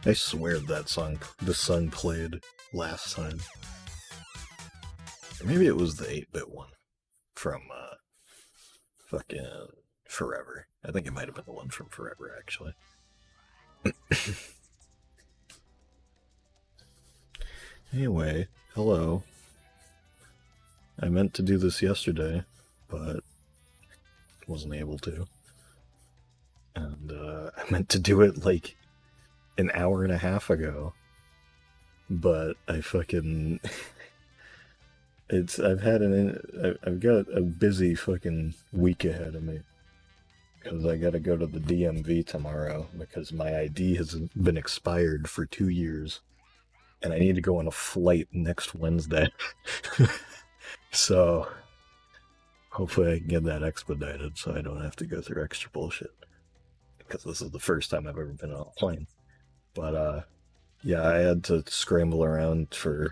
I swear this song played last time. Or maybe it was the 8-bit one from fucking Forever. I think it might have been the one from Forever, actually. Anyway, hello. I meant to do this yesterday, but wasn't able to. And I meant to do it like an hour and a half ago, but I fucking I've got a busy fucking week ahead of me because I gotta go to the DMV tomorrow because my ID has been expired for 2 years and I need to go on a flight next Wednesday. So hopefully I can get that expedited so I don't have to go through extra bullshit because this is the first time I've ever been on a plane. But yeah, I had to scramble around to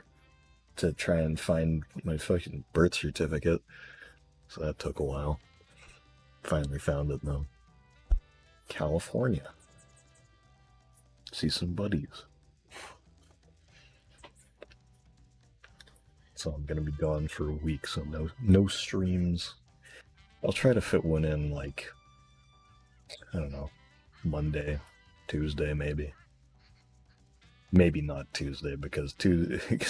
try and find my fucking birth certificate. So that took a while. Finally found it though. California. See some buddies. So I'm gonna be gone for a week, so no streams. I'll try to fit one in like, I don't know, Monday, Tuesday maybe. Maybe not Tuesday because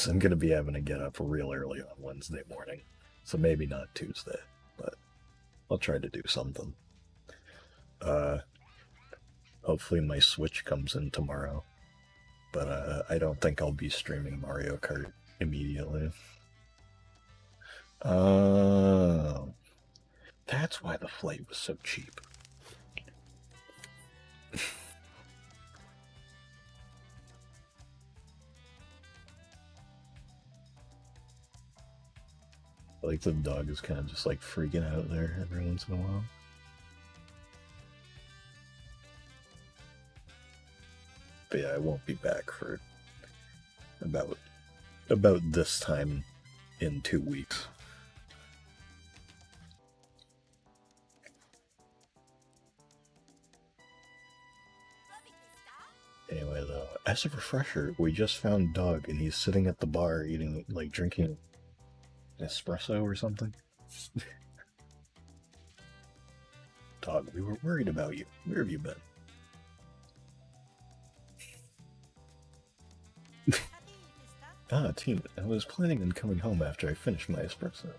I'm gonna be having to get up real early on Wednesday morning. So maybe not Tuesday, but I'll try to do something. Hopefully my Switch comes in tomorrow, but I don't think I'll be streaming Mario Kart immediately. That's why the flight was so cheap. Like the dog is kind of just like freaking out there every once in a while. But yeah, I won't be back for about this time in 2 weeks. Anyway, though, as a refresher, we just found Doug, and he's sitting at the bar eating, like, drinking espresso or something. Dog, we were worried about you. Where have you been? Team, I was planning on coming home after I finished my espresso.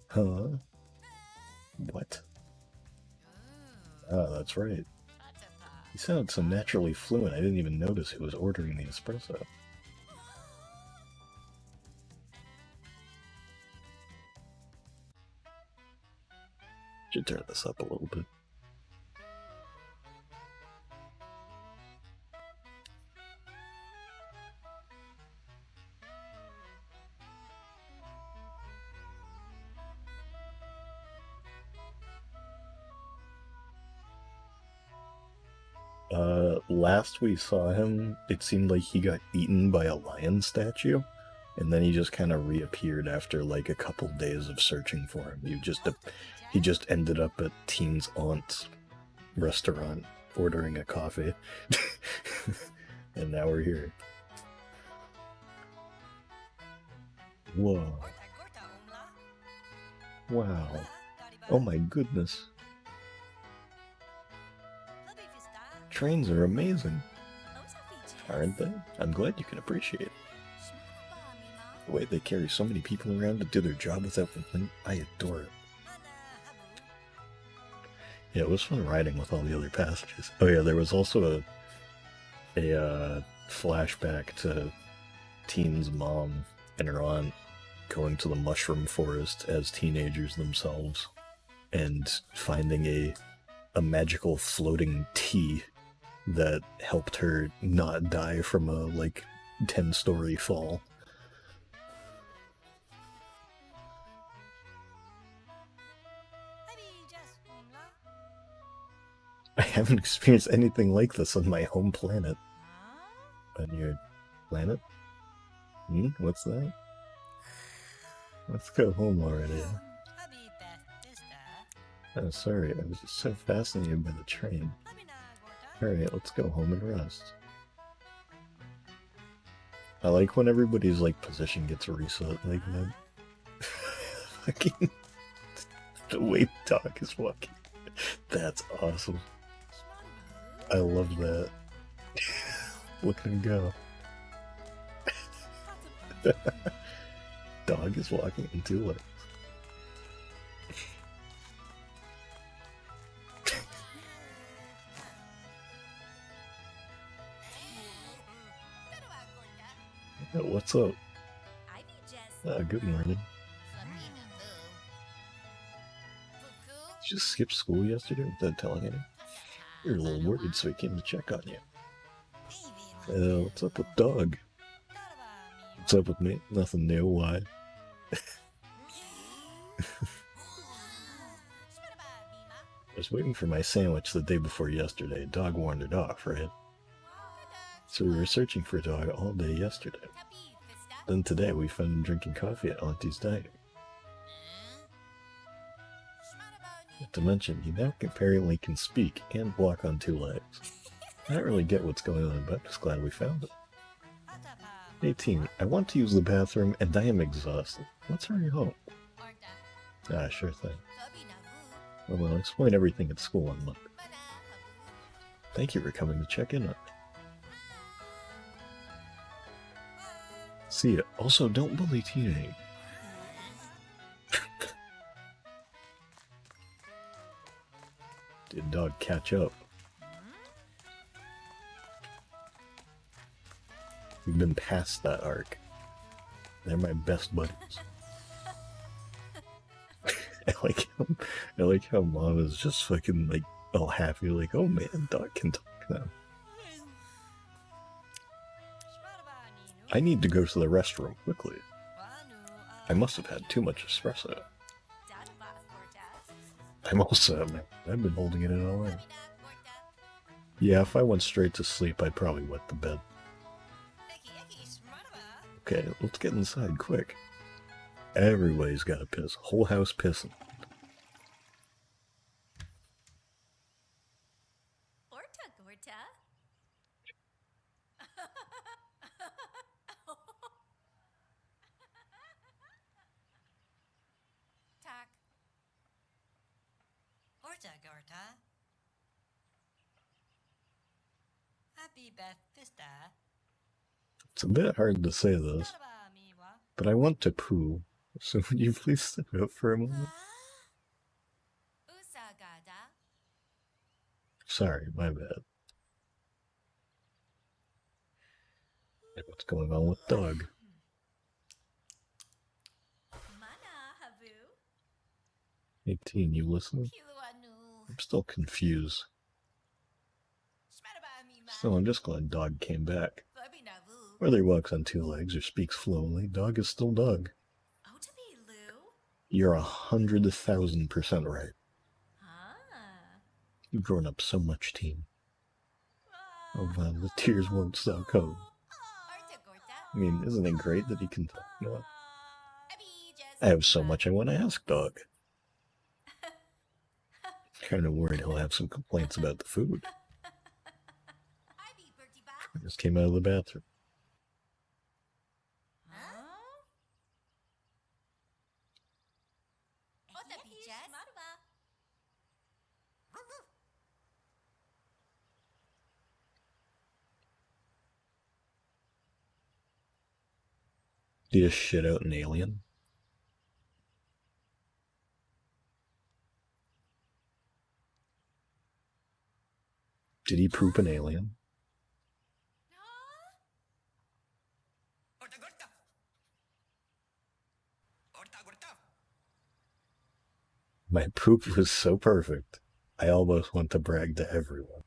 Huh? What? Oh, that's right. He sounded so naturally fluent, I didn't even notice who was ordering the espresso. Should turn this up a little bit. Last we saw him, it seemed like he got eaten by a lion statue, and then he just kind of reappeared after like a couple days of searching for him. He just ended up at Teen's aunt's restaurant ordering a coffee, and now we're here. Whoa! Wow! Oh my goodness! Trains are amazing, aren't they? I'm glad you can appreciate it. The way they carry so many people around to do their job without complaint, I adore it. Yeah, it was fun riding with all the other passengers. Oh yeah, there was also a flashback to Teen's mom and her aunt going to the mushroom forest as teenagers themselves and finding a magical floating tea that helped her not die from a like 10-story fall. I haven't experienced anything like this on my home planet. On your planet? What's that? Let's go home already. Oh, sorry, I was just so fascinated by the train. Alright, let's go home and rest. I like when everybody's like position gets reset like that. Fucking the way the dog is walking. That's awesome. I love that. Look at him go. Dog is walking in 2 legs. What's up? Good morning. Did you skip school yesterday without telling any? You're a little worried, so I came to check on you. What's up with Dog? What's up with me? Nothing new, why? I was waiting for my sandwich the day before yesterday. Dog wandered off, right? So we were searching for Dog all day yesterday. Then today we found him drinking coffee at Auntie's dining. Not to mention, he now apparently can speak and walk on 2 legs. I don't really get what's going on, but I'm just glad we found it. 18. I want to use the bathroom and I am exhausted. Let's hurry home. Ah, sure thing. Well, I'll explain everything at school on Monday. Thank you for coming to check in on me. See ya. Also, don't bully Tina. Did Dog catch up? We've been past that arc. They're my best buddies. I like how Mom is just fucking like all happy, like, oh man, Dog can talk now. I need to go to the restroom quickly. I must have had too much espresso. I'm all set, man. I've been holding it in all night. Yeah, if I went straight to sleep, I'd probably wet the bed. Okay, let's get inside quick. Everybody's got to piss. Whole house pissing. It's a bit hard to say this, but I want to poo, so would you please step out for a moment? Sorry, my bad. What's going on with Dog? Hey, teen, you listening? I'm still confused. So I'm just glad Dog came back. Whether he walks on 2 legs or speaks fluently, Dog is still Dog. You're 100,000% right. You've grown up so much, teen. Oh man, the tears won't stop coming. I mean, isn't it great that he can talk now? I have so much I want to ask Dog. Kind of worried he'll have some complaints about the food. I just came out of the bathroom. Did he shit out an alien? Did he poop an alien? My poop was so perfect, I almost want to brag to everyone.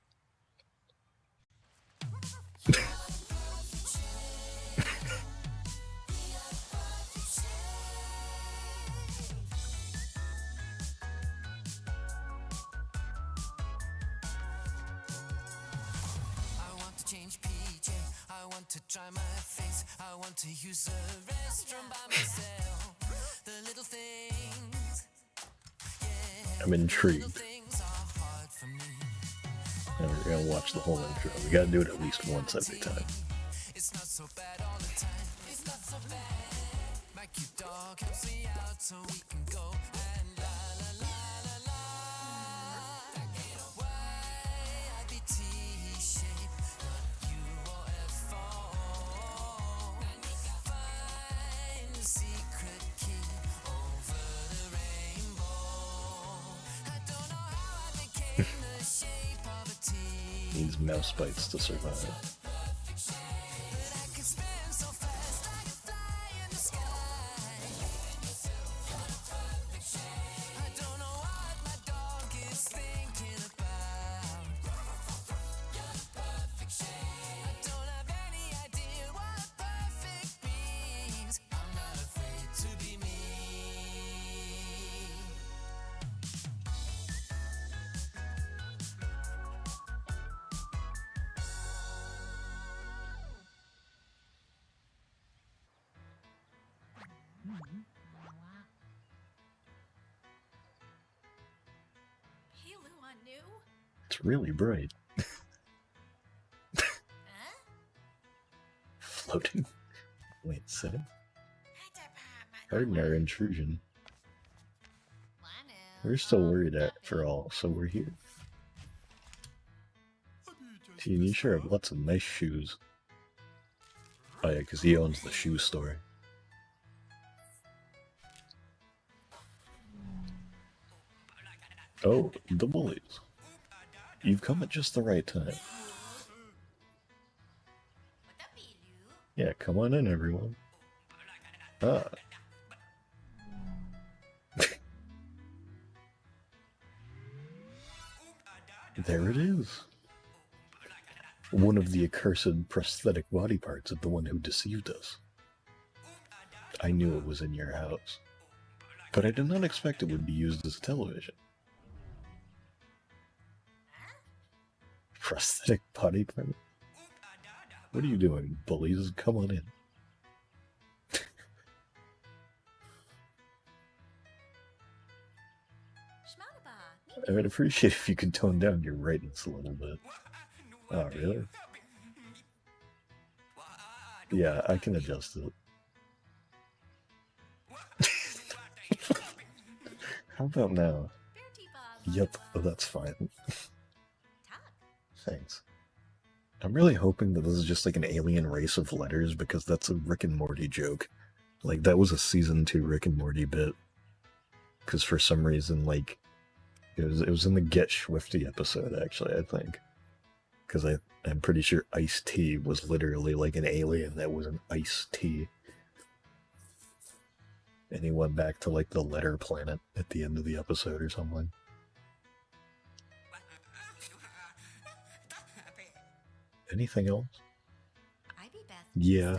I'm intrigued. And we're gonna watch the whole intro. We gotta do it at least once every time. Needs mouse bites to survive. It's really bright. Floating? Wait a second. Pardon our intrusion. We're still worried after all, so we're here. See, you sure have lots of nice shoes. Oh yeah, because he owns the shoe store. Oh, the bullies. You've come at just the right time. Yeah, come on in, everyone. Ah. There it is. One of the accursed prosthetic body parts of the one who deceived us. I knew it was in your house, but I did not expect it would be used as a television. Prosthetic body part? What are you doing, bullies? Come on in. I would appreciate if you could tone down your rightness a little bit. Oh, really? Yeah, I can adjust it. How about now? Yep, that's fine. Thanks. I'm really hoping that this is just like an alien race of letters, because that's a Rick and Morty joke. Like, that was a season 2 Rick and Morty bit. Because for some reason, like, it was in the Get Swifty episode, actually, I think. Because I'm pretty sure Ice-T was literally like an alien that was an iced tea. And he went back to like the letter planet at the end of the episode or something. Anything else? Yeah.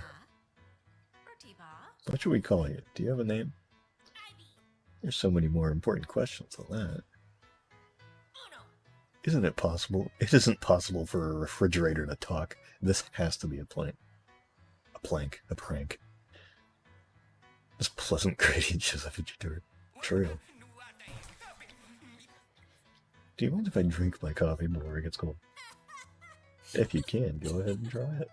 What should we call you? Do you have a name? There's so many more important questions than that. Isn't it possible? It isn't possible for a refrigerator to talk. This has to be a plank. A prank. This pleasant gradient shows up at your door. True. Do you mind if I drink my coffee before it gets cold? If you can, go ahead and try it.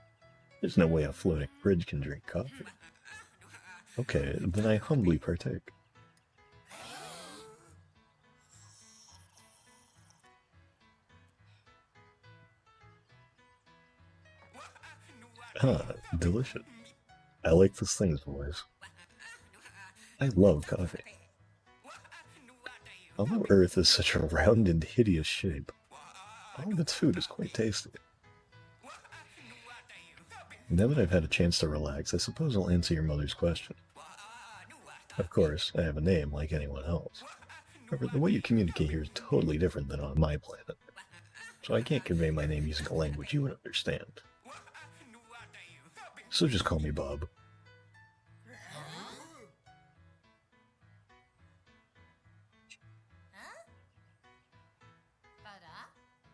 There's no way a floating fridge can drink coffee. Okay, then I humbly partake. Ah, delicious. I like this thing's voice. I love coffee. Although Earth is such a round and hideous shape, all of its food is quite tasty. Now that I've had a chance to relax, I suppose I'll answer your mother's question. Of course, I have a name like anyone else. However, the way you communicate here is totally different than on my planet. So I can't convey my name using a language you would understand. So just call me Bob.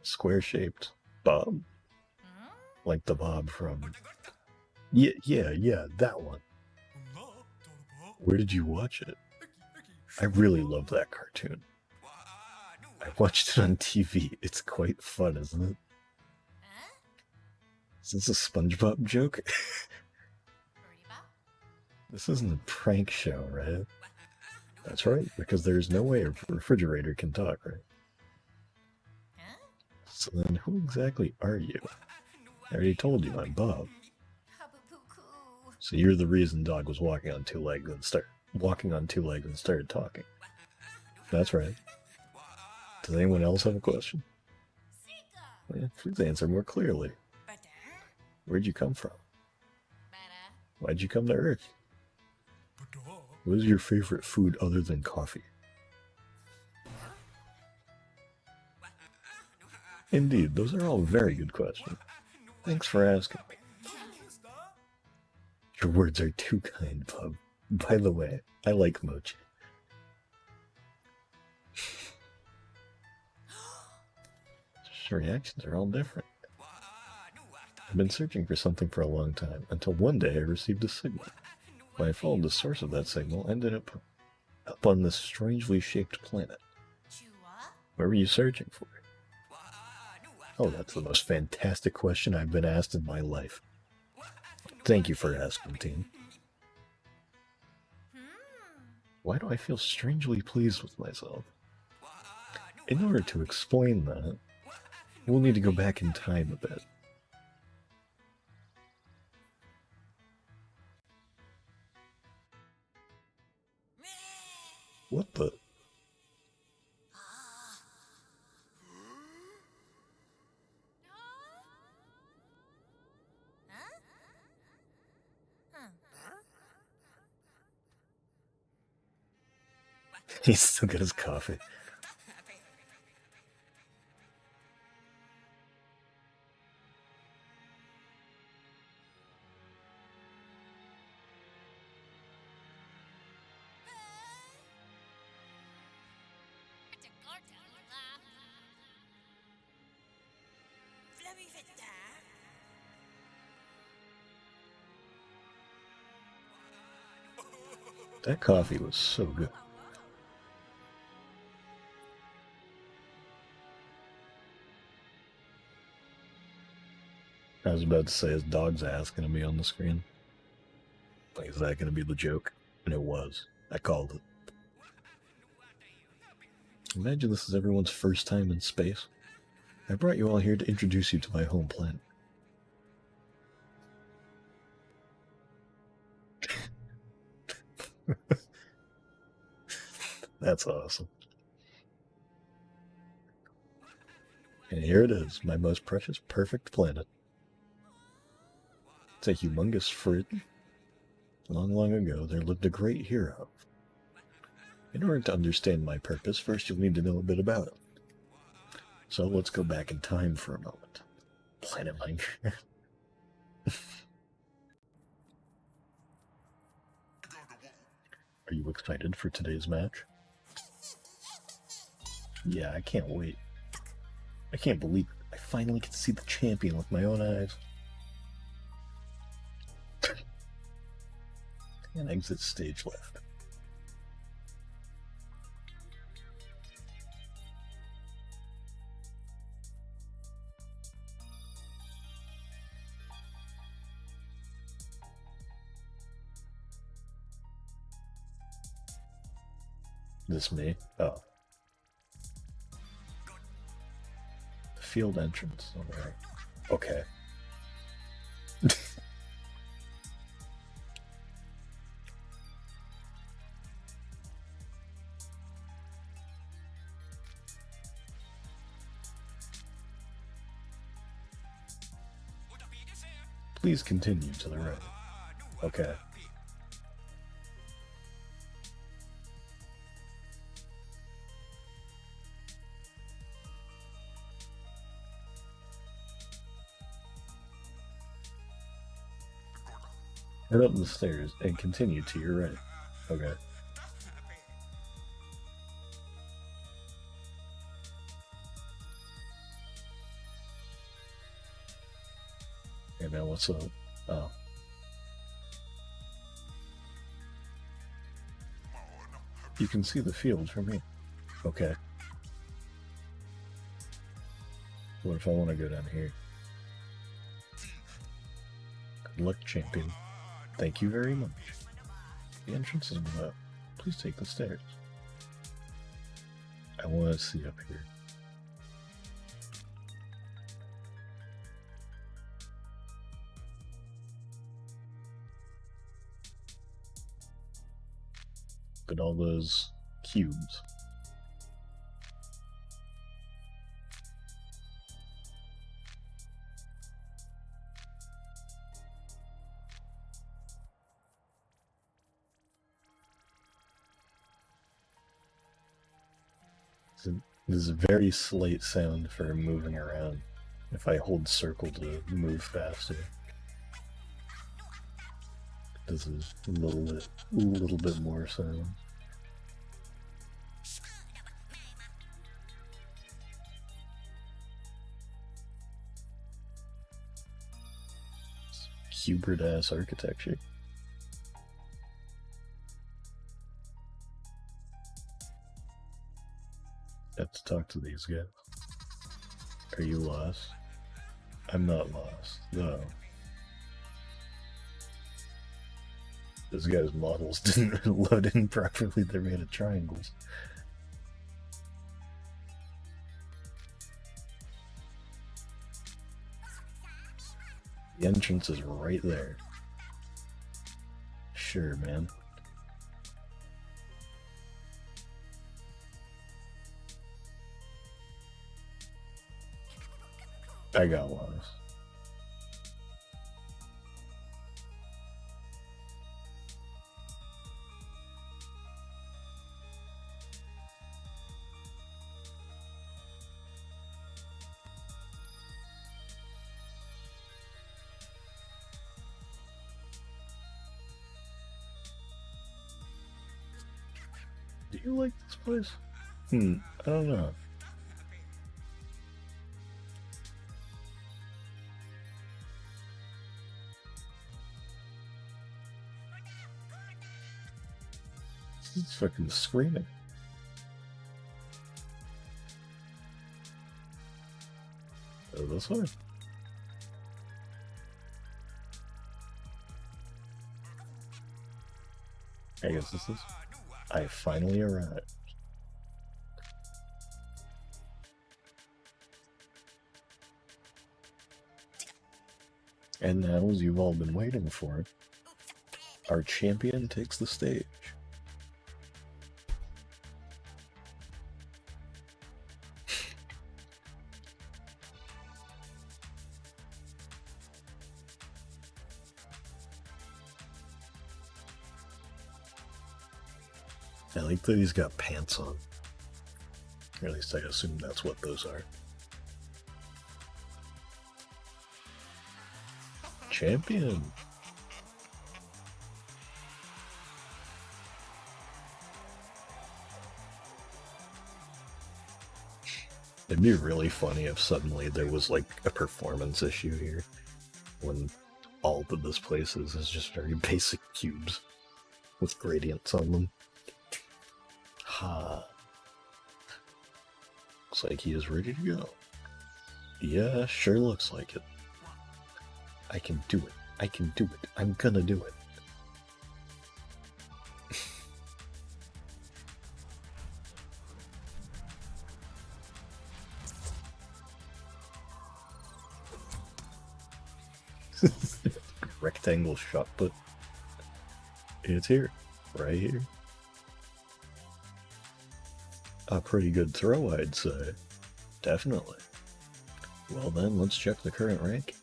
Square-shaped Bob. Like the Bob from... Yeah, that one. Where did you watch it? I really love that cartoon. I watched it on TV. It's quite fun, isn't it? Is this a SpongeBob joke? This isn't a prank show, right? That's right, because there's no way a refrigerator can talk, right? So then who exactly are you? I already told you I'm Bob. So you're the reason Dog was walking on two legs and started talking. That's right. Does anyone else have a question? Yeah, please answer more clearly. Where'd you come from? Why'd you come to Earth? What is your favorite food other than coffee? Indeed, those are all very good questions. Thanks for asking. Your words are too kind, Bub. By the way, I like mochi. Reactions are all different. I've been searching for something for a long time, until one day I received a signal. When I followed the source of that signal, I ended up on this strangely shaped planet. Where were you searching for? Oh, that's the most fantastic question I've been asked in my life. Thank you for asking, team. Why do I feel strangely pleased with myself? In order to explain that, we'll need to go back in time a bit. What the? He's still got his coffee. That coffee was so good. I was about to say, his dog's ass gonna be on the screen? Like, is that gonna be the joke? And it was. I called it. Imagine this is everyone's first time in space. I brought you all here to introduce you to my home planet. That's awesome. And here it is, my most precious, perfect planet. It's a humongous fruit. Long, long ago, there lived a great hero. In order to understand my purpose, first you'll need to know a bit about him. So let's go back in time for a moment. Planet Minecraft. Are you excited for today's match? Yeah, I can't wait. I can't believe it. I finally get to see the champion with my own eyes. And exit stage left. This me? Oh. The field entrance on the right. Okay. Please continue to the right. Okay. Head up the stairs and continue to your right. Okay. Okay, now what's up? Oh. You can see the field from here. Okay. What if I want to go down here? Good luck, champion. Thank you very much. The entrance is up. Please take the stairs. I want to see up here. Look at all those cubes. This is a very slight sound for moving around. If I hold circle to move faster, this is a little bit more sound. Hubert ass architecture. Have to talk to these guys. Are you lost? I'm not lost, no. This guy's models didn't load in properly, they're made of triangles. The entrance is right there. Sure, man. I got lost. Do you like this place? I don't know. It's fucking screaming. Oh, this way? I guess this is... I finally arrived. And now, as you've all been waiting for, our champion takes the stage. I like that he's got pants on. Or at least I assume that's what those are. Champion! It'd be really funny if suddenly there was like a performance issue here. When all that this place is just very basic cubes with gradients on them. Ha. Looks like he is ready to go. Yeah, sure looks like it. I can do it. I can do it. I'm gonna do it. Rectangle shot put. It's here. Right here. A pretty good throw, I'd say. Definitely. Well then, let's check the current rankings.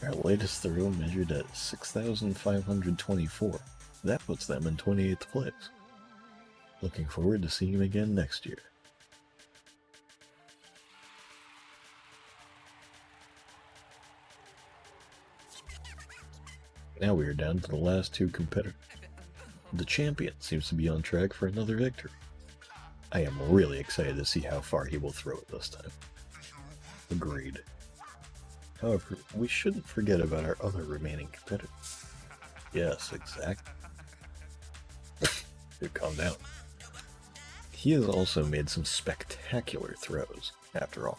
Our latest throw measured at 6,524. That puts them in 28th place. Looking forward to seeing him again next year. Now we are down to the last two competitors. The champion seems to be on track for another victory. I am really excited to see how far he will throw it this time. Agreed. However, we shouldn't forget about our other remaining competitors. Yes, exactly. Dude, calm down. He has also made some spectacular throws, after all.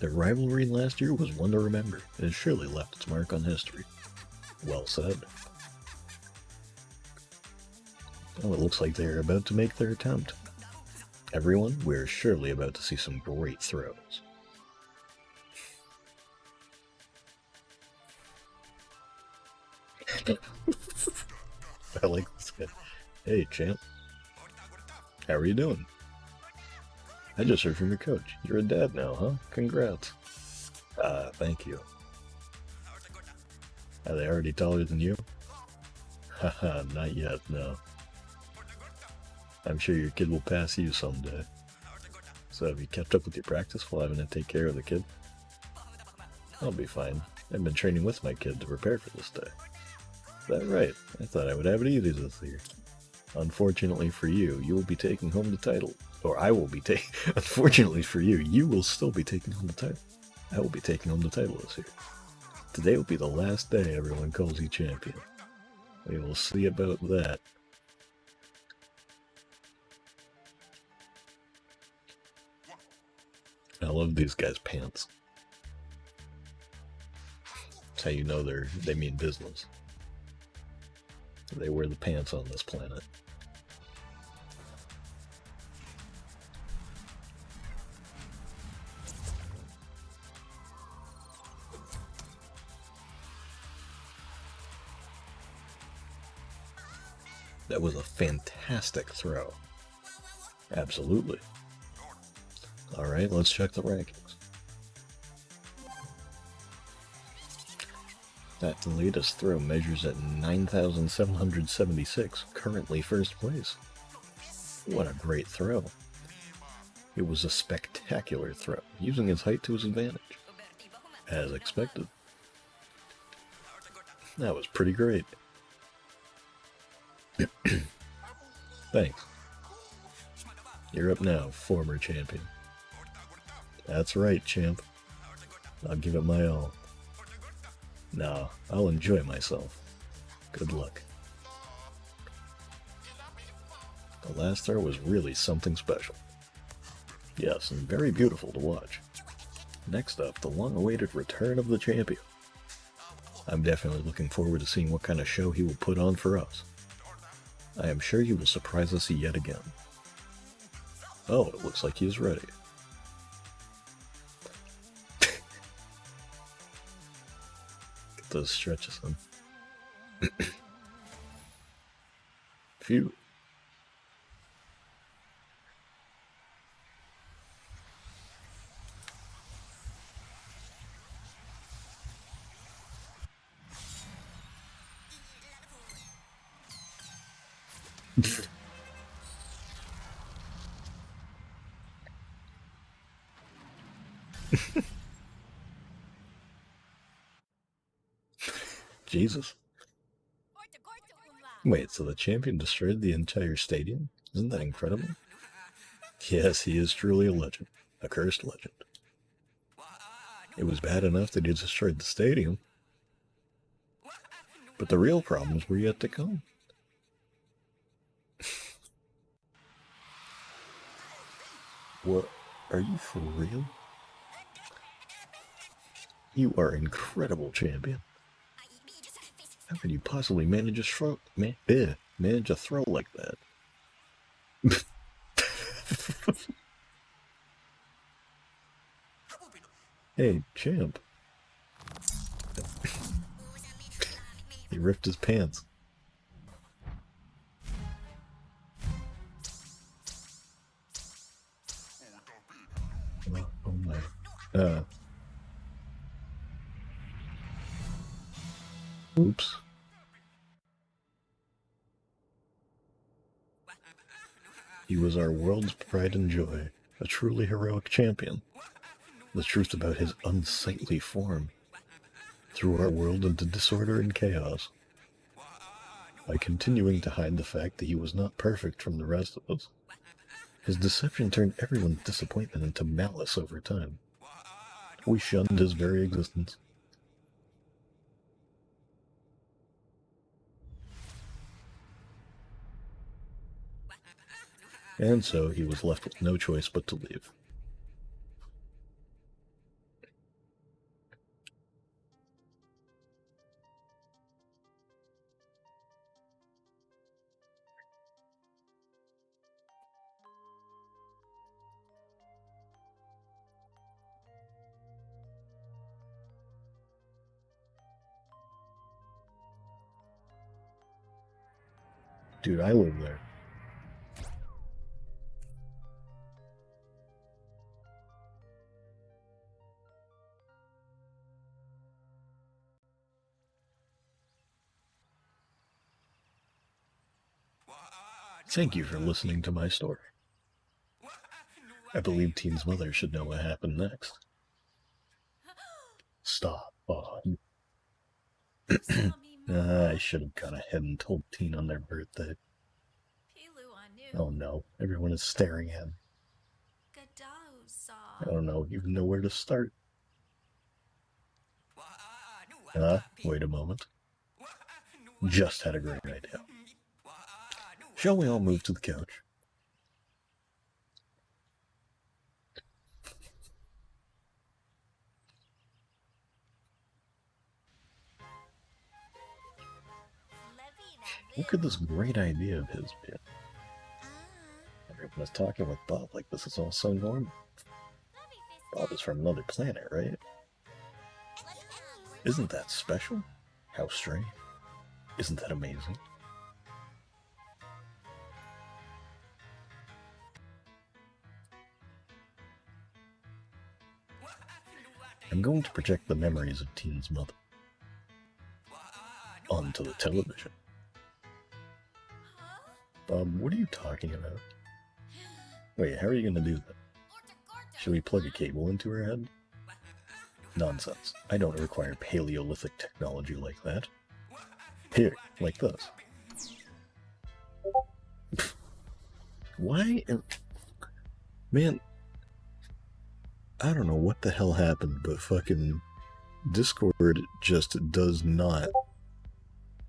Their rivalry last year was one to remember, and has surely left its mark on history. Well said. Well, it looks like they're about to make their attempt. Everyone, we're surely about to see some great throws. I like this guy. Hey, champ. How are you doing? I just heard from your coach. You're a dad now, huh? Congrats. Thank you. Are they already taller than you? Haha, not yet, no. I'm sure your kid will pass you someday. So have you kept up with your practice while having to take care of the kid? I'll be fine. I've been training with my kid to prepare for this day. Is that right? I thought I would have it easy this year. Unfortunately for you, you will be taking home the title. Or I will be taking... Unfortunately for you, you will still be taking home the title. I will be taking home the title this year. Today will be the last day everyone calls you champion. We will see about that. I love these guys' pants. That's how you know they mean business. They wear the pants on this planet. That was a fantastic throw. Absolutely. Alright, let's check the rankings. That latest throw measures at 9,776, currently first place. What a great throw. It was a spectacular throw, using his height to his advantage. As expected. That was pretty great. Thanks. You're up now, former champion. That's right, champ. I'll give it my all. No, I'll enjoy myself. Good luck. The last throw was really something special. Yes, and very beautiful to watch. Next up, the long-awaited return of the champion. I'm definitely looking forward to seeing what kind of show he will put on for us. I am sure he will surprise us yet again. Oh, it looks like he is ready. Get those stretches in. Phew. Jesus. Wait, so the champion destroyed the entire stadium? Isn't that incredible? Yes, he is truly a legend. A cursed legend. It was bad enough that he destroyed the stadium. But the real problems were yet to come. What? Are you for real? You are incredible, champion. How could you possibly manage a throw? Manage a throw like that? Hey, champ. He ripped his pants. Oh my. Oops. He was our world's pride and joy, a truly heroic champion. The truth about his unsightly form threw our world into disorder and chaos. By continuing to hide the fact that he was not perfect from the rest of us, his deception turned everyone's disappointment into malice over time. We shunned his very existence. And so he was left with no choice but to leave. Dude, I live there. Thank you for listening to my story. I believe Teen's mother should know what happened next. Stop, Bob. I should have gone ahead and told Teen on their birthday. Oh no, everyone is staring at me. I don't even know where to start. Wait a moment. Just had a great idea. Shall we all move to the couch? What could this great idea of his be? Everyone is talking with Bob like this is all so normal. Bob is from another planet, right? Isn't that special? How strange. Isn't that amazing? I'm going to project the memories of Teen's mother onto the television. Bob, what are you talking about? Wait, how are you going to do that? Should we plug a cable into her head? Nonsense. I don't require Paleolithic technology like that. Here, like this. Why? Man, I don't know what the hell happened, but fucking Discord just does not.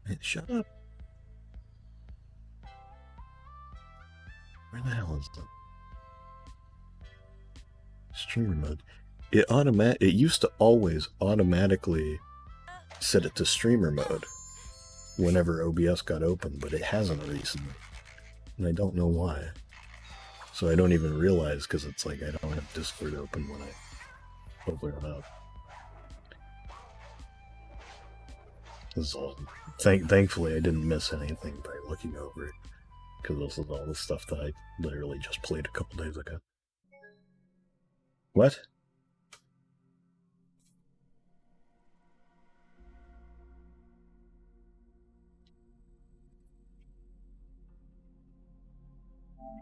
Man, shut up. Where the hell is that? Streamer mode. It used to always automatically set it to streamer mode whenever OBS got open, but it hasn't recently. And I don't know why. So I don't even realize, because it's like I don't have Discord open when I open it up. This is all. Thankfully I didn't miss anything by looking over it, because this is all the stuff that I literally just played a couple days ago. What?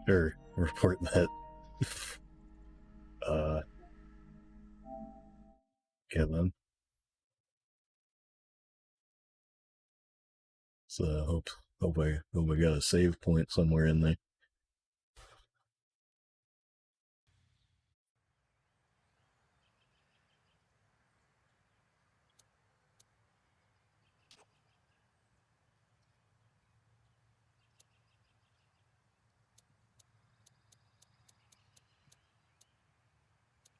Sure, report that. Yeah then. So hope I got a save point somewhere in there.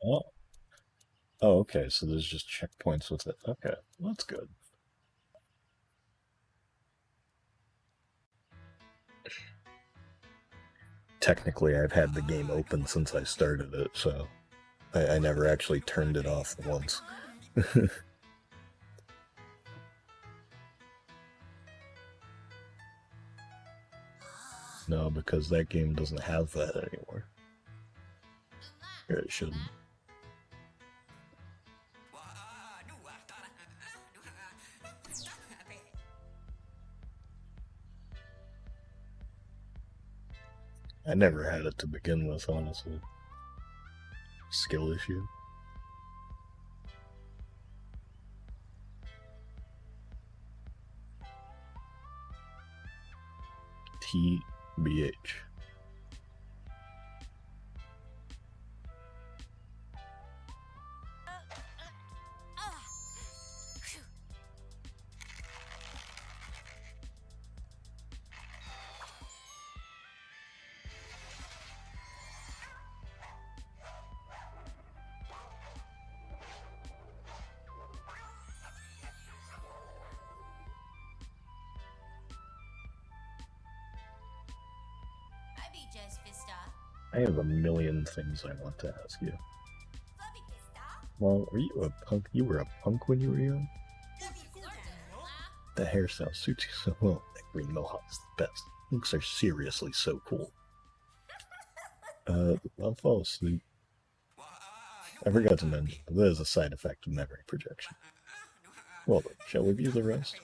Oh. Oh, okay, so there's just checkpoints with it. Okay, well, that's good. Technically, I've had the game open since I started it, so I never actually turned it off once. No, because that game doesn't have that anymore. Or it shouldn't. I never had it to begin with, honestly. Skill issue. TBH. I have a million things I want to ask you. Well, were you a punk? You were a punk when you were young? The hairstyle suits you so well. That green mohawk's the best. Looks are seriously so cool. I'll fall asleep. I forgot to mention, that is a side effect of memory projection. Well then, shall we view the rest?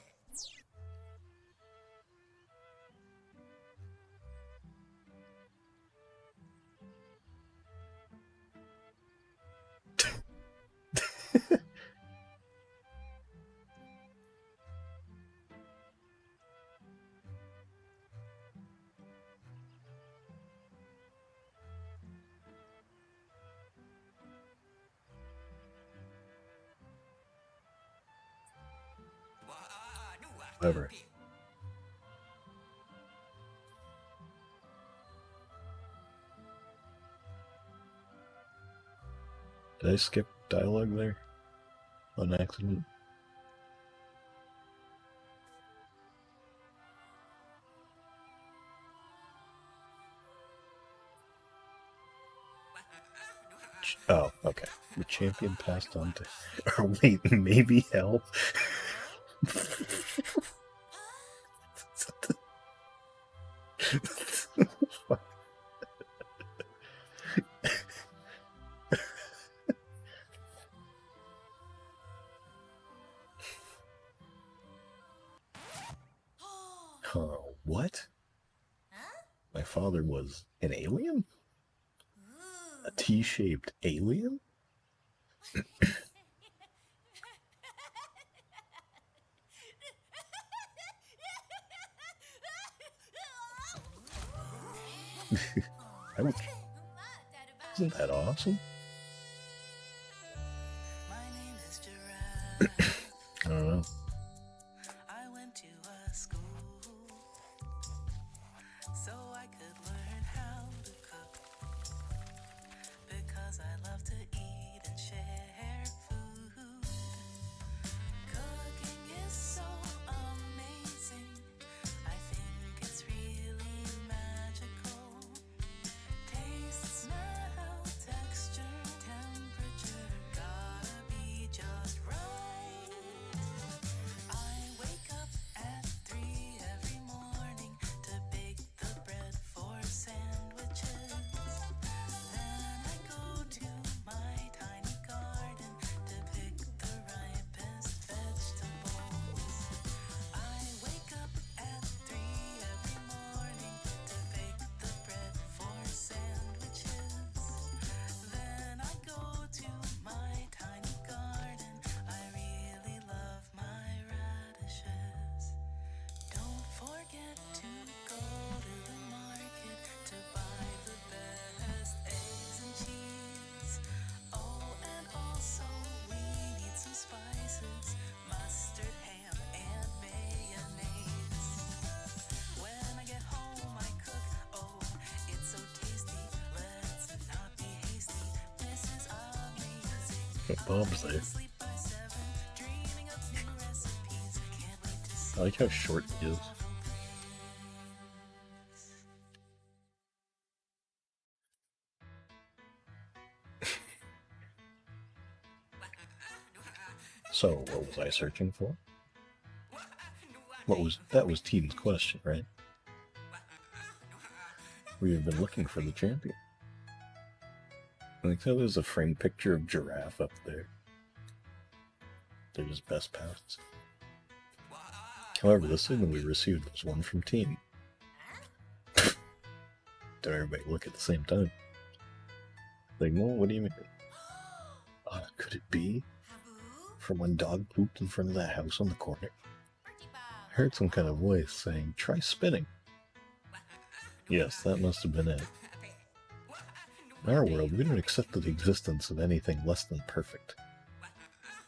Whatever. Did I skip dialogue there? On accident? Oh, okay. The champion passed on to... Oh, wait, maybe hell? What? My father was an alien? A T-shaped alien? Isn't that awesome? I don't know. Bob's there. I like how short he is. So, what was I searching for? That was Team's question, right? We have been looking for the champion. I think there's a framed picture of Giraffe up there. They're just best pals. However, the signal we received was one from Team. Don't everybody look at the same time. Signal? What do you mean? Could it be from when Dog pooped in front of that house on the corner? I heard some kind of voice saying, "Try spinning." Yes, that must have been it. In our world, we don't accept the existence of anything less than perfect.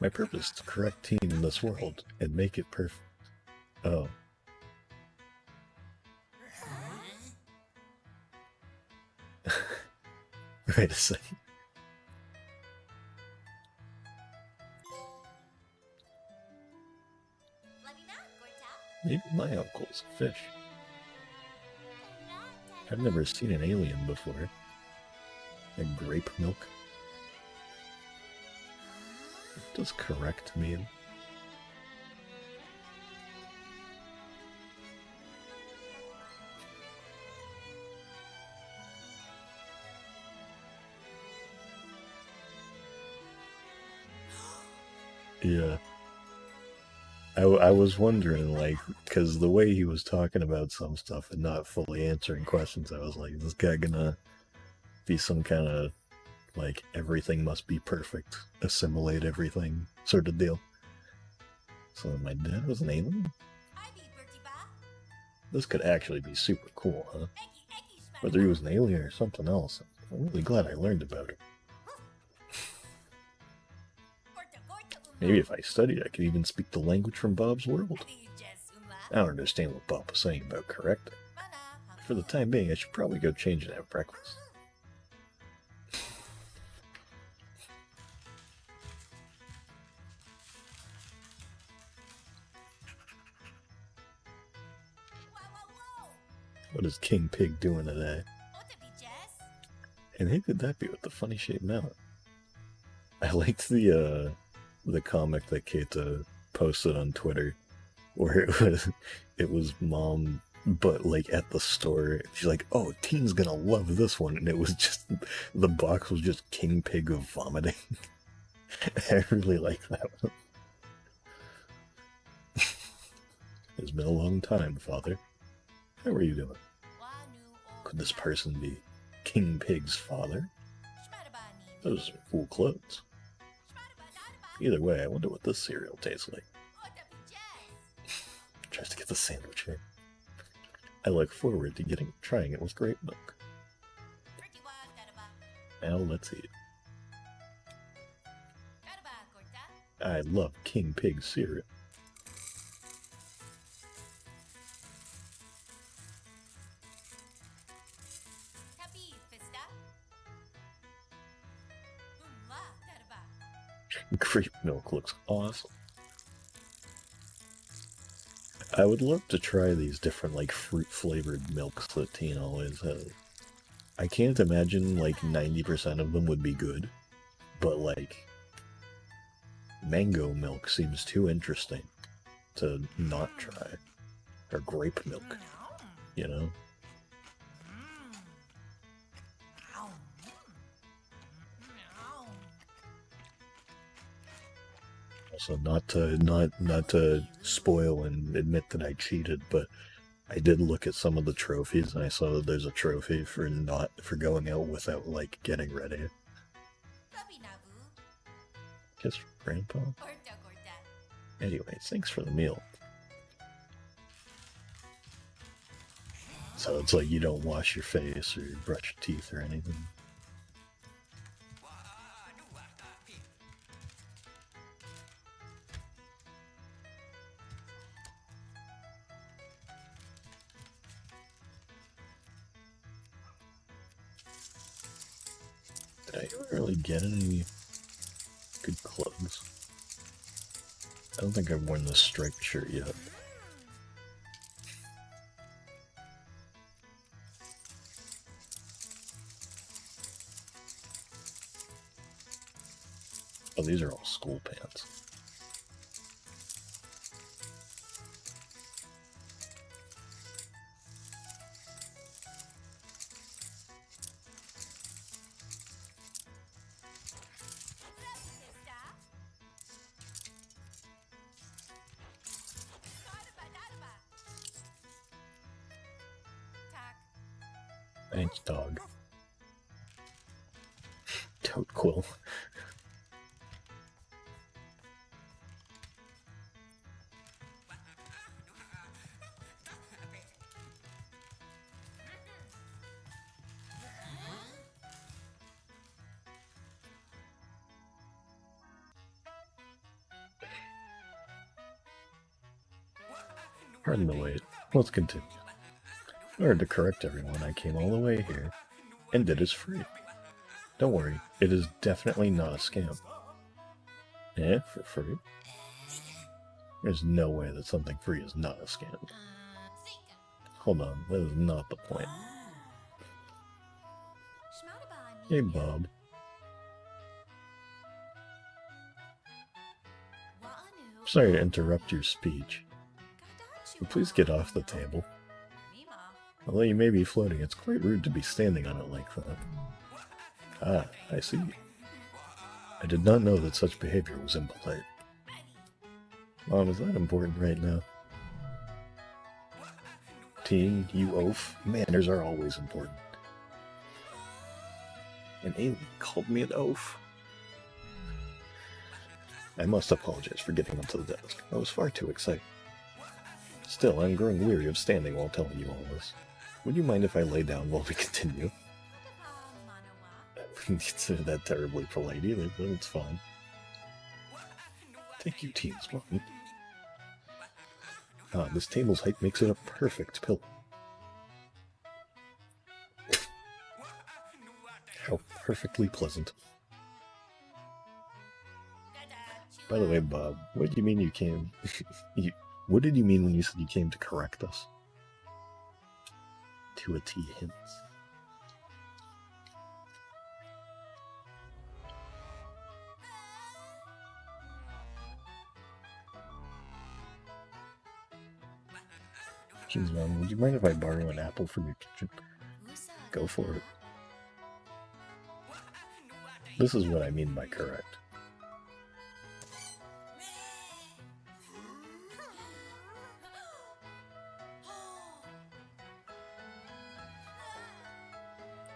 My purpose is to correct Team in this world and make it perfect. Oh. Wait a second. Maybe my uncle's a fish. I've never seen an alien before. And grape milk? What does correct mean? Yeah. I was wondering, like, because the way he was talking about some stuff and not fully answering questions, I was like, is this guy gonna be some kind of, like, everything must be perfect, assimilate everything sort of deal? So my dad was an alien? This could actually be super cool, huh? Whether he was an alien or something else, I'm really glad I learned about it. Maybe if I studied, I could even speak the language from Bob's world. I don't understand what Bob was saying about correcting. For the time being, I should probably go change and have breakfast. What is King Pig doing today? And who could that be with the funny shaped mouth? I liked the comic that Keita posted on Twitter, where it was mom, but like at the store, she's like, "Oh, teen's gonna love this one," and it was just the box was just King Pig vomiting. I really like that one. It's been a long time, Father. How are you doing? Could this person be King Pig's father? Those are cool clothes. Either way, I wonder what this cereal tastes like. Tries to get the sandwich here. I look forward to trying it with grape milk. Now let's eat. I love King Pig cereal. Grape milk looks awesome. I would love to try these different, like, fruit-flavored milks that Teen always has. I can't imagine, like, 90% of them would be good, but, like, mango milk seems too interesting to not try. Or grape milk, you know? So not to spoil and admit that I cheated, but I did look at some of the trophies and I saw that there's a trophy for going out without like getting ready. Kiss from Grandpa. Anyway, thanks for the meal. So it's like you don't wash your face or brush your teeth or anything. Did I ever really get any good clothes? I don't think I've worn this striped shirt yet. Oh, these are all school pants. Thanks, dog. Toad quill. Pardon the wait. Let's continue. In order to correct everyone, I came all the way here, and it is free. Don't worry, it is definitely not a scam. Eh? For free? There's no way that something free is not a scam. Hold on, that is not the point. Hey, Bob. Sorry to interrupt your speech. But please get off the table. Although you may be floating, it's quite rude to be standing on it like that. Ah, I see. I did not know that such behavior was impolite. Mom, is that important right now? Teen, you oaf. Manners are always important. An alien called me an oaf. I must apologize for getting onto the desk. I was far too excited. Still, I'm growing weary of standing while telling you all this. Would you mind if I lay down while we continue? I wouldn't consider that terribly polite either, but it's fine. Thank you, teens. Mom. This table's height makes it a perfect pillow. How perfectly pleasant. By the way, Bob, what did you mean you came? What did you mean when you said you came to correct us? To a T hints. Jeez, Mom, would you mind if I borrow an apple from your kitchen? Go for it. This is what I mean by correct.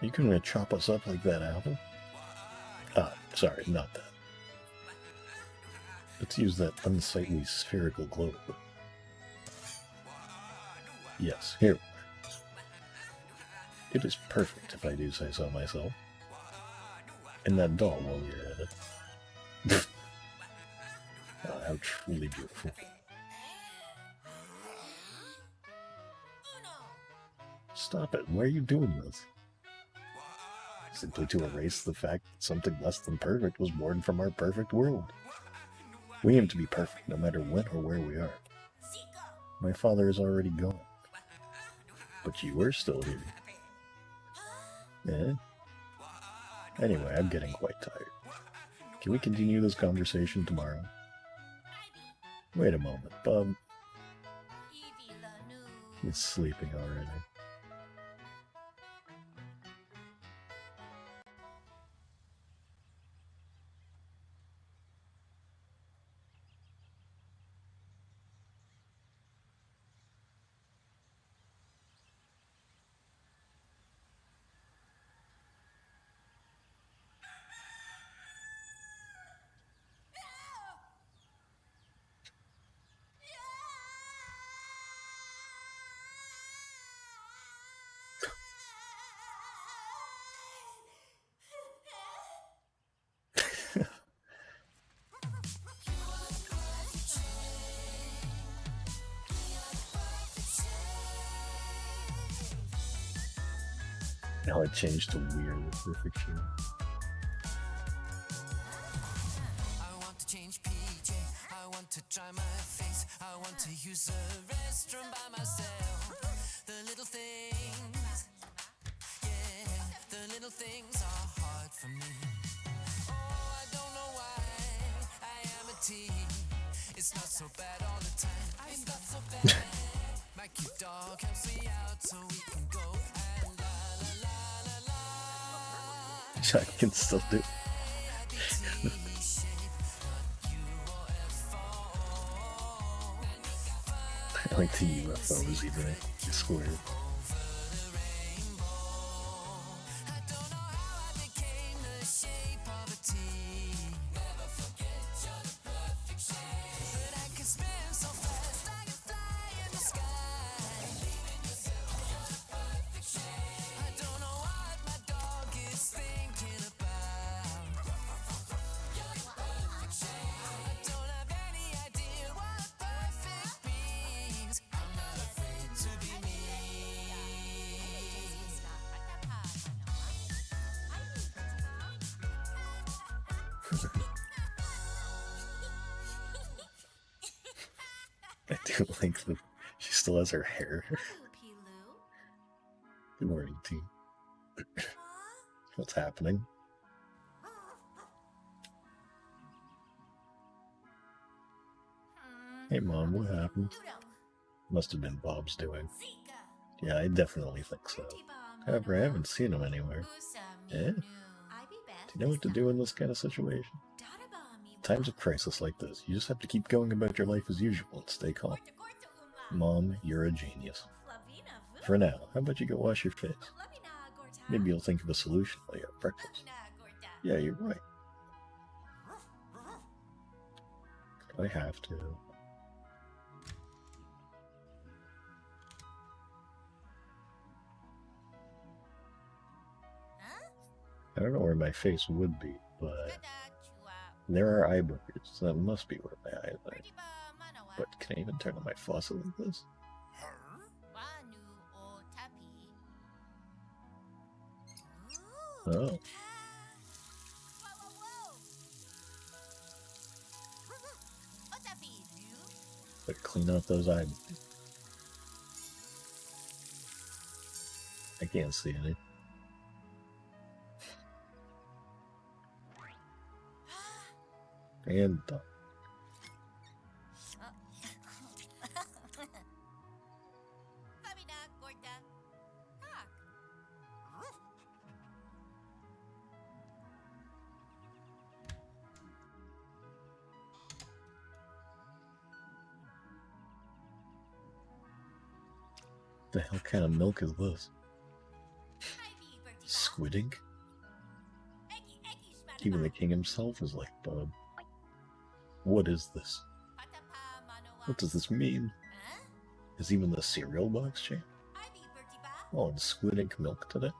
You gonna chop us up like that apple? Sorry, not that. Let's use that unsightly spherical globe. Yes, here. It is perfect, if I do say so myself. And that doll while you're at it. How truly beautiful. Stop it, why are you doing this? Simply to erase the fact that something less than perfect was born from our perfect world. We aim to be perfect no matter when or where we are. My father is already gone. But you were still here. Eh? Anyway, I'm getting quite tired. Can we continue this conversation tomorrow? Wait a moment, Bub. He's sleeping already. Now it changed to weird perfect humor. I want to change PJ. I want to dry my face. I want to use the restroom by myself. The little things, yeah, the little things are hard for me. Oh, I don't know why I am a teen. It's not so bad all the time. It's not so bad. My cute dog helps me out so we can go and la la la la la. Jack can still do. I like the UFOs even square. I do like that she still has her hair. Good morning, team. What's happening? Hey, Mom, what happened? Must have been Bob's doing. Yeah, I definitely think so. However, I haven't seen him anywhere. Eh? Do you know what to do in this kind of situation? Times of crisis like this, you just have to keep going about your life as usual and stay calm. Mom, you're a genius. For now, how about you go wash your face? Maybe you'll think of a solution while you have breakfast. Yeah, you're right. I have to. I don't know where my face would be, but there are eye boogers. That must be where my eyes are. But can I even turn on my faucet like this? Oh. Better clean up those eye boogers. I can't see any. And done. The hell kind of milk is this? Squid ink? Even the king himself is like, Bub. What is this? What does this mean? Is even the cereal box changed? Oh, and squid ink milk today?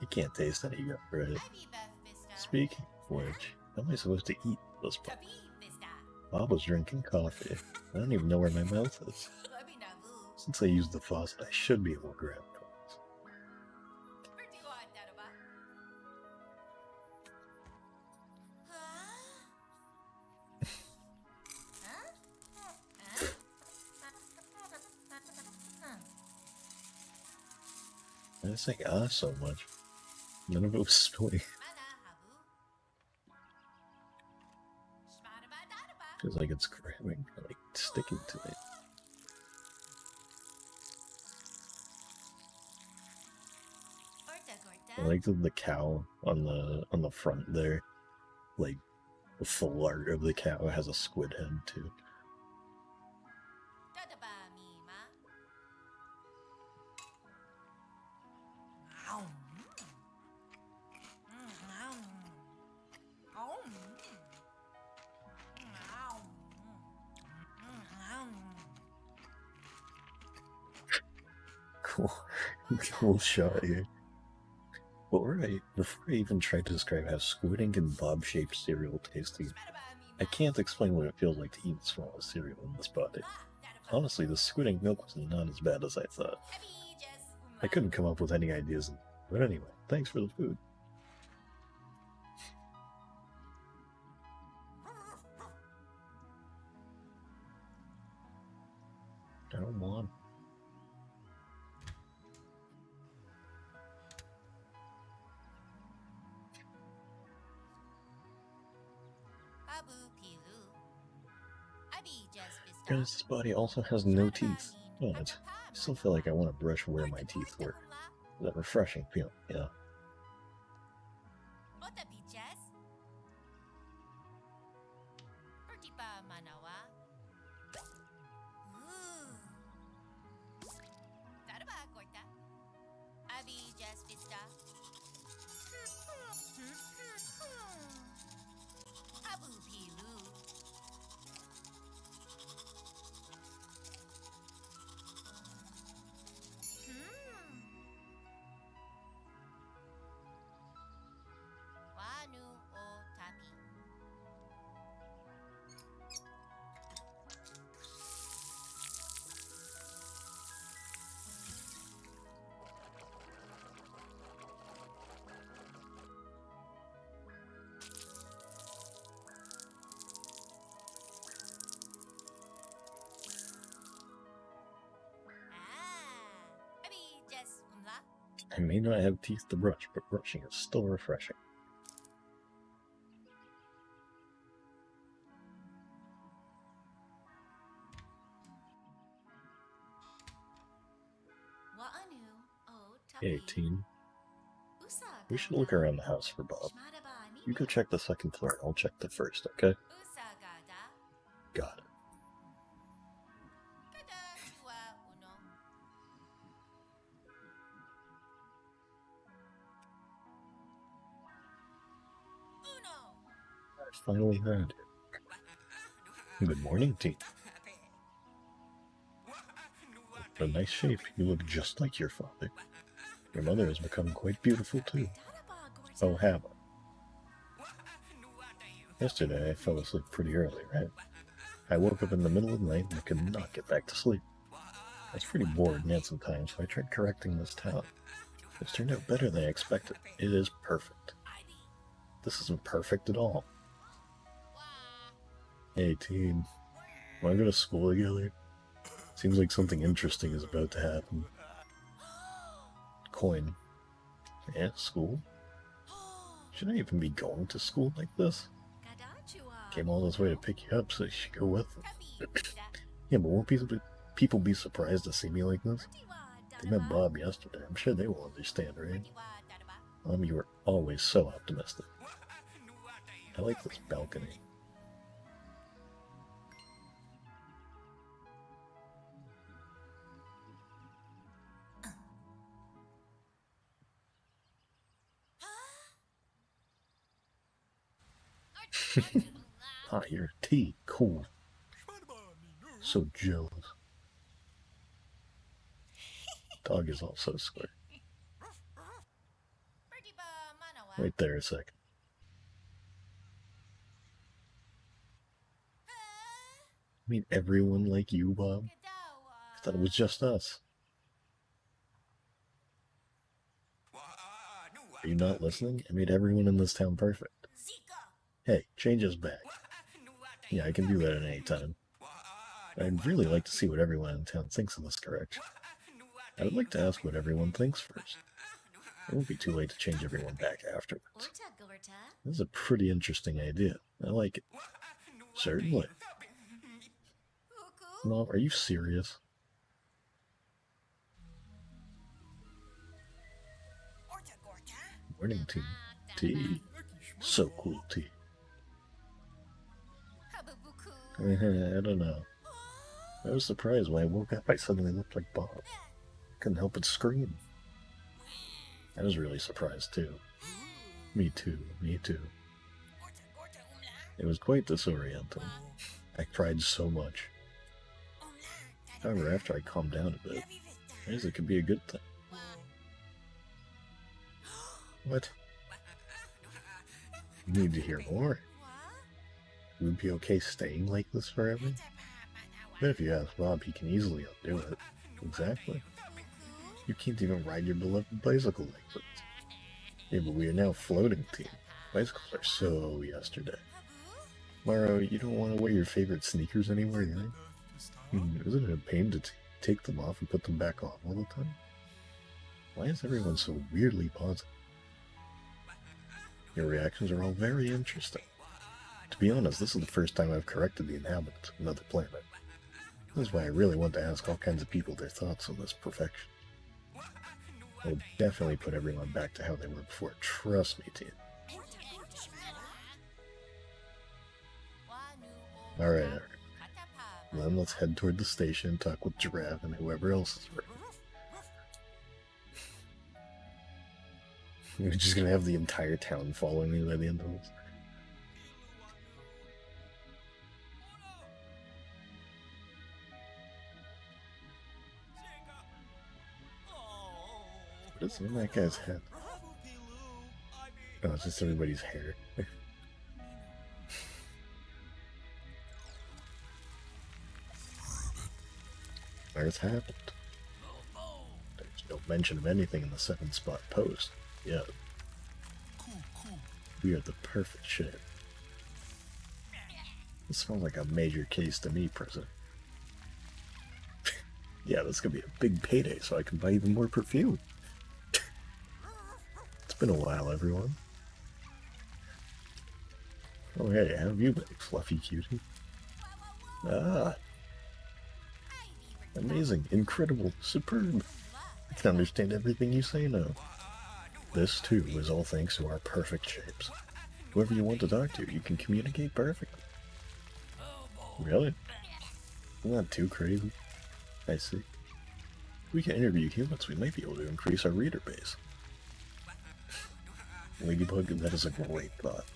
You can't taste any yet, right? Speaking of which, how am I supposed to eat this part? Bob was drinking coffee. I don't even know where my mouth is. Since I used the faucet, I should be able to grab things. I just think so much. None of it was spilling. Feels like it's grabbing, like sticking to me. I like the cow on the front there, like the full art of the cow has a squid head too. Cool shot here. Before I even tried to describe how squid ink and bob-shaped cereal tastes, I can't explain what it feels like to eat the smallest cereal in this body. Honestly, the squid ink milk was not as bad as I thought. I couldn't come up with any ideas, but anyway, thanks for the food. I don't want. Because this body also has no teeth. But I still feel like I want to brush where my teeth were. That refreshing feeling, you know? I may not have teeth to brush, but brushing is still refreshing. Hey, team. We should look around the house for Bob. You go check the second floor. I'll check the first, okay? Got it. I finally heard it. Good morning, team. What a nice shape. You look just like your father. Your mother has become quite beautiful, too. Oh, have I? Yesterday, I fell asleep pretty early, right? I woke up in the middle of the night and I could not get back to sleep. I was pretty bored and had some time, so I tried correcting this town. It's turned out better than I expected. It is perfect. This isn't perfect at all. Hey, team. Want to go to school together? Seems like something interesting is about to happen. Coin. Yeah, school? Should I even be going to school like this? Came all this way to pick you up, so you should go with them. Yeah, but won't people be surprised to see me like this? They met Bob yesterday. I'm sure they will understand, right? You were always so optimistic. I like this balcony. Ah, your tea. Cool. So jealous. Dog is also square. Wait there a second. I mean, everyone like you, Bob? I thought it was just us. Are you not listening? I made everyone in this town perfect. Hey, change us back. Yeah, I can do that at any time. I'd really like to see what everyone in town thinks of this correction. I would like to ask what everyone thinks first. It won't be too late to change everyone back afterwards. This is a pretty interesting idea. I like it. Certainly. Mom, are you serious? Morning, team. Tea. So cool, tea. I don't know. I was surprised when I woke up I suddenly looked like Bob. Couldn't help but scream. I was really surprised too. Me too, me too. It was quite disorienting. I cried so much. However, after I calmed down a bit, I guess it could be a good thing. What? You need to hear more? Would it be okay staying like this forever? But if you ask Bob, he can easily undo it. Exactly. You can't even ride your beloved bicycle like this. Yeah, but we are now floating team. Bicycles are so yesterday. Maro, you don't want to wear your favorite sneakers anymore, do you? Isn't it a pain to take them off and put them back on all the time? Why is everyone so weirdly positive? Your reactions are all very interesting. To be honest, this is the first time I've corrected the inhabitants of another planet. This is why I really want to ask all kinds of people their thoughts on this perfection. I will definitely put everyone back to how they were before. Trust me, team. Alright. Then let's head toward the station and talk with Giraffe and whoever else is ready. We're just gonna have the entire town following me by the end of this. What is in that guy's head? Oh, it's just everybody's hair. Where's happened? There's no mention of anything in the 7-spot post. Yeah. We are the perfect shape. This smells like a major case to me, President. Yeah, this could be a big payday so I can buy even more perfume. It's been a while, everyone. Oh, hey, how have you been, fluffy cutie? Ah. Amazing, incredible, superb. I can understand everything you say now. This, too, is all thanks to our perfect shapes. Whoever you want to talk to, you can communicate perfectly. Really? Not too crazy. I see. If we can interview humans, we might be able to increase our reader base. Ladybug, that is a great thought.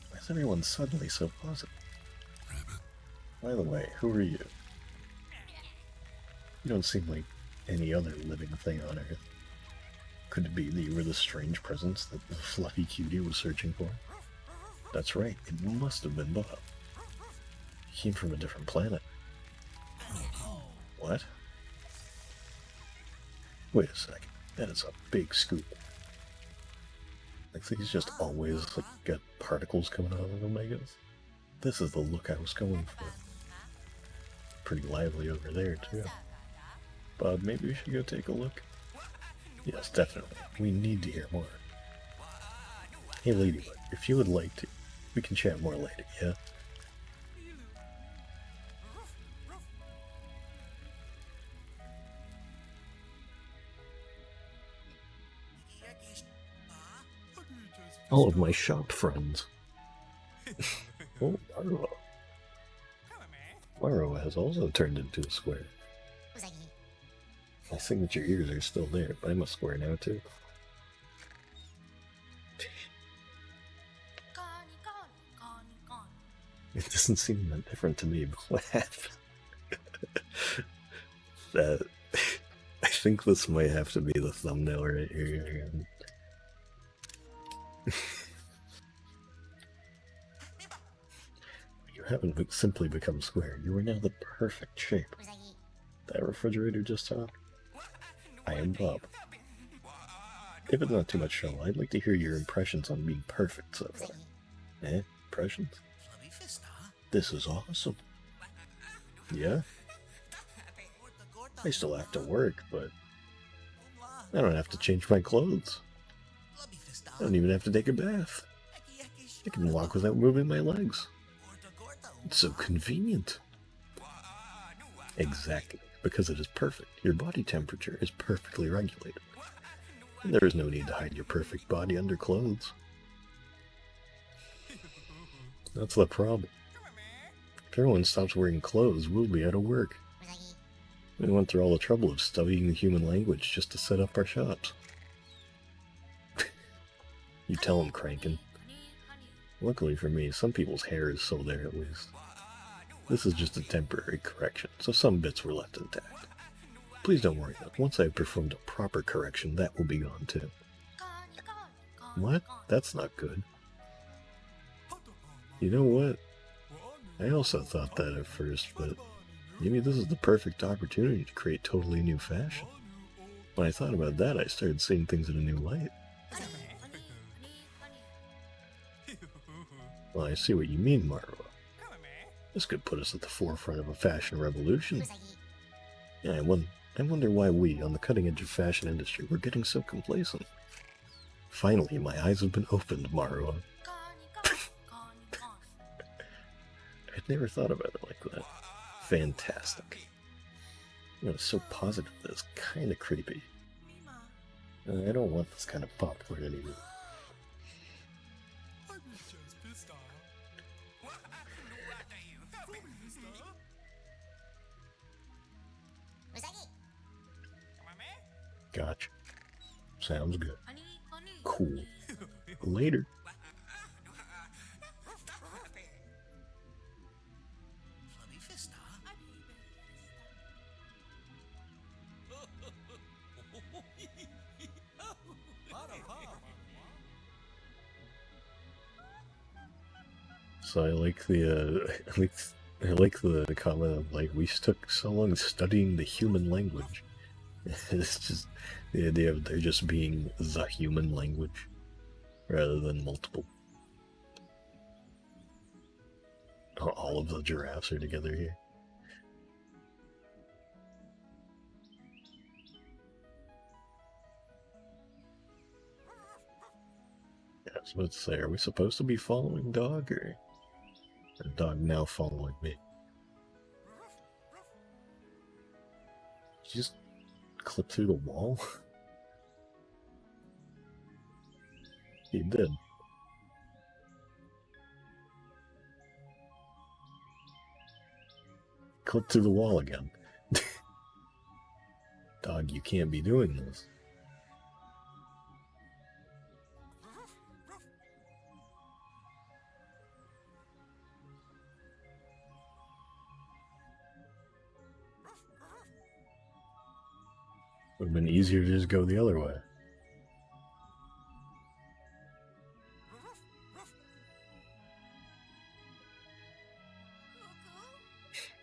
Why is everyone suddenly so positive? By the way, who are you? You don't seem like any other living thing on Earth. Could it be that you were the strange presence that the fluffy cutie was searching for? That's right, it must have been Bob. He came from a different planet. What? Wait a second, that is a big scoop. I think he's just always like got particles coming out of him, I guess. This is the look I was going for. Pretty lively over there, too. Bob, maybe we should go take a look? Yes, definitely. We need to hear more. Hey, Ladybug, if you would like to, we can chat more later, yeah? All of my shop friends. Oh, Marwa. Marwa has also turned into a square. My signature ears are still there, but I'm a square now too. It doesn't seem that different to me, but what happened? That I think this might have to be the thumbnail right here. You haven't simply become square. You are now the perfect shape. That refrigerator just talked? I am Bob. If it's not too much trouble, I'd like to hear your impressions on being perfect so far. Eh? Impressions? This is awesome. Yeah? I still have to work, but I don't have to change my clothes. I don't even have to take a bath. I can walk without moving my legs. It's so convenient. Exactly, because it is perfect. Your body temperature is perfectly regulated. And there is no need to hide your perfect body under clothes. That's the problem. If everyone stops wearing clothes, we'll be out of work. We went through all the trouble of studying the human language just to set up our shops. You tell them, Crankin. Luckily for me, some people's hair is still there at least. This is just a temporary correction, so some bits were left intact. Please don't worry though, once I have performed a proper correction, that will be gone too. What? That's not good. You know what? I also thought that at first, but maybe this is the perfect opportunity to create totally new fashion. When I thought about that, I started seeing things in a new light. Well, I see what you mean, Marwa. This could put us at the forefront of a fashion revolution. Yeah, I wonder why we, on the cutting edge of fashion industry, were getting so complacent. Finally, my eyes have been opened, Marwa. I'd never thought about it like that. Fantastic. You know, it's so positive that it's kind of creepy. I don't want this kind of popcorn anymore. Gotcha. Sounds good. Cool. Later. So I like the I like the comment of like we took so long studying the human language. It's just the idea of there just being the human language rather than multiple. All of the giraffes are together here. Yeah, I was about to say, are we supposed to be following Dog or Dog now following me? Did you just clip through the wall? He did. clip through the wall again. Dog, you can't be doing this. Would have been easier to just go the other way.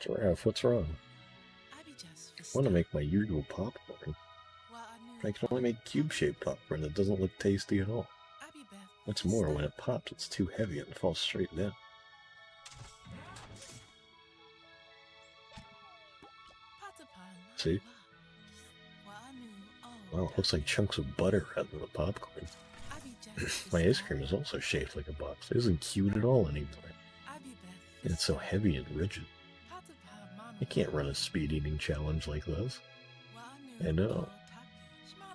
Giraffe, what's wrong? I want to make my usual popcorn. I can only make cube-shaped popcorn that doesn't look tasty at all. What's more, when it pops, it's too heavy and falls straight down. See? Wow, it looks like chunks of butter rather than the popcorn. My ice cream is also shaped like a box. It isn't cute at all anymore. And it's so heavy and rigid. I can't run a speed-eating challenge like this. I know.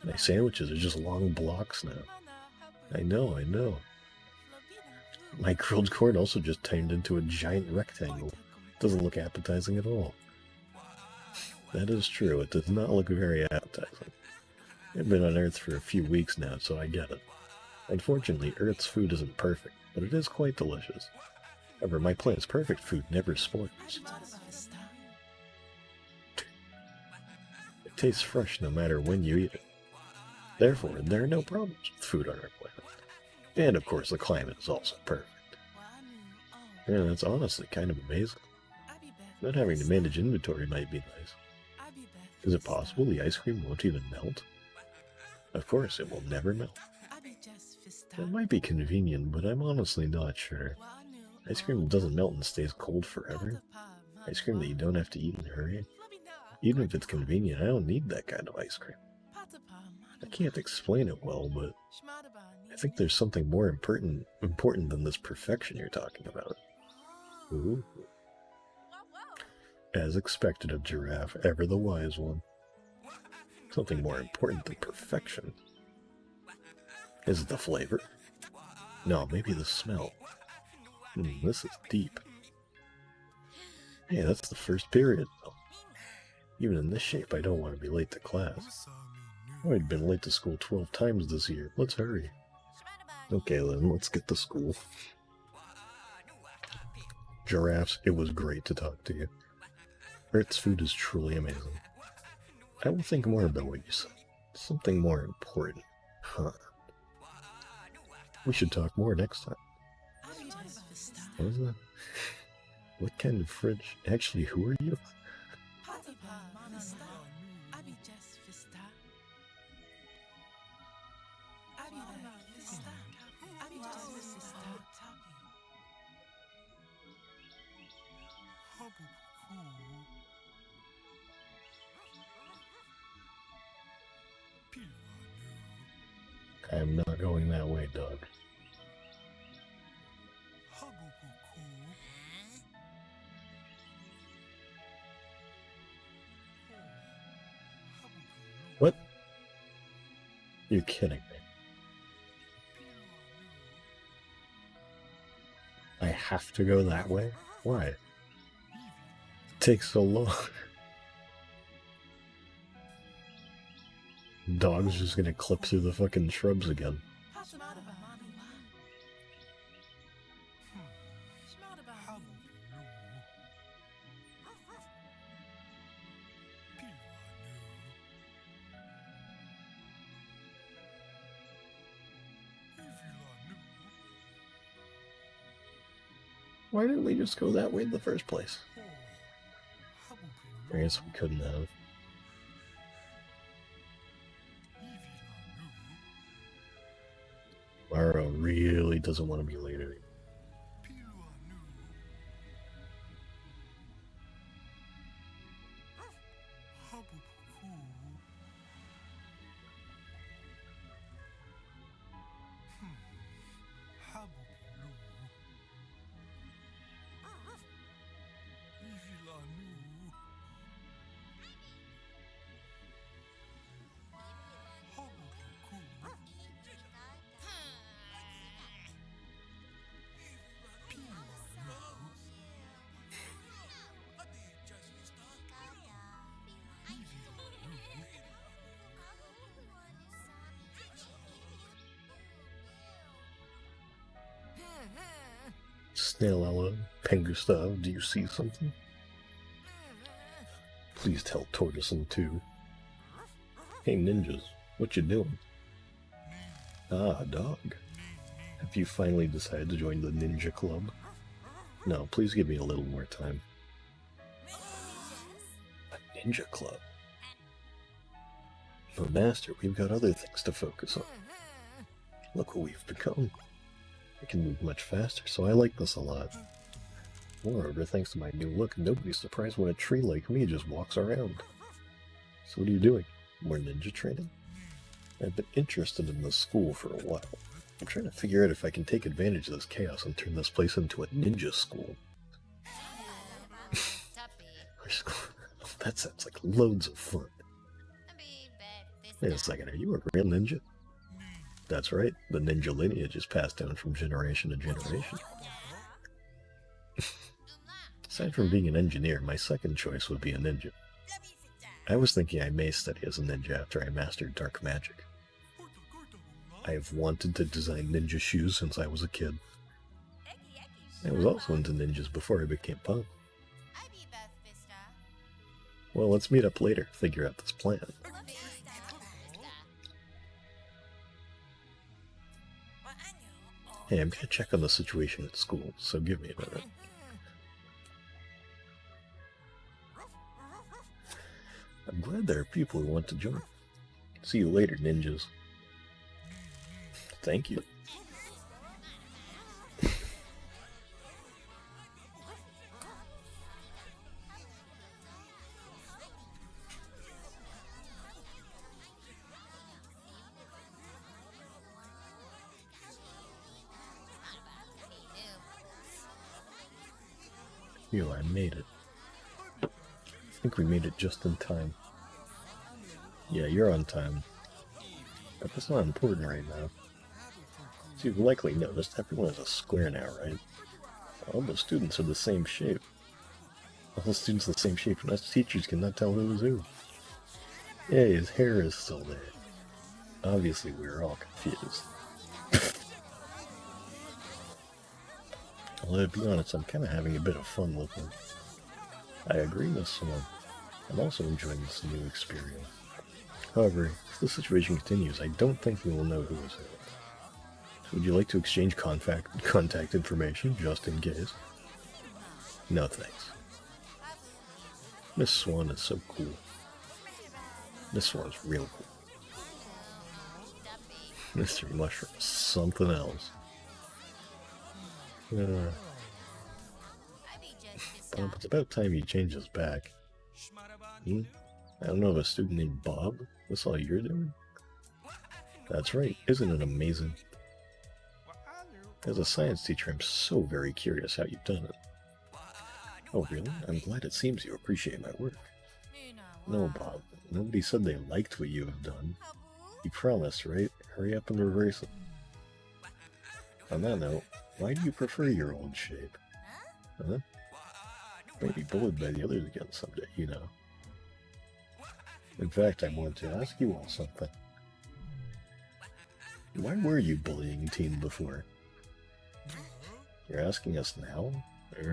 My sandwiches are just long blocks now. I know. My grilled corn also just turned into a giant rectangle. Doesn't look appetizing at all. That is true, it does not look very appetizing. I've been on Earth for a few weeks now, so I get it. Unfortunately, Earth's food isn't perfect, but it is quite delicious. However, my planet's perfect food never spoils. It tastes fresh no matter when you eat it. Therefore, there are no problems with food on our planet. And of course, the climate is also perfect. Yeah, that's honestly kind of amazing. Not having to manage inventory might be nice. Is it possible the ice cream won't even melt? Of course, it will never melt. It might be convenient, but I'm honestly not sure. Ice cream that doesn't melt and stays cold forever? Ice cream that you don't have to eat in a hurry? Even if it's convenient, I don't need that kind of ice cream. I can't explain it well, but I think there's something more important than this perfection you're talking about. Ooh. As expected of Giraffe, ever the wise one. Something more important than perfection. Is it the flavor? No, maybe the smell. This is deep. Hey, that's the first period, though. Even in this shape, I don't want to be late to class. I've been late to school 12 times this year. Let's hurry. Okay then, let's get to school. Giraffes, it was great to talk to you. Earth's food is truly amazing. I will think more about what you said. Something more important. Huh. We should talk more next time. What was that? What kind of fridge? Actually, who are you? I am not going that way, Doug. What? You're kidding me. I have to go that way? Why? It takes so long. Dog's just gonna clip through the fucking shrubs again. Why didn't we just go that way in the first place? I guess we couldn't have. Mara really doesn't want to be late anymore. Snailella, Pengustav, do you see something? Please tell Tortoisen too. Hey ninjas, what you doing? Ah, dog. Have you finally decided to join the ninja club? No, please give me a little more time. A ninja club? But master, we've got other things to focus on. Look what we've become. I can move much faster, so I like this a lot. Moreover, thanks to my new look, nobody's surprised when a tree like me just walks around. So what are you doing? More ninja training? I've been interested in this school for a while. I'm trying to figure out if I can take advantage of this chaos and turn this place into a ninja school. That sounds like loads of fun. Wait a second, are you a real ninja? That's right, the ninja lineage is passed down from generation to generation. Aside from being an engineer, my second choice would be a ninja. I was thinking I may study as a ninja after I mastered dark magic. I have wanted to design ninja shoes since I was a kid. I was also into ninjas before I became punk. Well, let's meet up later, figure out this plan. Hey, I'm gonna check on the situation at school, so give me a minute. I'm glad there are people who want to join. See you later, ninjas. Thank you. Yo, I made it. I think we made it just in time. Yeah, you're on time. But that's not important right now. So you've likely noticed everyone is a square now, right? All the students are the same shape. All the students are the same shape, and us teachers cannot tell who is who. Yeah, his hair is still there. Obviously, we're all confused. Although, to be honest, I'm kind of having a bit of fun with him. I agree with someone. I'm also enjoying this new experience. However, if the situation continues, I don't think we will know who is who. So would you like to exchange contact information, just in case? No thanks. Miss Swan is so cool. Miss Swan's real cool. Mr. Mushroom is something else. Bob, it's about time you change us back. I don't know of a student named Bob. That's all you're doing? That's right. Isn't it amazing? As a science teacher, I'm so very curious how you've done it. Oh, really? I'm glad it seems you appreciate my work. No, Bob. Nobody said they liked what you have done. You promised, right? Hurry up and reverse it. On that note, why do you prefer your old shape? Huh? Maybe bullied by the others again someday, you know. In fact, I wanted to ask you all something. Why were you bullying teen before? You're asking us now? I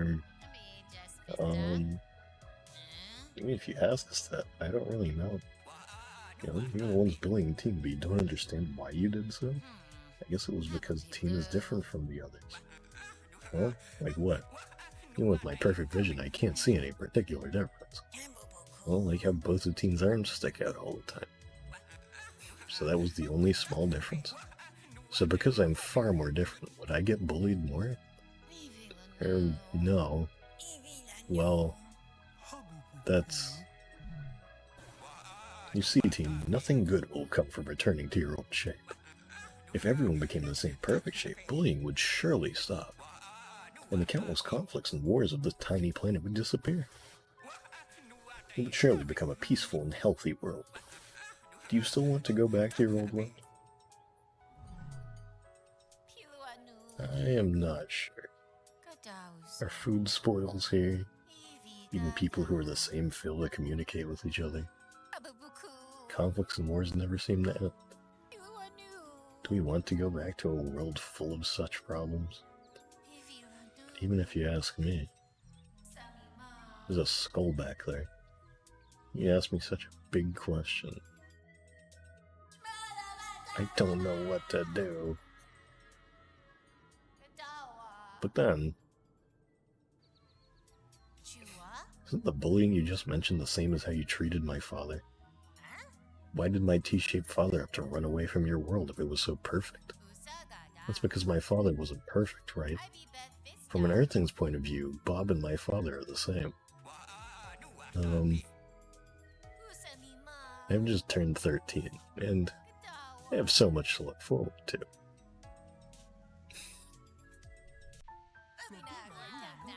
mean, if you ask us that, I don't really know. You know, you're the ones bullying teen, but you don't understand why you did so? I guess it was because teen is different from the others. Huh? Like what? Even with my perfect vision, I can't see any particular difference. Well, like how both of Teen's arms stick out all the time. So that was the only small difference? So because I'm far more different, would I get bullied more? No. Well, that's... You see, Teen, nothing good will come from returning to your old shape. If everyone became the same perfect shape, bullying would surely stop. And the countless conflicts and wars of this tiny planet would disappear. It would surely become a peaceful and healthy world. Do you still want to go back to your old world? I am not sure. Our food spoils here. Even people who are the same fail to communicate with each other. Conflicts and wars never seem to end. Do we want to go back to a world full of such problems? Even if you ask me. There's a skull back there. You asked me such a big question. I don't know what to do. But then, isn't the bullying you just mentioned the same as how you treated my father? Why did my T-shaped father have to run away from your world if it was so perfect? That's because my father wasn't perfect, right? From an Earthling's point of view, Bob and my father are the same. I've just turned 13, and I have so much to look forward to.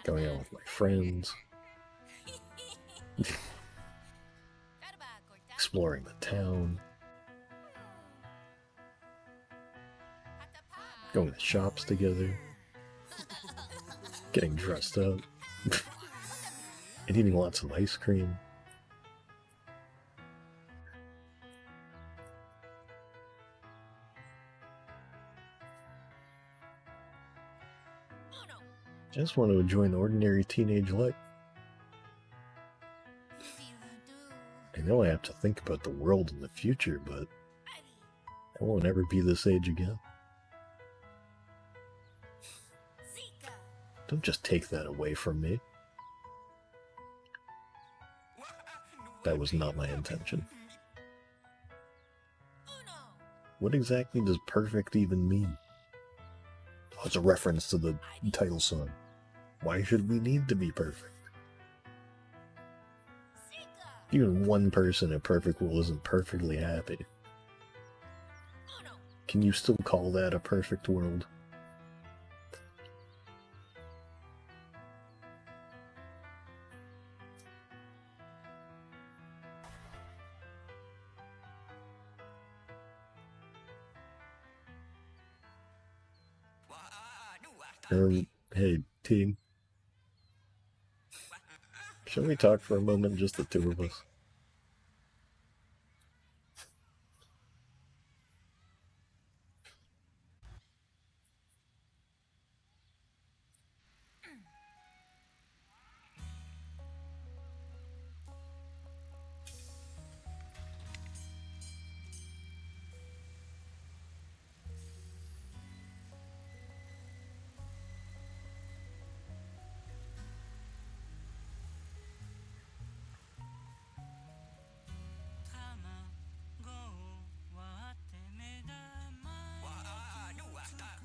Going out with my friends. Exploring the town. Going to shops together. Getting dressed up. And eating lots of ice cream. Just want to enjoy an ordinary teenage life. I know I have to think about the world in the future, but I won't ever be this age again. Don't just take that away from me. That was not my intention. What exactly does perfect even mean? Oh, it's a reference to the title song. Why should we need to be perfect? Even one person in a perfect world isn't perfectly happy. Can you still call that a perfect world? Hey, team. Shall we talk for a moment, just the two of us?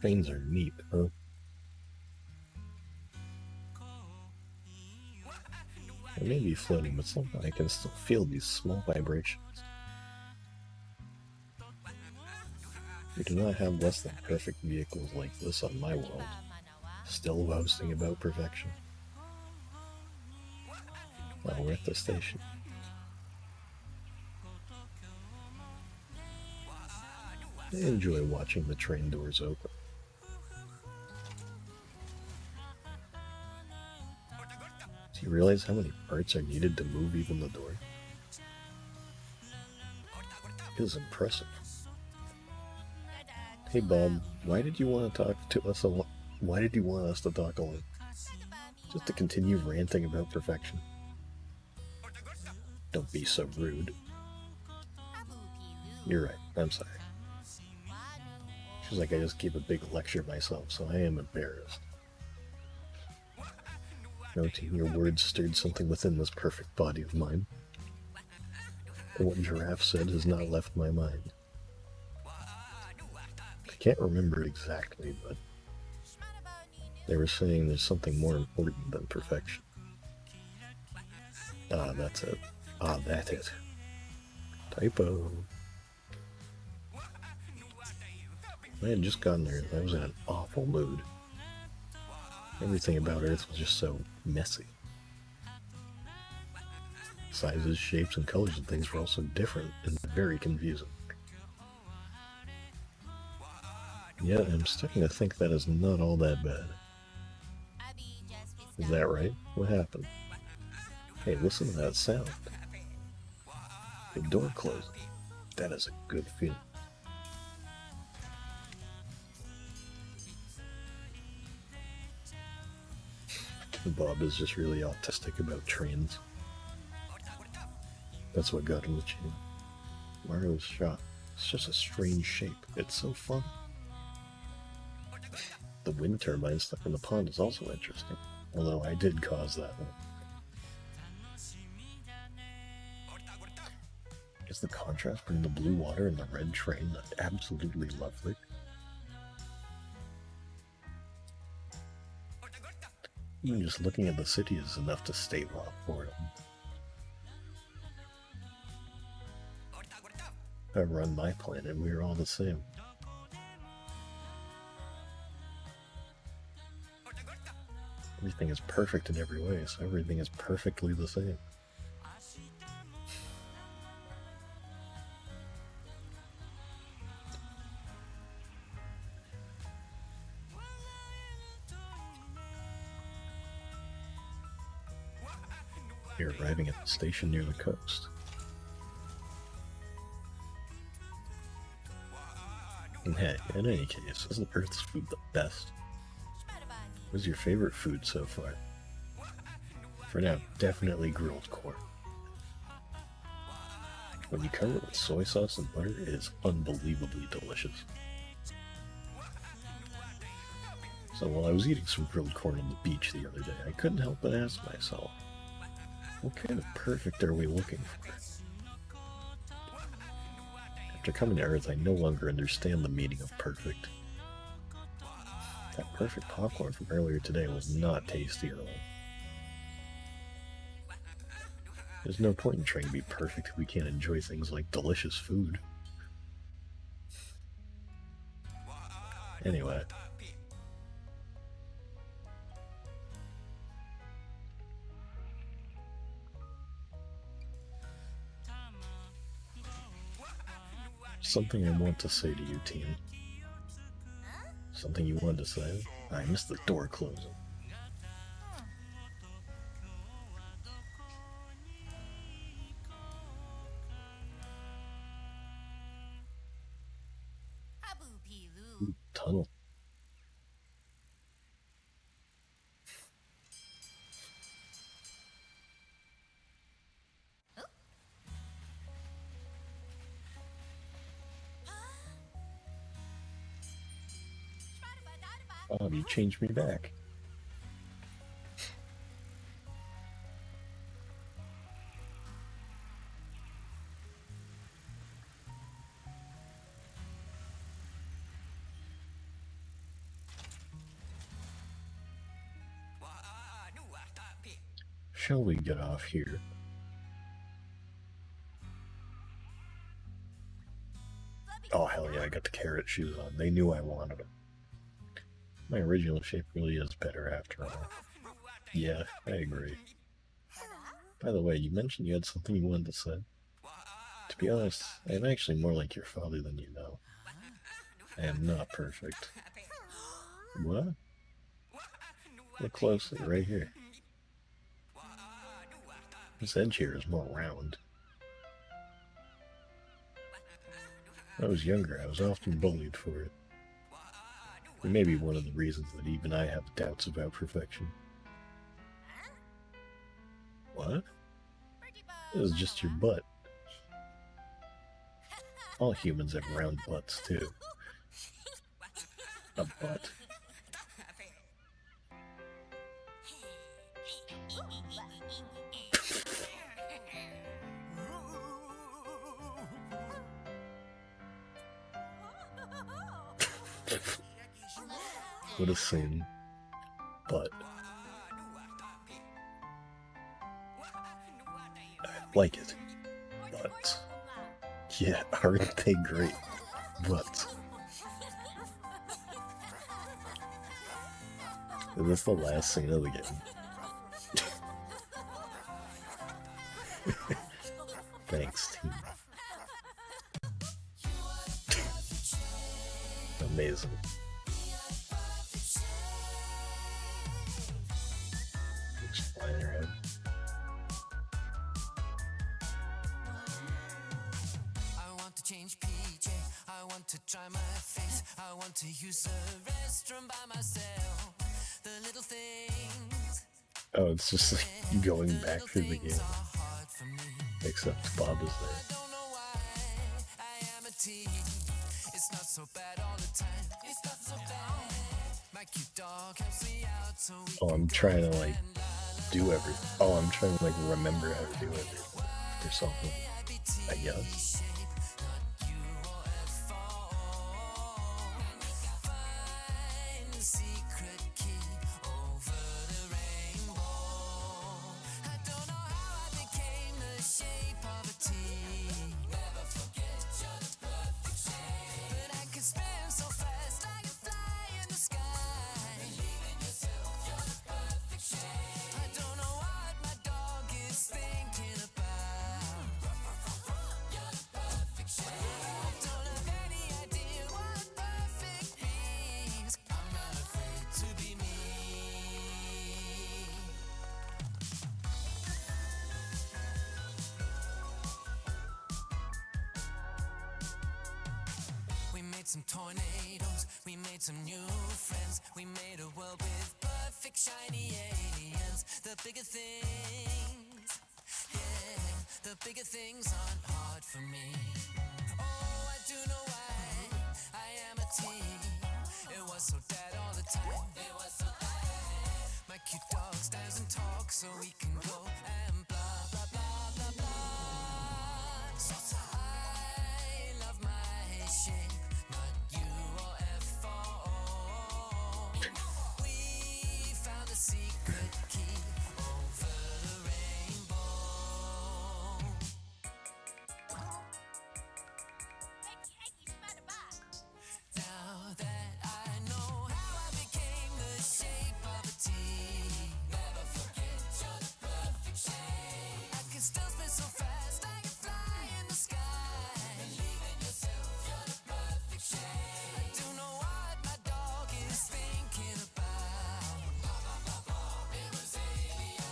Veins are neat, huh? I may be floating, but somehow I can still feel these small vibrations. We do not have less than perfect vehicles like this on my world, still boasting about perfection. Well, we're at the station. I enjoy watching the train doors open. Do you realize how many parts are needed to move even the door? It is impressive. Hey Bob, why did you want to talk to us why did you want us to talk alone? Just to continue ranting about perfection? Don't be so rude. You're right, I'm sorry. Feels like I just gave a big lecture myself, so I am embarrassed. Noting your words stirred something within this perfect body of mine. What Giraffe said has not left my mind. I can't remember exactly, but they were saying there's something more important than perfection. Ah, that's it. Ah, that's it. Typo. I had just gotten there, and I was in an awful mood. Everything about Earth was just so messy. Sizes, shapes, and colors and things were also different and very confusing. Yet I'm starting to think that is not all that bad. Is that right? What happened? Hey, listen to that sound. The door closing. That is a good feeling. Bob is just really autistic about trains. That's what got him the chain. Mario's shot. It's just a strange shape. It's so fun. The wind turbine stuck in the pond is also interesting. Although I did cause that one. Is the contrast between the blue water and the red train absolutely lovely? Even just looking at the city is enough to stave off boredom. I run my planet, we're all the same. Everything is perfect in every way, so everything is perfectly the same. You're arriving at the station near the coast. And hey, in any case, isn't Earth's food the best? What's your favorite food so far? For now, definitely grilled corn. When you cover it with soy sauce and butter, it is unbelievably delicious. So while I was eating some grilled corn on the beach the other day, I couldn't help but ask myself, what kind of perfect are we looking for? After coming to Earth, I no longer understand the meaning of perfect. That perfect popcorn from earlier today was not tasty at all. There's no point in trying to be perfect if we can't enjoy things like delicious food. Anyway. Something I want to say to you, team. Something you wanted to say? I missed the door closing. Ooh, tunnel. Oh, you changed me back. Shall we get off here? Oh, hell yeah, I got the carrot shoes on. They knew I wanted them. My original shape really is better after all. Yeah, I agree. By the way, you mentioned you had something you wanted to say. To be honest, I am actually more like your father than you know. I am not perfect. What? Look closely, right here. This edge here is more round. When I was younger, I was often bullied for it. It may be one of the reasons that even I have doubts about perfection. What? It was just your butt. All humans have round butts, too. A butt. What a scene. But I like it. But yeah, aren't they great? But is this the last scene of the game? Thanks, team. Amazing. Just flying around. I want to change PJ. I want to try my face. I want to use the restroom by myself. The little things, Oh, it's just like going back through the game. Except Bob is there. It's not so bad all the time. It's not so bad. My cute dog helps me out so we Oh, can I'm go trying to like and do everything. Oh, I'm trying to like remember how to do everything or something. I guess. find the secret key over the rainbow. I don't know how I became the shape of a T. Never forget you're the perfect shape. But I can spin so fast like a fly in the sky. Believe in yourself, you're the perfect shape. I don't know what my dog is thinking about. You're the perfect shape. I don't have any idea what perfect means. I'm not afraid to be me. We made some tornadoes, we made some new friends. We made a world with perfect shiny aliens. The bigger things, yeah, the bigger things aren't hard for me. Oh, I do know why I am a teen. It was so bad all the time. It was so bad. My cute dog stands and talks so we can go and blah blah blah blah blah. So I love my shape, not U or F or O. We found the secret key over the rainbow. Now that I know how I became the shape of a T. Never forget you're the perfect shape. I can still spin so fast I can fly in the sky. Believe in yourself, you're the perfect shape. I do know what my dog is thinking about. It was alien.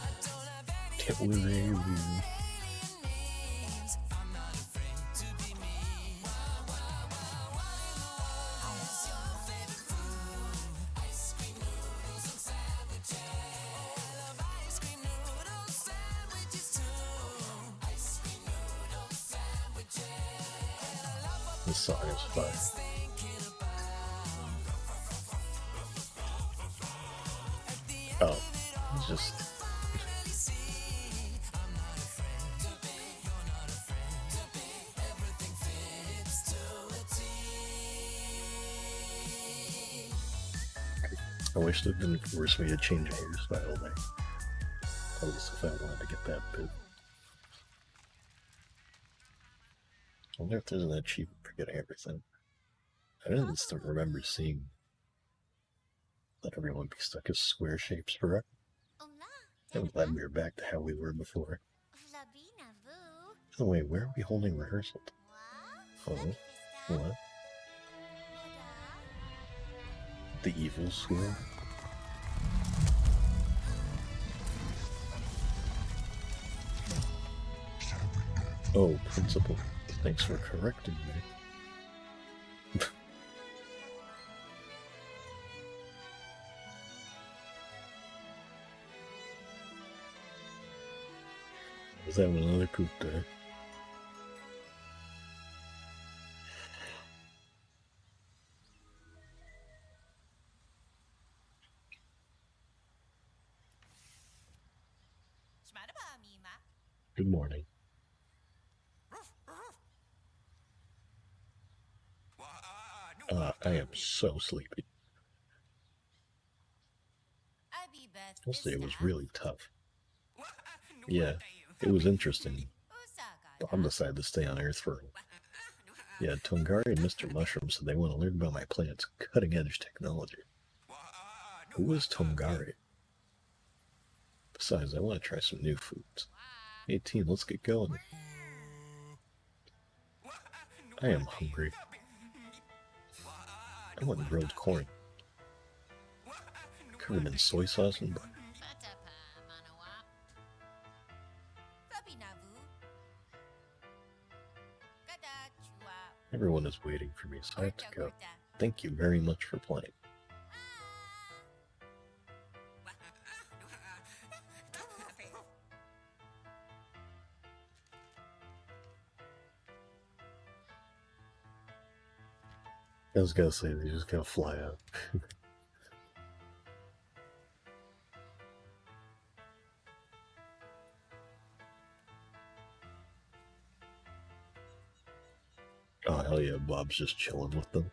I don't have any It was idea what alien. alien means. I'm not afraid to be me. What's your favorite food? Ice cream noodles and sandwiches. Oh, I love ice cream noodles sandwiches too. Ice cream noodles sandwiches. And I love what This song is fun. it's thinking about. At the end Oh, of it all, it's just finally see I'm not afraid to be. You're not afraid to be. Everything fits to a T. I wish they didn't force me to change a hairstyle there. At least if I wanted to get that bit. I wonder if there's an achievement for getting everything. I didn't just remember seeing that everyone be stuck as square shapes forever. I'm glad we are back to how we were before. Oh wait, where are we holding rehearsal? Oh, what? The evil school? Oh, principal. Thanks for correcting me. I was having another poop day. Good morning. I am so sleepy. Yesterday was really tough. Yeah, it was interesting. Bob decided to stay on Earth for. Yeah, Tongari and Mr. Mushroom said they want to learn about my planet's cutting edge technology. Who is Tongari? Besides, I want to try some new foods. 18, let's get going. I am hungry. I want grilled corn. Covered in soy sauce and butter. Everyone is waiting for me, so I have to go. Thank you very much for playing. I was gonna say, they just gotta fly out. Oh, hell yeah, Bob's just chilling with them.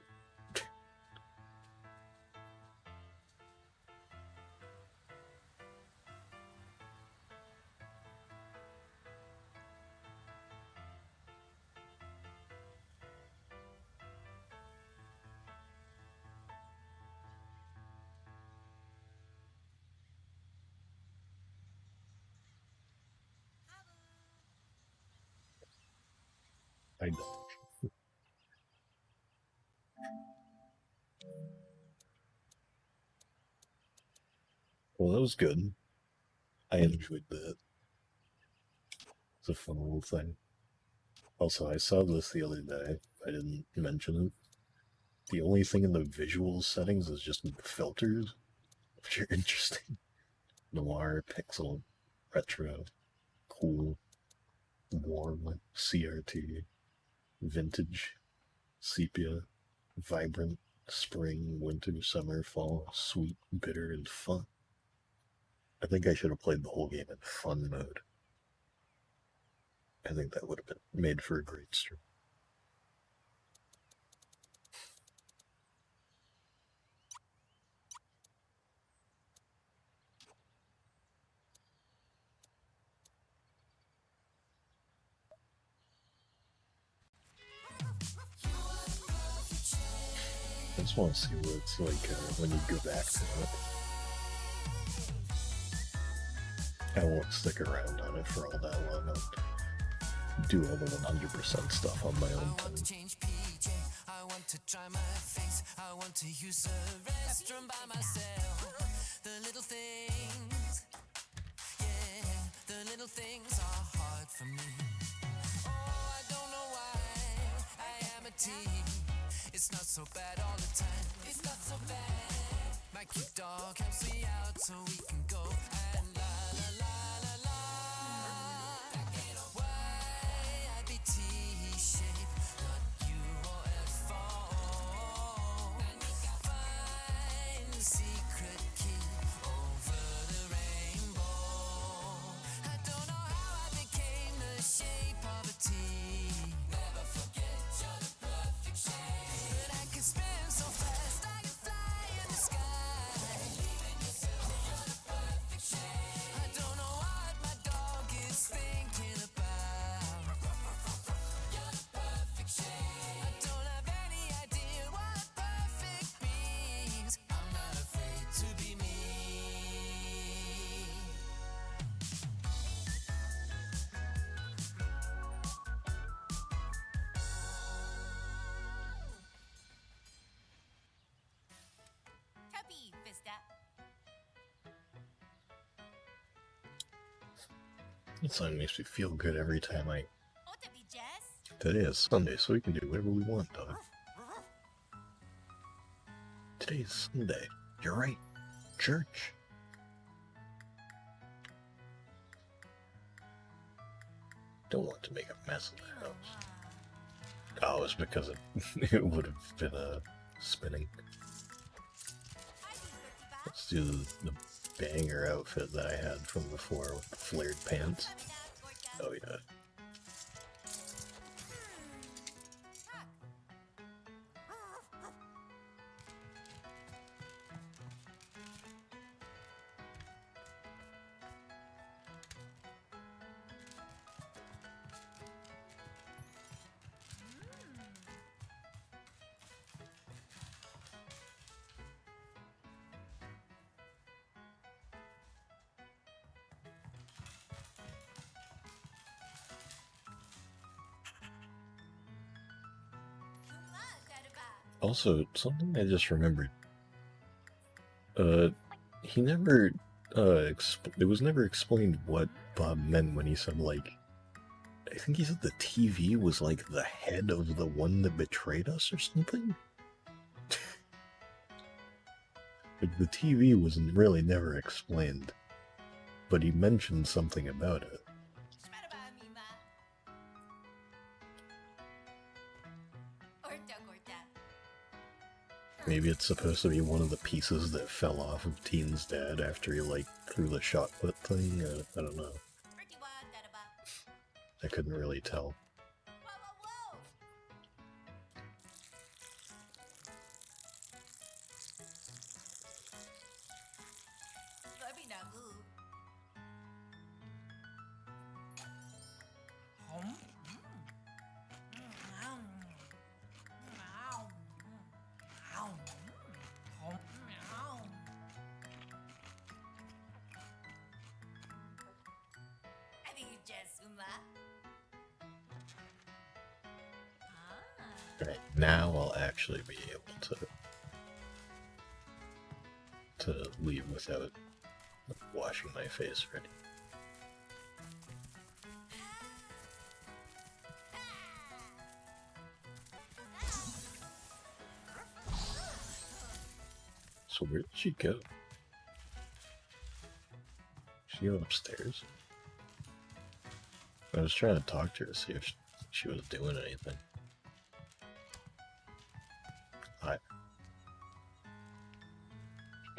I know. Well, that was good. I enjoyed that. It's a fun little thing. Also, I saw this the other day. I didn't mention it. The only thing in the visual settings is just filters, which are interesting. Noir, pixel, retro, cool, warm, CRT, vintage, sepia, vibrant, spring, winter, summer, fall, sweet, bitter, and fun. I think I should have played the whole game in fun mode. I think that would have been made for a great stream. I just want to see what it's like when you go back to it. I won't stick around on it for all that long. I'll do all the 100% stuff on my own time. I want to dry my face. I want to use the restroom by myself. The little things, yeah, the little things are hard for me. Oh, I don't know why I am a teen. It's not so bad all the time. It's not so bad. My cute dog helps me out so we can go and la la la la la. Why I be T-shaped, not UFO. Find the secret key over the rainbow. I don't know how I became the shape of a T. Never forget you're the perfect shape. But I can spin so fast, I can fly in the sky. Believe in yourself, you're the perfect shape. I don't know what my dog is thinking about. You're the perfect shape. I don't have any idea what perfect means. I'm not afraid to be me. Happy Vista. That song makes me feel good every time I. Ota be Jess. Today is Sunday, so we can do whatever we want, dog. Today is Sunday. You're right. Church. Don't want to make a mess of the house. Oh, it's because it would have been spinning. Let's do the banger outfit that I had from before with the flared pants. Oh yeah. Also, something I just remembered. He never, it was never explained what Bob meant when he said, like, I think he said the TV was like the head of the one that betrayed us or something? Like, the TV was really never explained, but he mentioned something about it. Maybe it's supposed to be one of the pieces that fell off of Teen's dad after he, like, threw the shot put thing. I don't know. I couldn't really tell. Right, now I'll actually be able to leave without washing my face ready. So where did she go? She went upstairs? I was trying to talk to her to see if she was doing anything. Hi.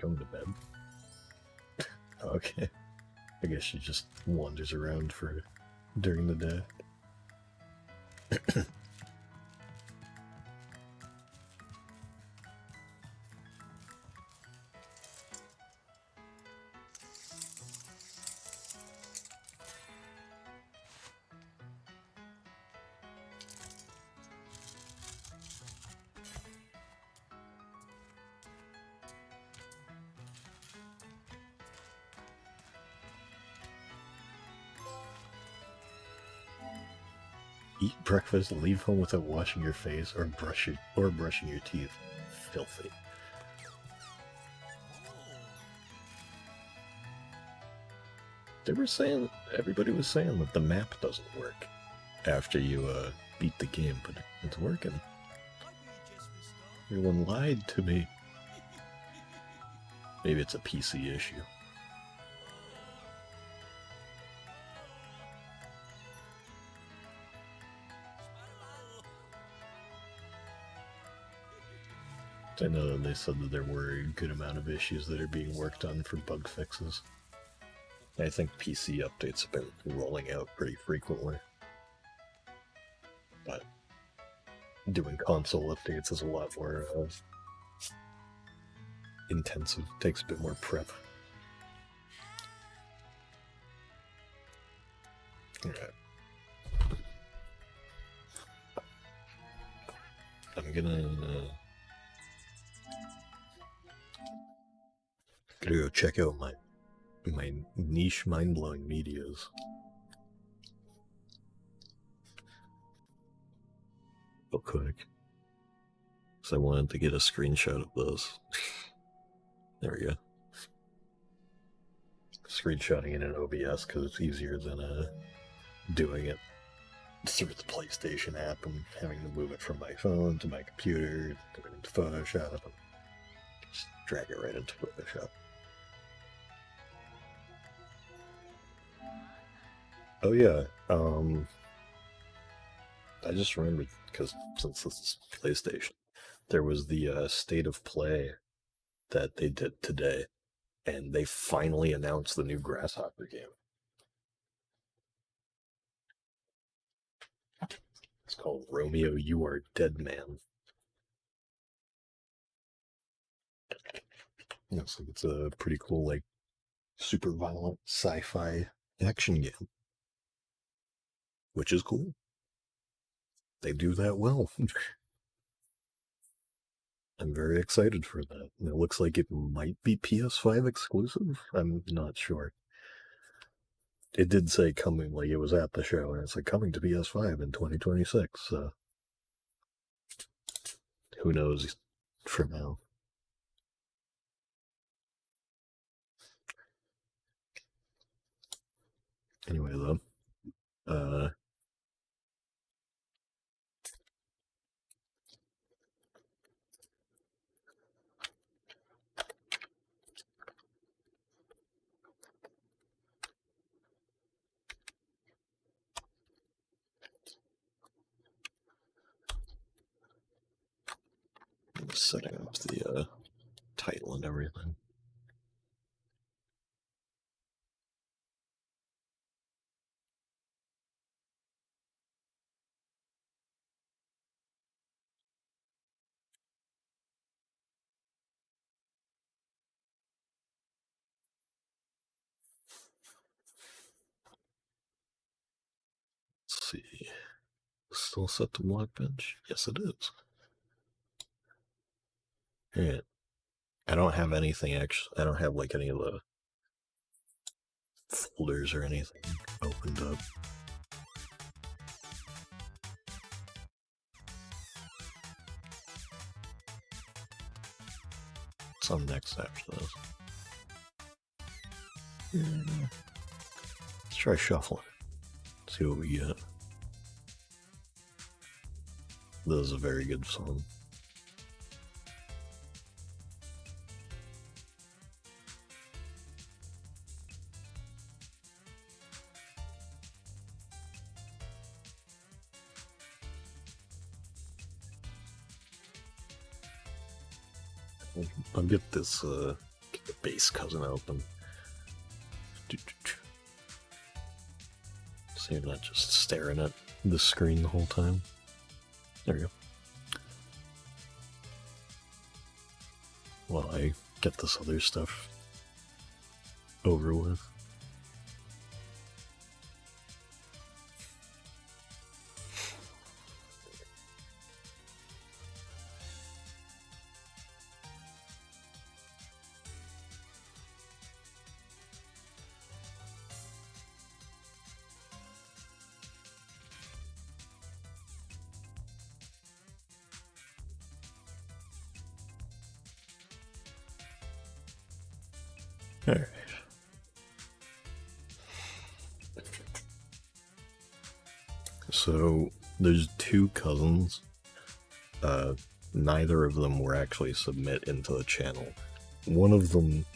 Going to bed? Okay. I guess she just wanders around during the day. Eat breakfast, leave home without washing your face, or brushing your teeth. Filthy. Everybody was saying that the map doesn't work after you beat the game, but it's working. Everyone lied to me. Maybe it's a PC issue. I know they said that there were a good amount of issues that are being worked on for bug fixes. I think PC updates have been rolling out pretty frequently. But doing console updates is a lot more intensive, takes a bit more prep. Alright. I'm gonna go check out my niche mind-blowing medias. Real quick. So I wanted to get a screenshot of those. There we go. Screenshotting in an OBS because it's easier than doing it through the PlayStation app and having to move it from my phone to my computer, put it into Photoshop, and just drag it right into Photoshop. Oh yeah, I just remembered, because since this is PlayStation, there was the State of Play that they did today, and they finally announced the new Grasshopper game. It's called Romeo, You Are Dead Man. Looks like it's a pretty cool, like, super violent sci-fi action game. Which is cool. They do that well. I'm very excited for that. It looks like it might be PS5 exclusive. I'm not sure. It did say coming, like it was at the show, and it's like coming to PS5 in 2026. So who knows for now. Anyway, though, setting up the title and everything. Let's see. Still set to Blockbench? Yes, it is. Alright. I don't have anything actually. I don't have like any of the folders or anything opened up. What's on next after this? Let's try shuffling. See what we get. This is a very good song. I'll get this get the bass cousin open. So you're not just staring at the screen the whole time. There you go. While I get this other stuff over with. Alright. So there's two cousins. Neither of them were actually submit into the channel. One of them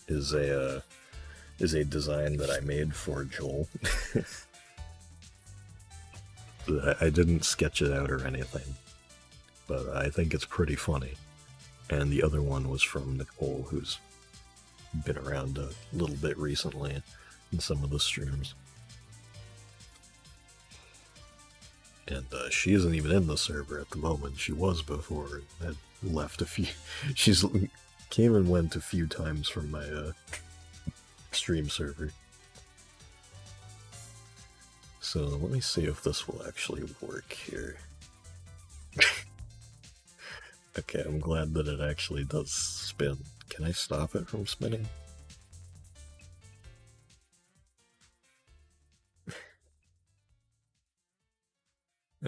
is a design that I made for Joel. I didn't sketch it out or anything, but I think it's pretty funny. And the other one was from Nicole, who's been around a little bit recently in some of the streams. And she isn't even in the server at the moment. She was before, had left a few. She's came and went a few times from my stream server. So let me see if this will actually work here. Okay, I'm glad that it actually does spin. Can I stop it from spinning?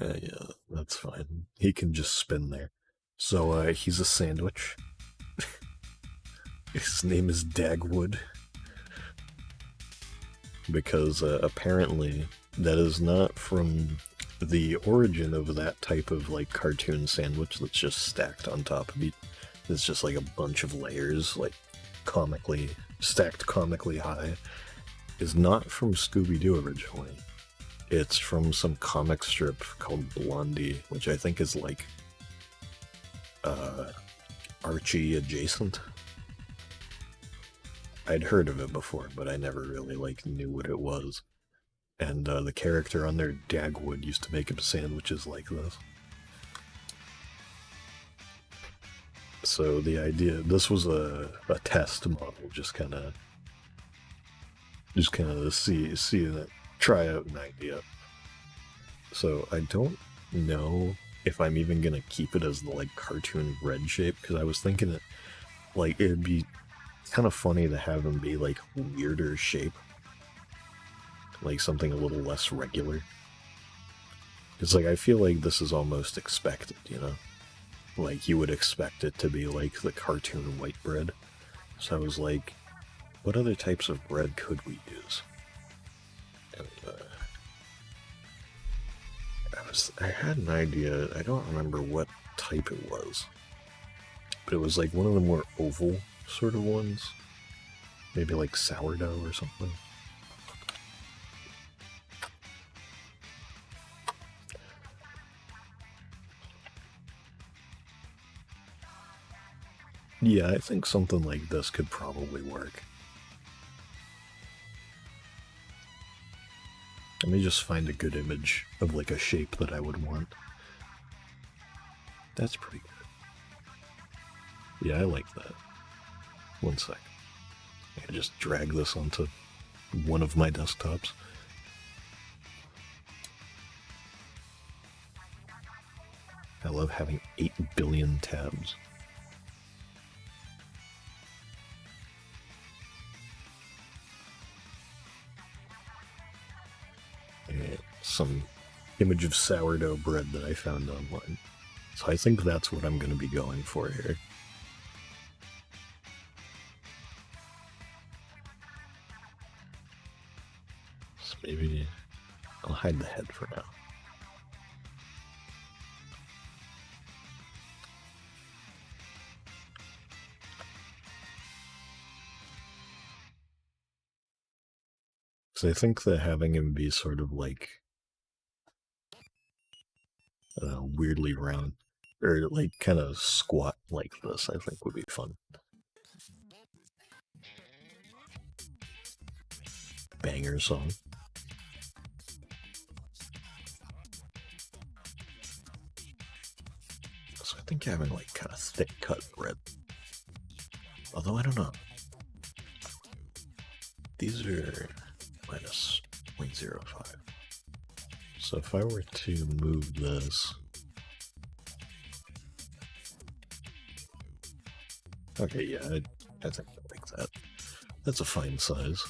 Yeah, that's fine. He can just spin there. So, he's a sandwich. His name is Dagwood. Because, apparently, that is not from the origin of that type of, like, cartoon sandwich that's just stacked on top of it. It's just, like, a bunch of layers, like, stacked comically high. Is not from Scooby-Doo originally. It's from some comic strip called Blondie, which I think is like Archie adjacent. I'd heard of it before, but I never really like knew what it was. And the character on there, Dagwood, used to make him sandwiches like this. So the idea, this was a test model, just kind of try out an idea. So I don't know if I'm even gonna keep it as the like cartoon red shape, because I was thinking it like it'd be kind of funny to have him be like weirder shape, like something a little less regular. It's like I feel like this is almost expected, you know, like you would expect it to be like the cartoon white bread. So I was like, what other types of bread could we use? And I had an idea. I don't remember what type it was, but it was like one of the more oval sort of ones, maybe like sourdough or something. Yeah, I think something like this could probably work. Let me just find a good image of like a shape that I would want. That's pretty good. Yeah, I like that. One sec. I can just drag this onto one of my desktops. I love having 8 billion tabs. And some image of sourdough bread that I found online. So I think that's what I'm going to be going for here. So maybe I'll hide the head for now. So I think that having him be sort of like weirdly round, or like kind of squat like this, I think would be fun. Banger song. So I think having like kind of thick cut bread. Although I don't know. These are minus 0.05. So if I were to move this... Okay, yeah, I think I like that. That's a fine size.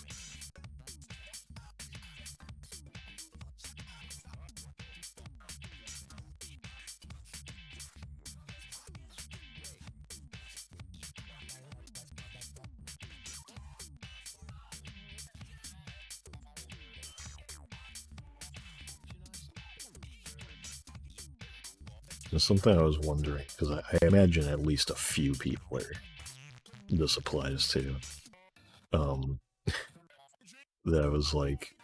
There's something I was wondering, because I imagine at least a few people this applies to. That I was like,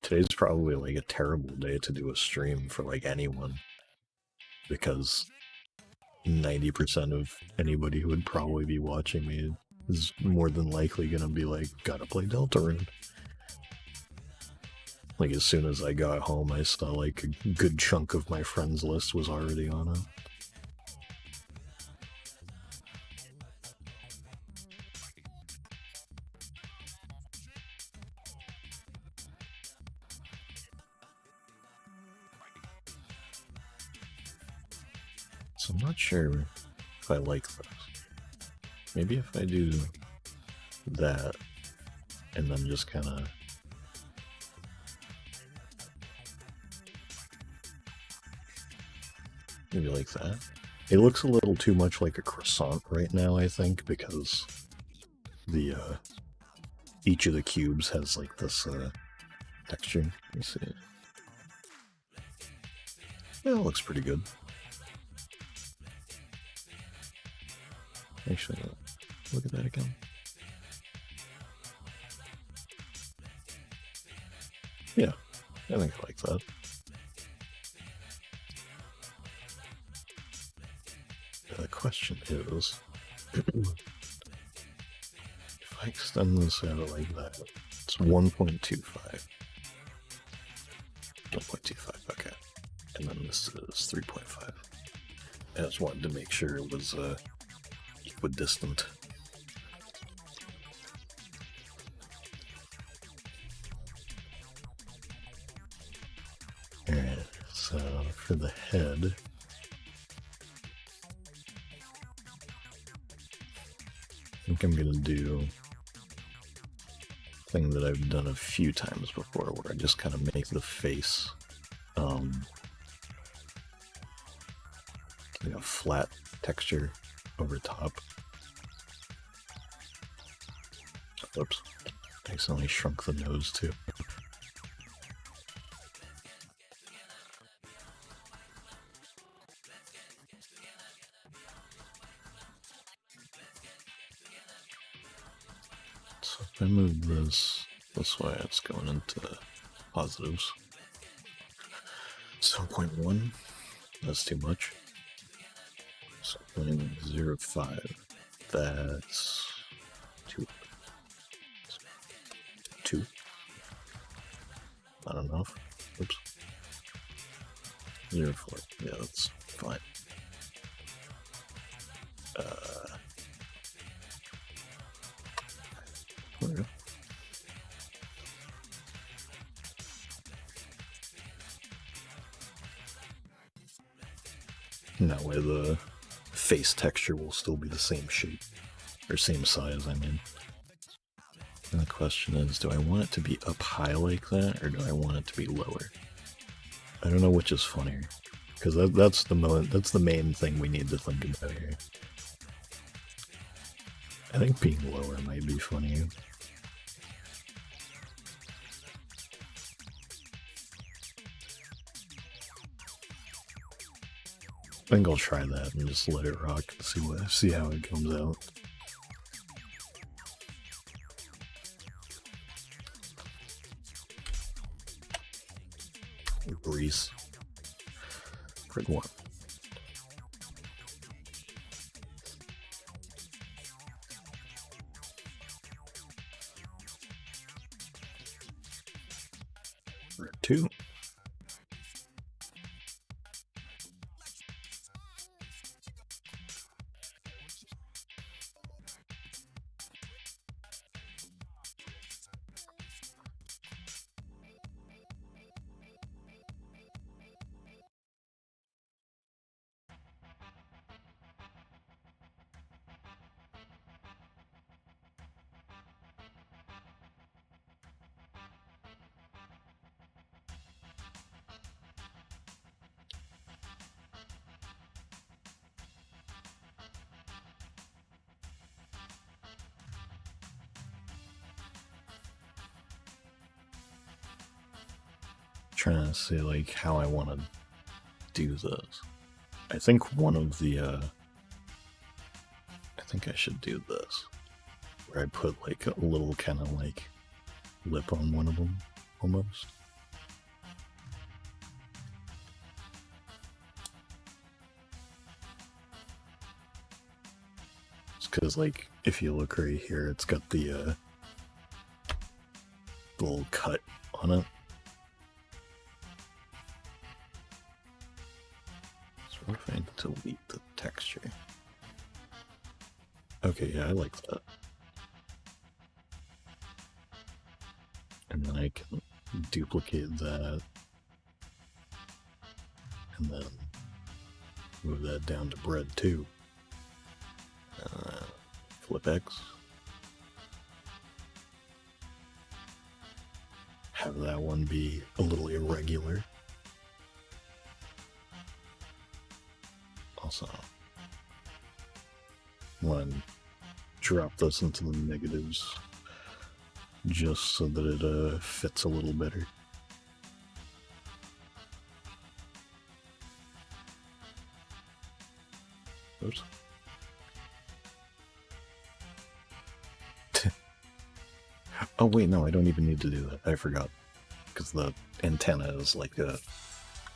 today's probably like a terrible day to do a stream for like anyone, because 90% of anybody who would probably be watching me is more than likely gonna be like, gotta play Deltarune. Like as soon as I got home, I saw like a good chunk of my friends list was already on it. So I'm not sure if I like this. Maybe if I do that, and then just kind of... maybe like that. It looks a little too much like a croissant right now, I think, because the each of the cubes has like this texture. Let me see. Yeah, it looks pretty good. Actually, look at that again. Yeah, I think I like that. The question is, if I extend this out like that, it's 1.25. 1.25, okay. And then this is 3.5. I just wanted to make sure it was equidistant. Alright, so for the head, I think I'm gonna do a thing that I've done a few times before, where I just kind of make the face like a flat texture over top. Oops, I accidentally shrunk the nose too. So if I move this way, it's going into positives. 0.1, that's too much. So 0.05. That's 2. 2. Not enough. Oops. 0, 4. Yeah, that's fine. There we go. And that way the face texture will still be the same shape, or same size, I mean. And the question is, do I want it to be up high like that, or do I want it to be lower? I don't know which is funnier, because that's the main thing we need to think about here. I think being lower might be funnier. I think I'll try that and just let it rock and see how it comes out. Grease. Frig 1. Frig 2. Trying to see like how I want to do this. I think one of the I think I should do this, where I put like a little kind of like lip on one of them almost. It's because like if you look right here, it's got the little cut on it. What if I delete the texture? Okay, yeah, I like that. And then I can duplicate that. And then move that down to bread too. Flip X. Have that one be a little irregular. Also, want to drop this into the negatives just so that it fits a little better. Oops. Oh wait, no, I don't even need to do that. I forgot. Because the antenna is like a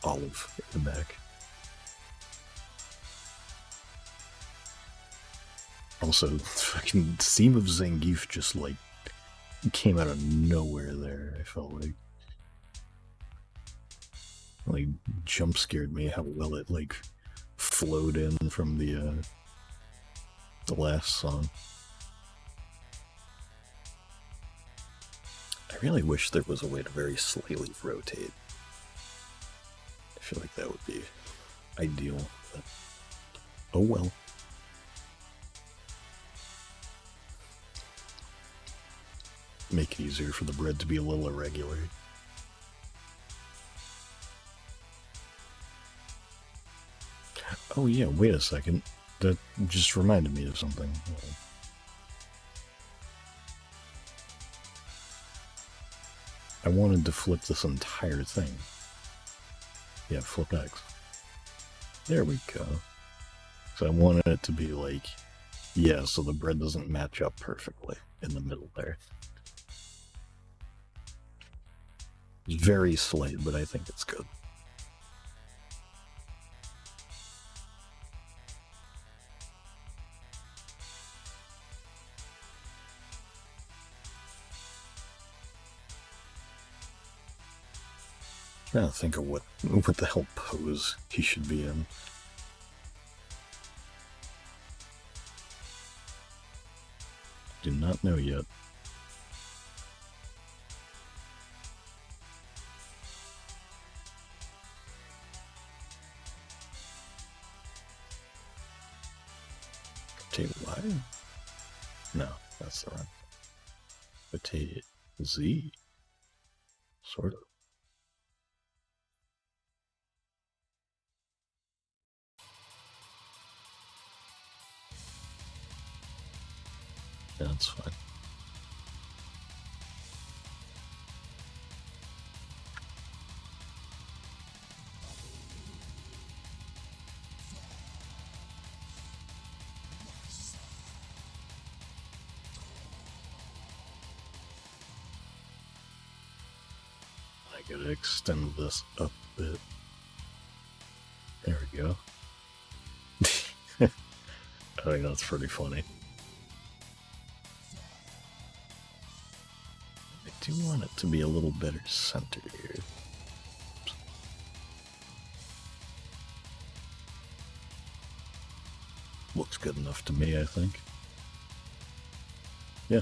olive in the back. Also, the fucking theme of Zangief just, like, came out of nowhere there, I felt like. Like, jump scared me how well it, like, flowed in from the last song. I really wish there was a way to very slightly rotate. I feel like that would be ideal, but oh well. Make it easier for the bread to be a little irregular. Oh yeah, wait a second. That just reminded me of something. I wanted to flip this entire thing. Yeah, flip X. There we go. So I wanted it to be like, yeah, so the bread doesn't match up perfectly in the middle there. It's very slight, but I think it's good. Trying to think of what the hell pose he should be in. Do not know yet. T-Y? No, that's the wrong. But T-Z? Sort of. Yeah, that's fine. I gotta extend this up a bit. There we go. I think that's pretty funny. I do want it to be a little better centered here. Looks good enough to me, I think. Yeah.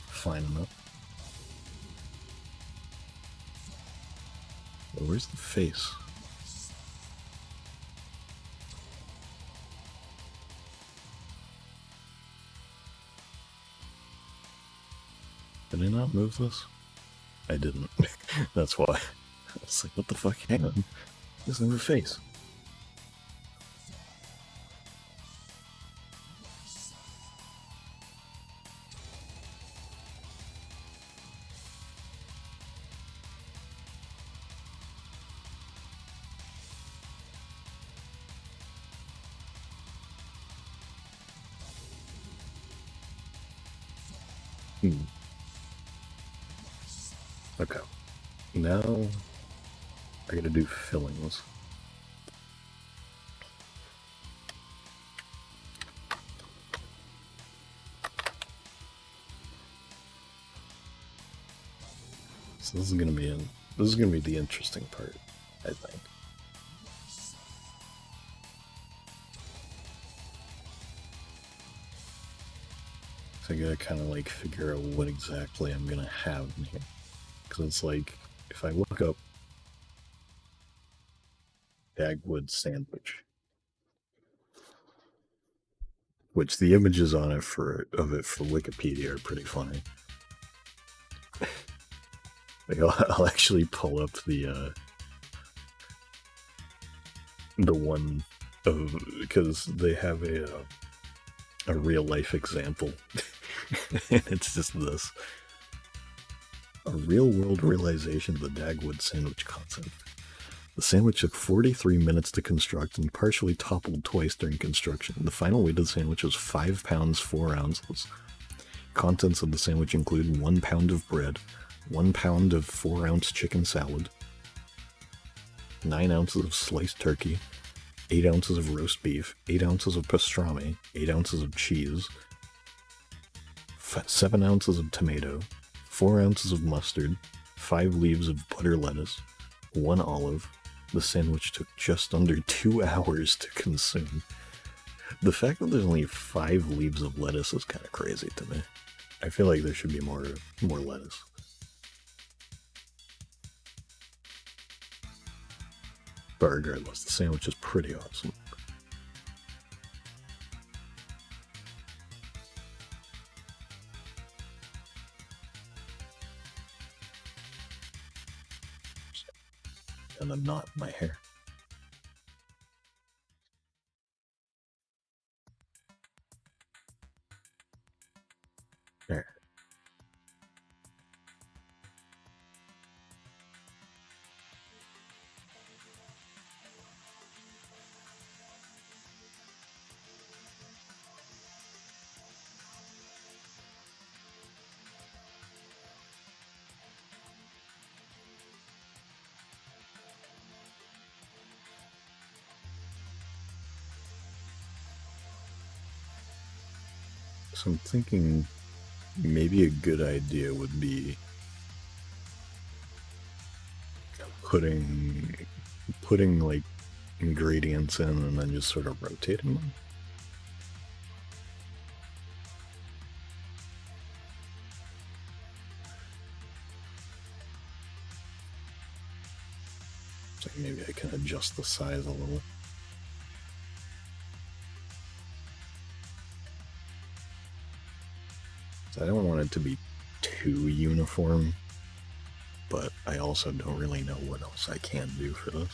Fine enough. But where's the face? Did I not move this? I didn't. That's why. I was like, what the fuck? Hang on. There's no face. Okay. Now I gotta do fillings. So this is gonna be the interesting part, I think. So I gotta kind of like figure out what exactly I'm gonna have in here. Because it's like, if I look up Dagwood sandwich, which the images on it for Wikipedia are pretty funny. Like I'll actually pull up the one of, because they have a real life example, and it's just this. A real-world realization of the Dagwood sandwich concept. The sandwich took 43 minutes to construct and partially toppled twice during construction. The final weight of the sandwich was 5 pounds 4 ounces. Contents of the sandwich include 1 pound of bread, 1 pound of 4-ounce chicken salad, 9 ounces of sliced turkey, 8 ounces of roast beef, 8 ounces of pastrami, 8 ounces of cheese, 7 ounces of tomato, 4 ounces of mustard, 5 leaves of butter lettuce, 1 olive. The sandwich took just under 2 hours to consume. The fact that there's only 5 leaves of lettuce is kind of crazy to me. I feel like there should be more lettuce. But regardless, the sandwich is pretty awesome. And a knot in my hair. There. So I'm thinking maybe a good idea would be putting like ingredients in and then just sort of rotating them. So maybe I can adjust the size a little. So I don't want it to be too uniform, but I also don't really know what else I can do for this.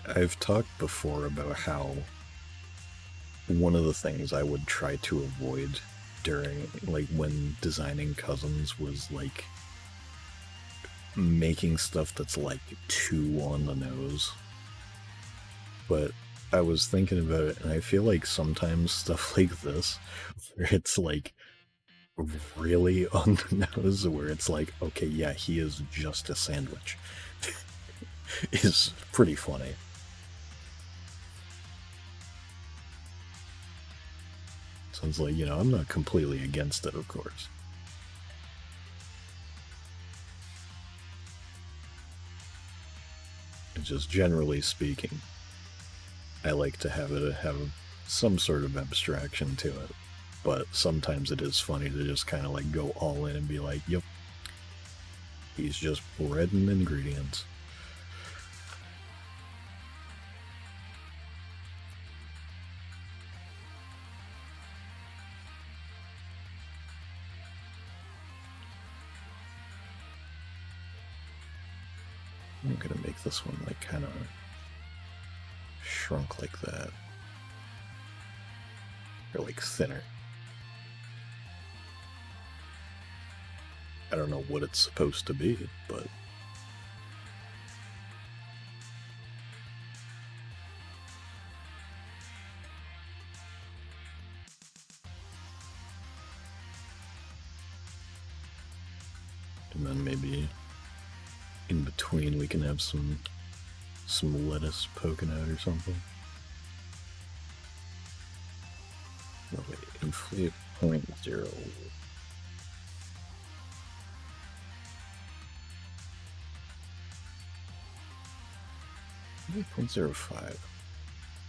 I've talked before about how one of the things I would try to avoid during, like, when designing cousins was, like, making stuff that's, like, too on the nose. But I was thinking about it, and I feel like sometimes stuff like this, where it's, like, really on the nose, where it's like, okay, yeah, he is just a sandwich, is pretty funny. Sounds like, you know, I'm not completely against it, of course. Just generally speaking, I like to have it have some sort of abstraction to it. But sometimes it is funny to just kind of like go all in and be like, yep, he's just bread and ingredients. I'm gonna make this one like kind of shrunk like that. Or like thinner. I don't know what it's supposed to be, but and then maybe in between we can have some lettuce poking out or something. Oh wait, inflate 0.0. 0.05.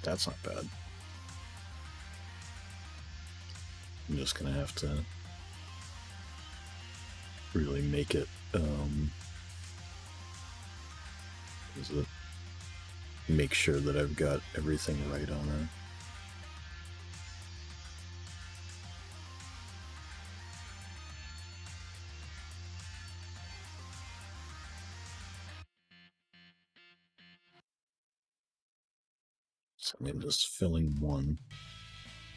That's not bad. I'm just gonna have to really make it, make sure that I've got everything right on it. So I'm just filling 1,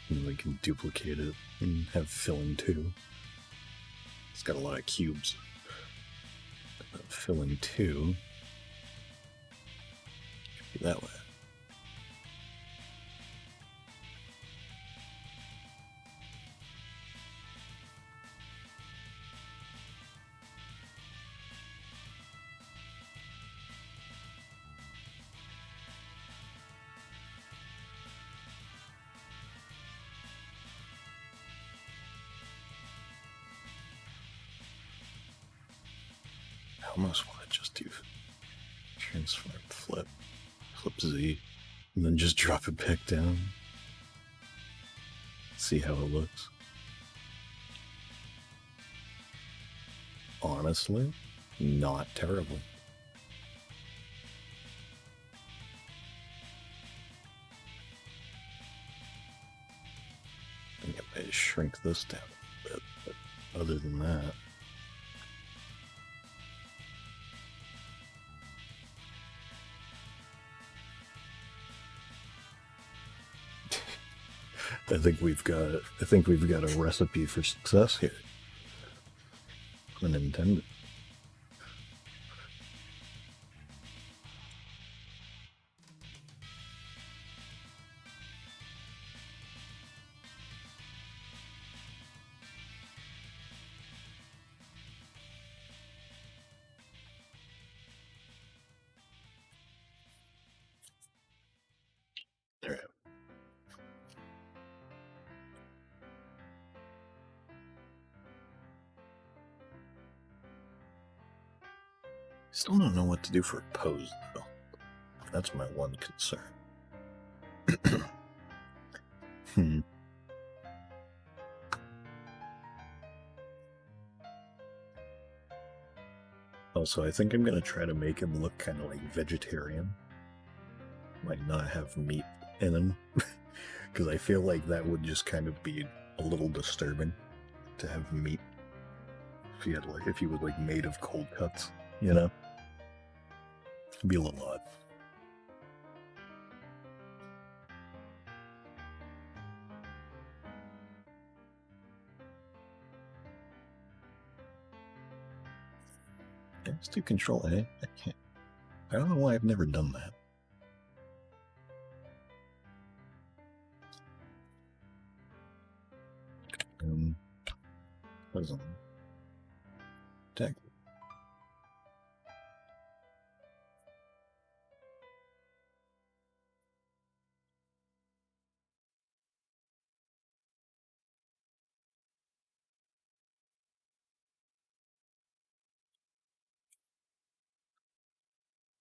and we can duplicate it and have filling 2. It's got a lot of cubes. Filling 2. Could be that way. I almost want to just do transform, flip Z, and then just drop it back down. See how it looks. Honestly, not terrible. I think I might shrink this down a bit, but other than that, I think we've got a recipe for success here. Unintended. Still don't know what to do for a pose, though. That's my one concern. Also, I think I'm gonna try to make him look kind of like vegetarian. Like, not have meat in him. Because I feel like that would just kind of be a little disturbing to have meat. If he was like made of cold cuts, you know? It'd be a little odd. Let's do Control A. I can't. I don't know why I've never done that. What is on? Tag.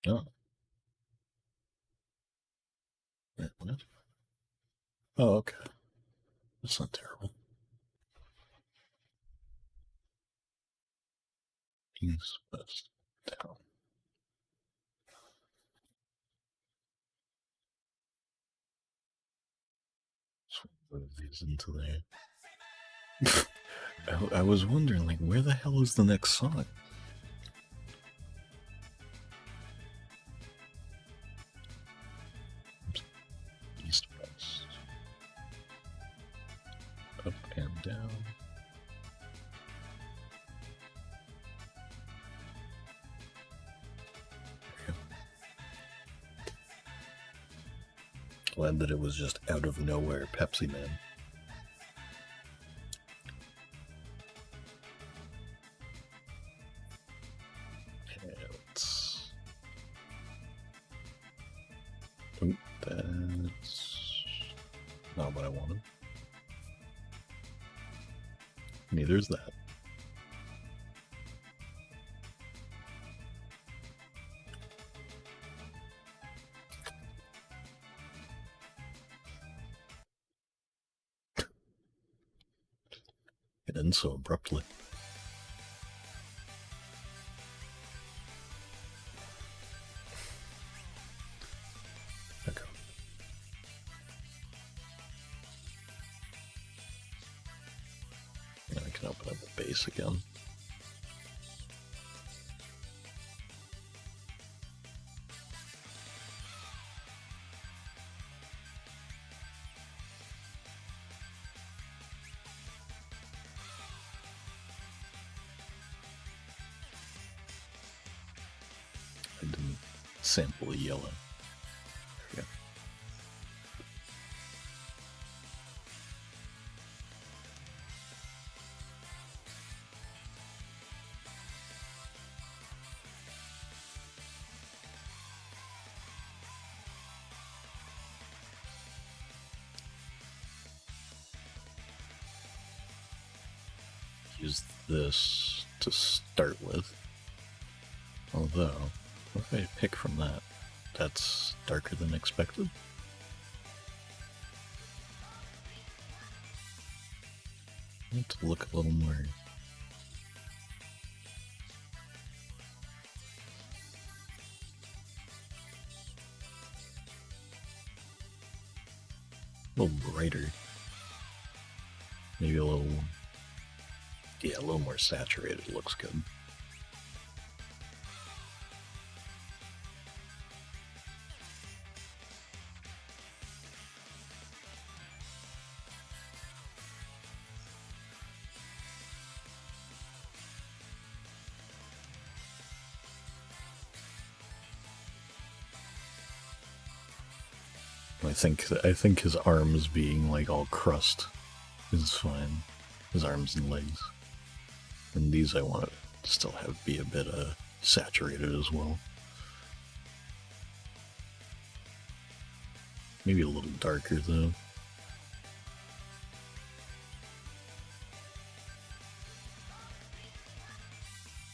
Oh. Wait, what? Oh, okay. That's not terrible. East, west, down. Swing one of these into there. I was wondering, like, where the hell is the next song? East, west. Up and down. Glad that it was just out of nowhere Pepsi Man. Okay, let's... Oop, that's not what I wanted. Neither is that. It ends so abruptly. Okay. Now I can open up the base again. I didn't sample the yellow. There we go. Use this to start with. Although, what if I pick from that? That's darker than expected. I need to look a little more. A little brighter. Maybe a little. Yeah, a little more saturated looks good. I think his arms being like all crust is fine. His arms and legs. And these I want to still have be a bit saturated as well. Maybe a little darker though.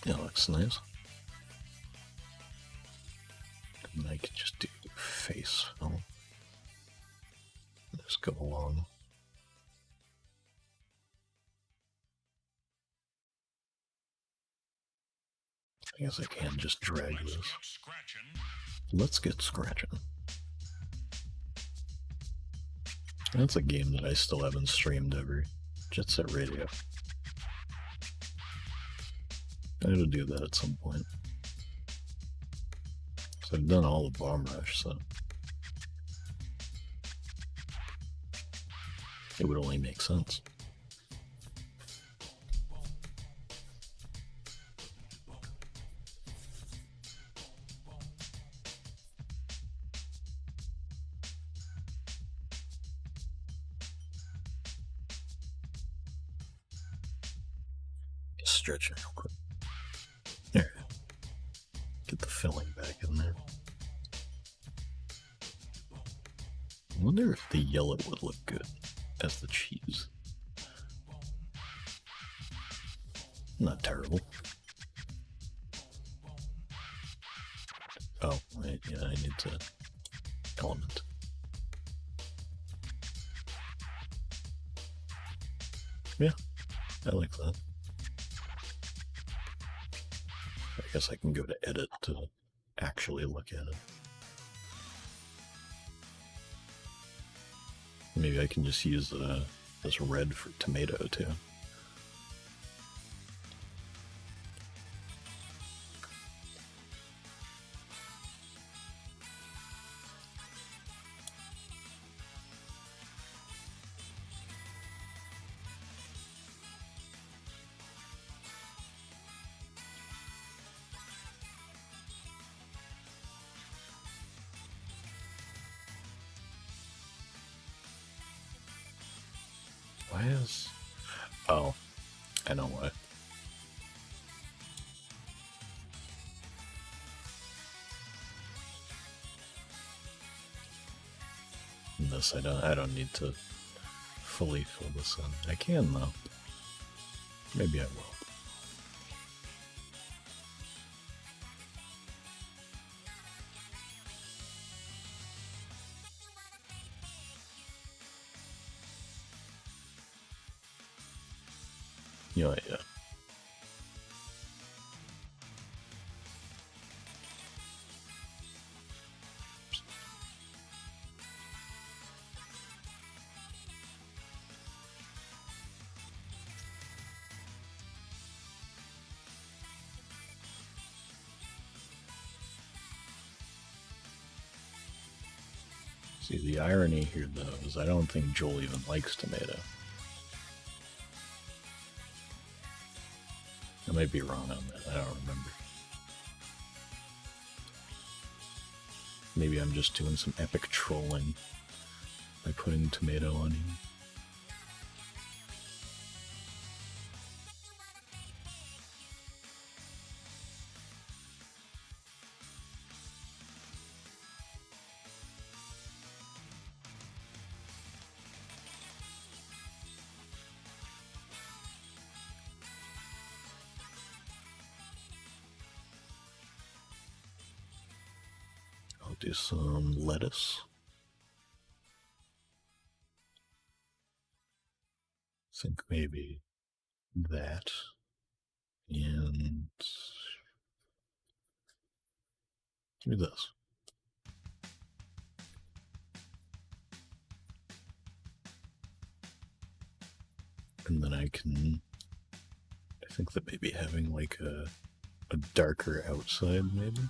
Yeah, looks nice. face film. Just go along. I guess I can just drag this. Let's get scratching. That's a game that I still haven't streamed ever. Jet Set Radio. I gotta do that at some point. So I've done all the Bomb Rush, so it would only make sense. Stretch it real quick. There. Get the filling back in there. I wonder if the yellow would look good as the cheese. Not terrible. Oh, wait, yeah, I need to element. Yeah, I like that. I guess I can go to edit to actually look at it. Maybe I can just use this red for tomato too. Why is... Oh, I know why. This I don't need to fully fill this in. I can though. Maybe I will. You know, yeah. See, the irony here, though, is I don't think Joel even likes tomato. I might be wrong on that. I don't remember. Maybe I'm just doing some epic trolling by putting tomato on him. I'll do some lettuce. I think maybe that. And do this. And then I think that maybe having like a darker outside, maybe.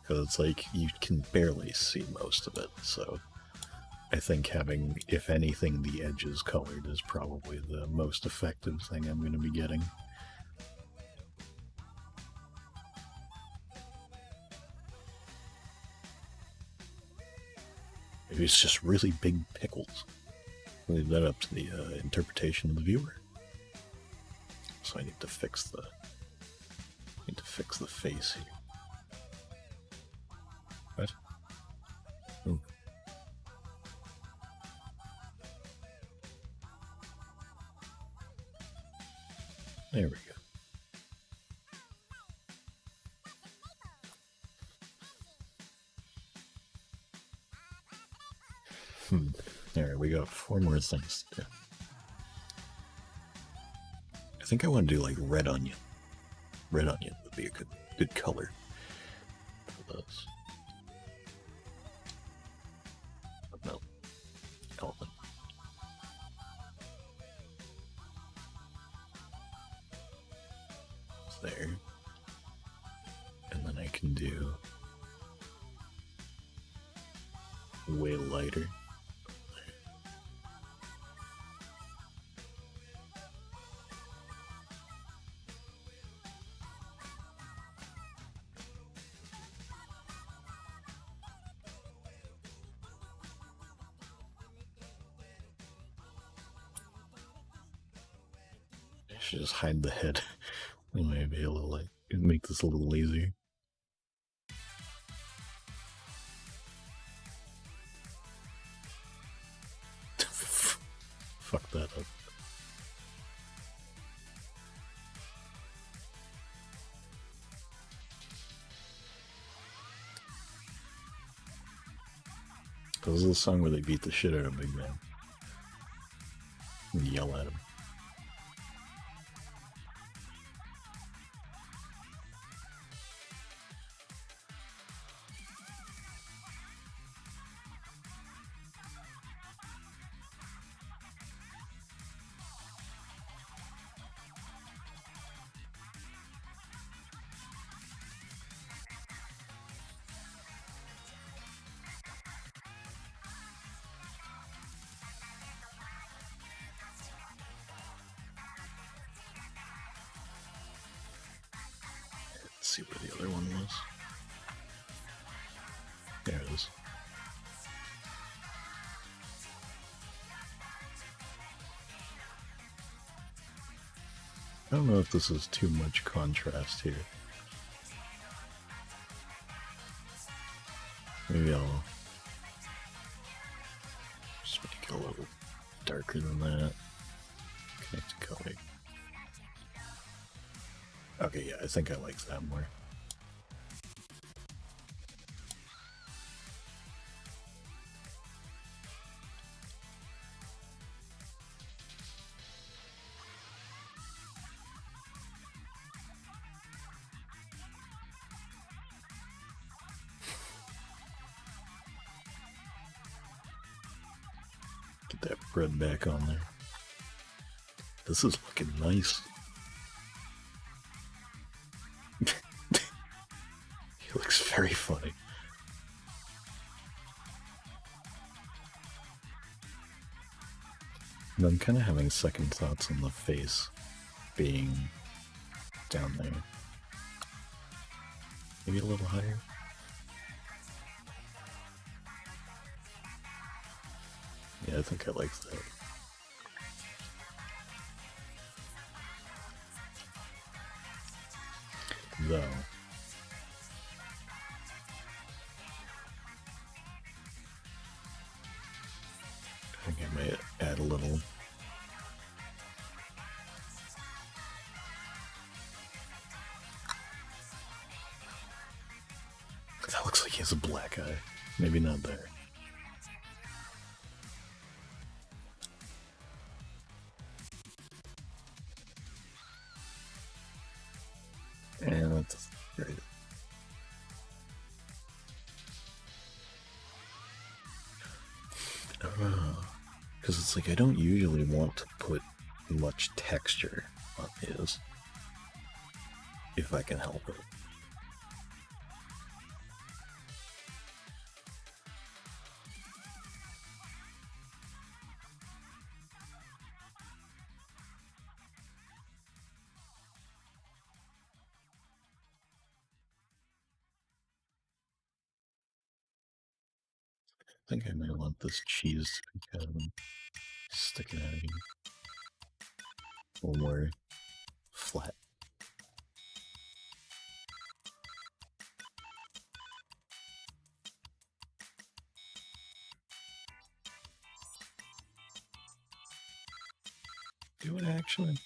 Because it's like you can barely see most of it, so I think having, if anything, the edges colored is probably the most effective thing I'm going to be getting. Maybe it's just really big pickles. Leave that up to the interpretation of the viewer. So I need to fix the face here. What? Ooh. There we go. Alright, we got 4 more things to do. I think I want to do like red onion. Red onion would be a good color for those. No. Elephant. There. And then I can do way lighter. I should just hide the head. Maybe a little like make this a little lazier. Fuck that up. This is a song where they beat the shit out of Big Man and yell at him. Let's see where the other one was. There it is. I don't know if this is too much contrast here. Maybe I'll just make it a little darker than that. Connect to color. Okay, yeah, I think I like that more. Get that bread back on there. This is looking nice. He looks very funny. And I'm kind of having second thoughts on the face being down there. Maybe a little higher. Yeah, I think I like that. Though, I think I might add a little. That looks like he has a black eye. Maybe not there. And that's great. Because it's like I don't usually want to put much texture on his if I can help it. I think I might want this cheese to be kind of sticking out of here. A little more flat. Do it actually?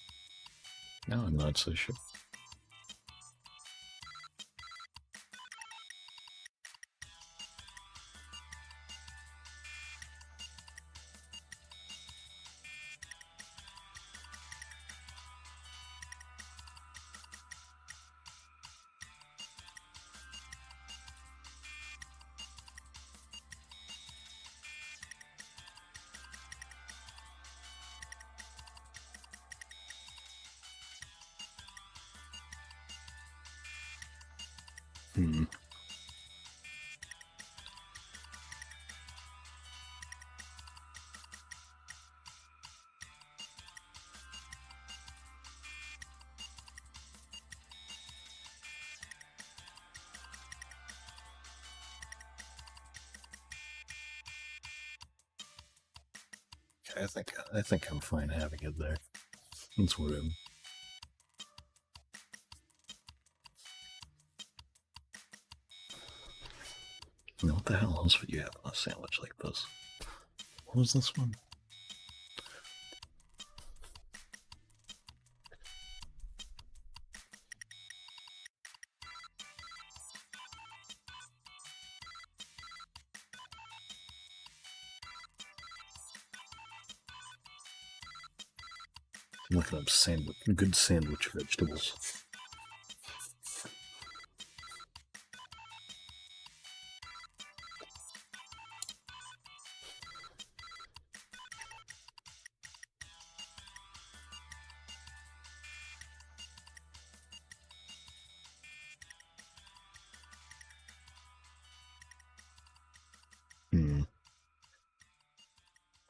No, I'm not so sure. Hmm. I think I'm fine having it there. That's what I'm. You know, what the hell else would you have on a sandwich like this? What was this one? I'm looking up good sandwich vegetables.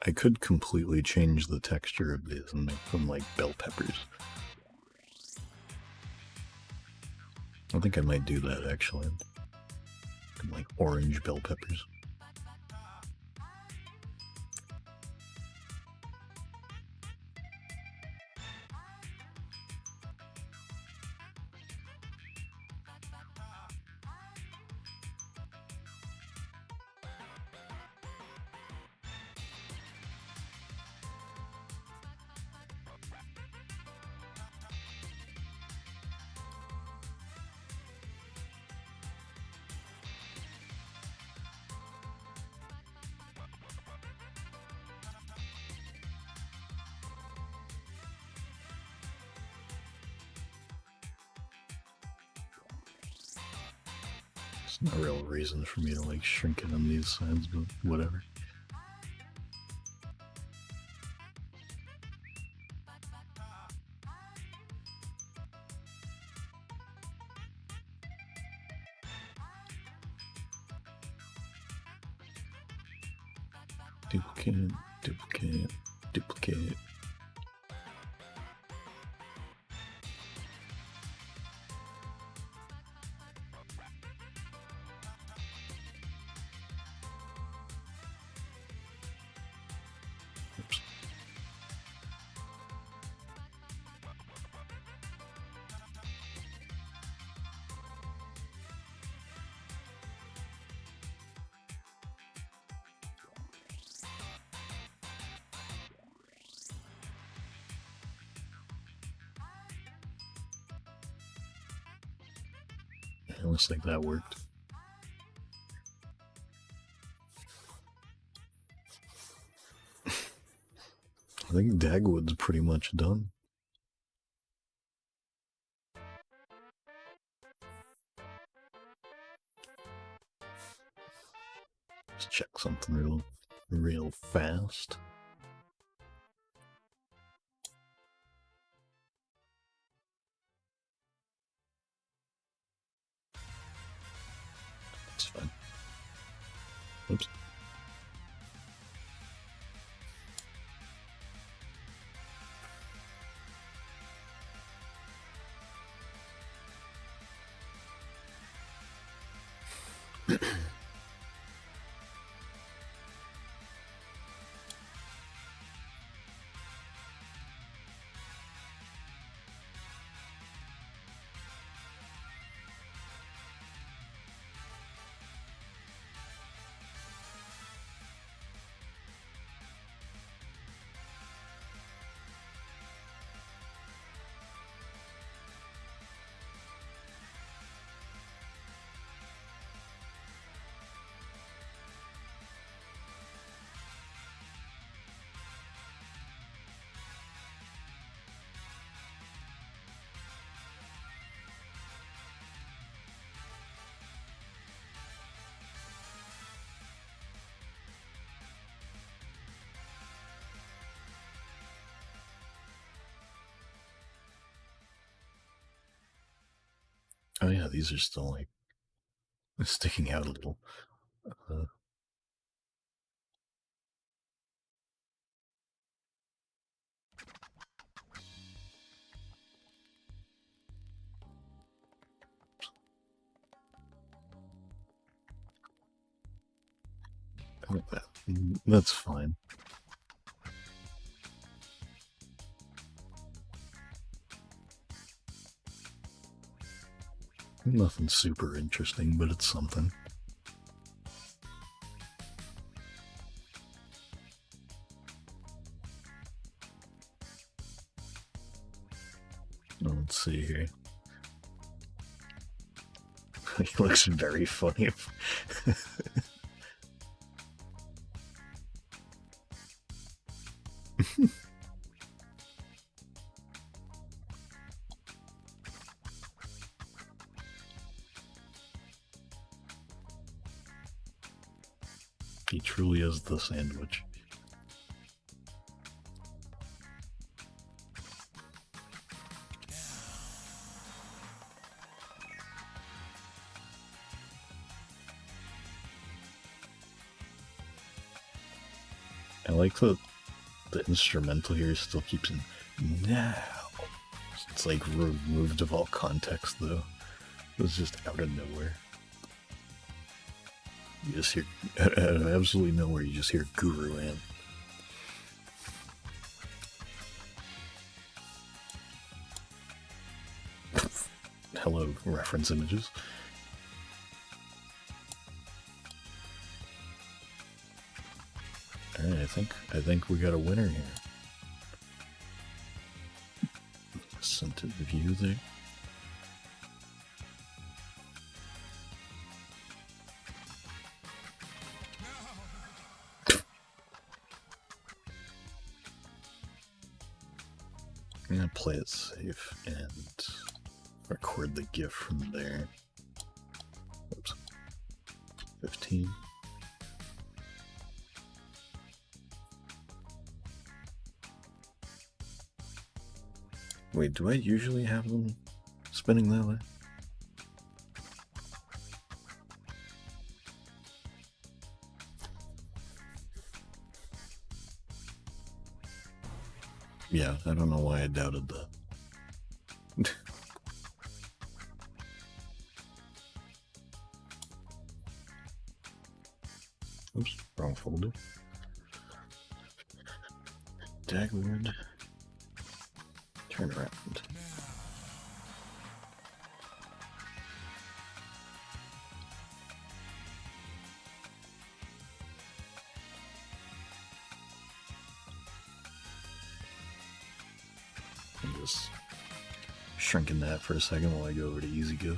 I could completely change the texture of these and make them like bell peppers. I think I might do that actually. Like orange bell peppers. There's no real reason for me to like shrink it on these sides, but whatever. Duplicate, duplicate, duplicate. Oops. It looks like that worked. I think Dagwood's pretty much done. Let's check something real fast. That's fine. Oops. Oh yeah, these are still like sticking out a little. That's fine. Nothing super interesting, but it's something. Let's see here. He looks very funny. He truly is the sandwich. I like that the instrumental here still keeps in now. It's like removed of all context though. It was just out of nowhere. You just hear, out of absolutely nowhere, you just hear Guru Ant. Hello, reference images. Alright, I think we got a winner here. Scented view there. I'm gonna play it safe and record the GIF from there. Oops. 15. Wait, do I usually have them spinning that way? Yeah, I don't know why I doubted that. Oops, wrong folder. Dagwood. Turn around. I'm just shrinking that for a second while I go over to Easy Go.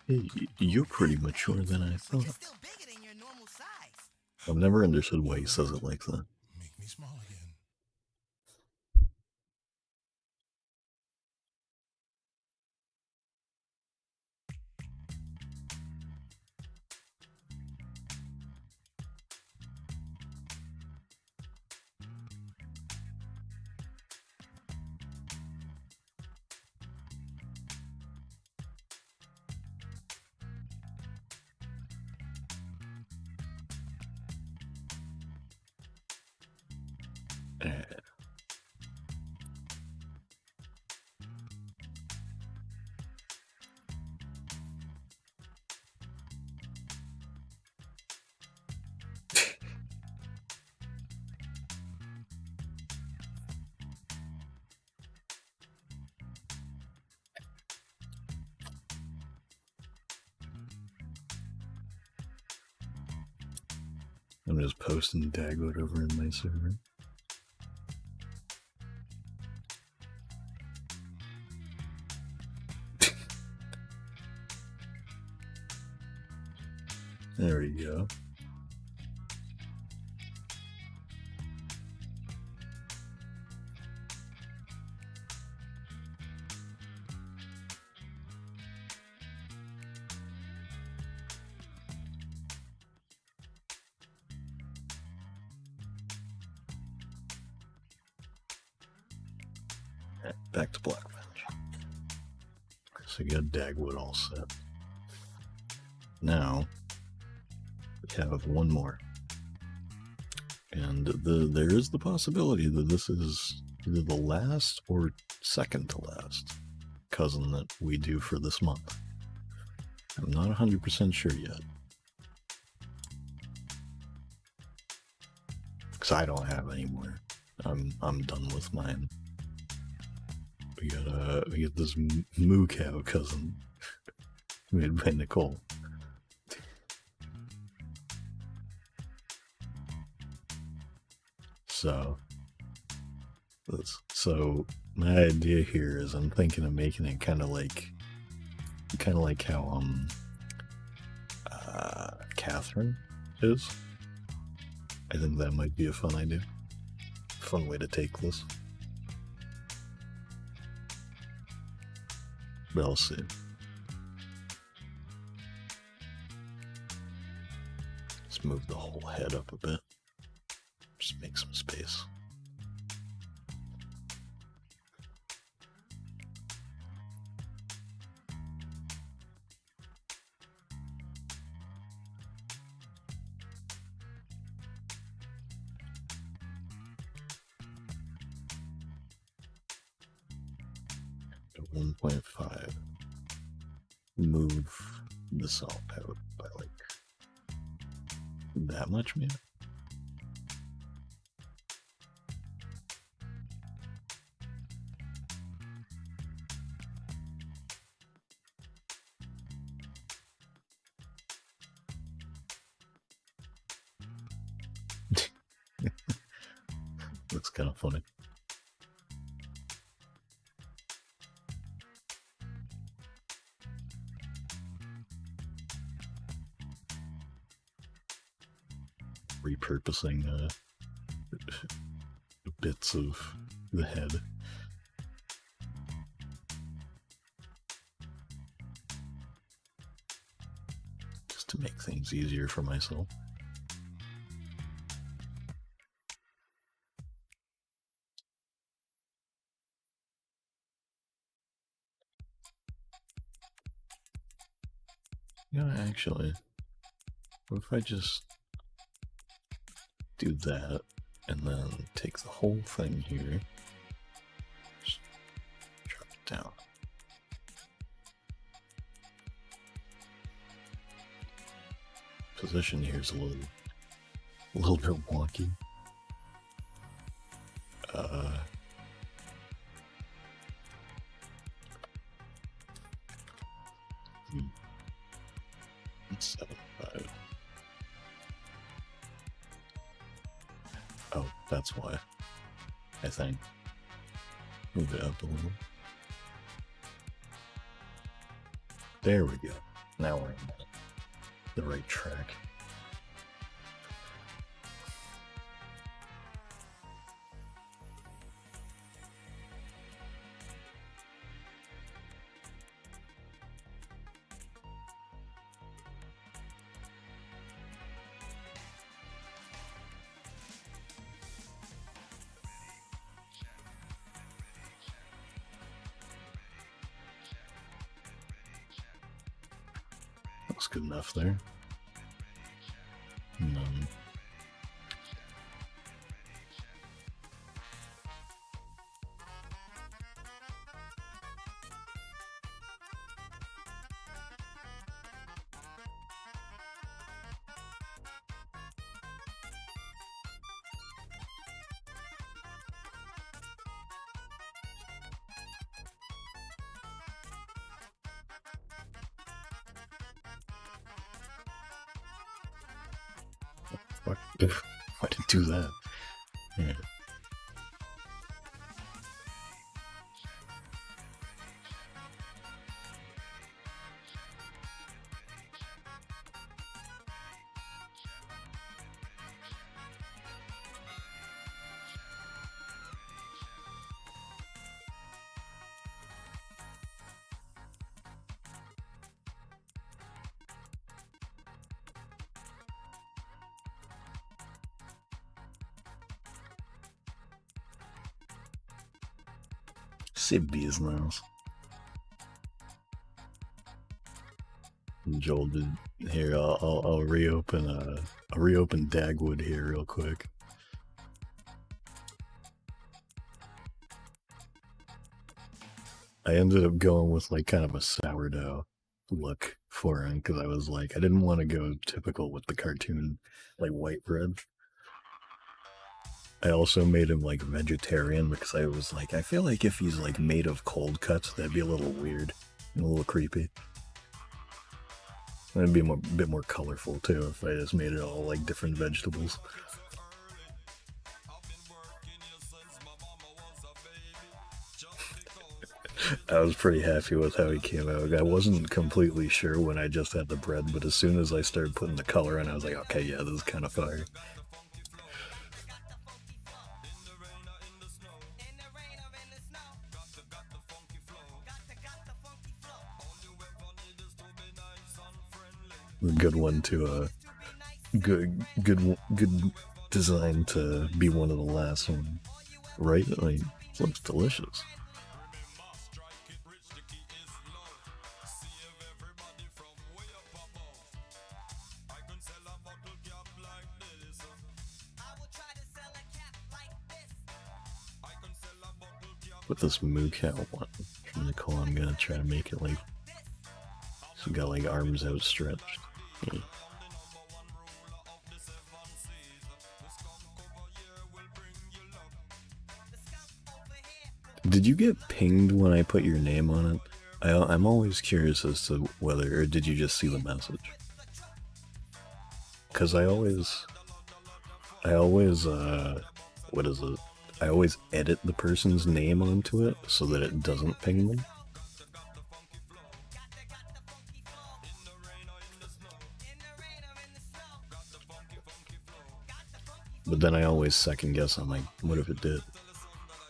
Hey, you're pretty mature than I thought. You're still bigger than your normal size. I've never understood why he says it like that. Make me small again. I'm just posting Dagwood over in my server. There we go. Back to Blockbench. So you got Dagwood all set. Now we have one more, and there is the possibility that this is either the last or second to last cousin that we do for this month. I'm not 100% sure yet, because I don't have any more. I'm done with mine. We got this moo cow cousin made by Nicole. So my idea here is I'm thinking of making it kind of like how Catherine is. I think that might be a fun idea, fun way to take this. But I'll see. Let's move the whole head up a bit. Just make some space. At 1.5. Move this all out by like that much, maybe? Looks kind of funny. Repurposing bits of the head. Just to make things easier for myself. Yeah, actually, what if I just do that and then take the whole thing here, just drop it down. Position here is a little bit wonky. It's 7.5. Oh, that's why. I think. Move it up a little. There we go. Now we're on the right track. Looks good enough there. Fuck. Why did it do that? Yeah. Say business. Joel did here. I'll reopen. I'll reopen Dagwood here real quick. I ended up going with like kind of a sourdough look for him because I was like, I didn't want to go typical with the cartoon like white bread. I also made him like vegetarian because I was like, I feel like if he's like made of cold cuts, that'd be a little weird and a little creepy. It'd be a bit more colorful too if I just made it all like different vegetables. I was pretty happy with how he came out. I wasn't completely sure when I just had the bread, but as soon as I started putting the color in, I was like, okay, yeah, this is kind of fire. A good one to good design to be one of the last one, right? Like, it looks delicious. With this moo cow one from Nicole, I'm gonna try to make it like it's got like arms outstretched. Yeah. Did you get pinged when I put your name on it? I'm always curious as to whether, or did you just see the message? Because I always, what is it? I always edit the person's name onto it so that it doesn't ping them. But then I always second guess, I'm like, what if it did?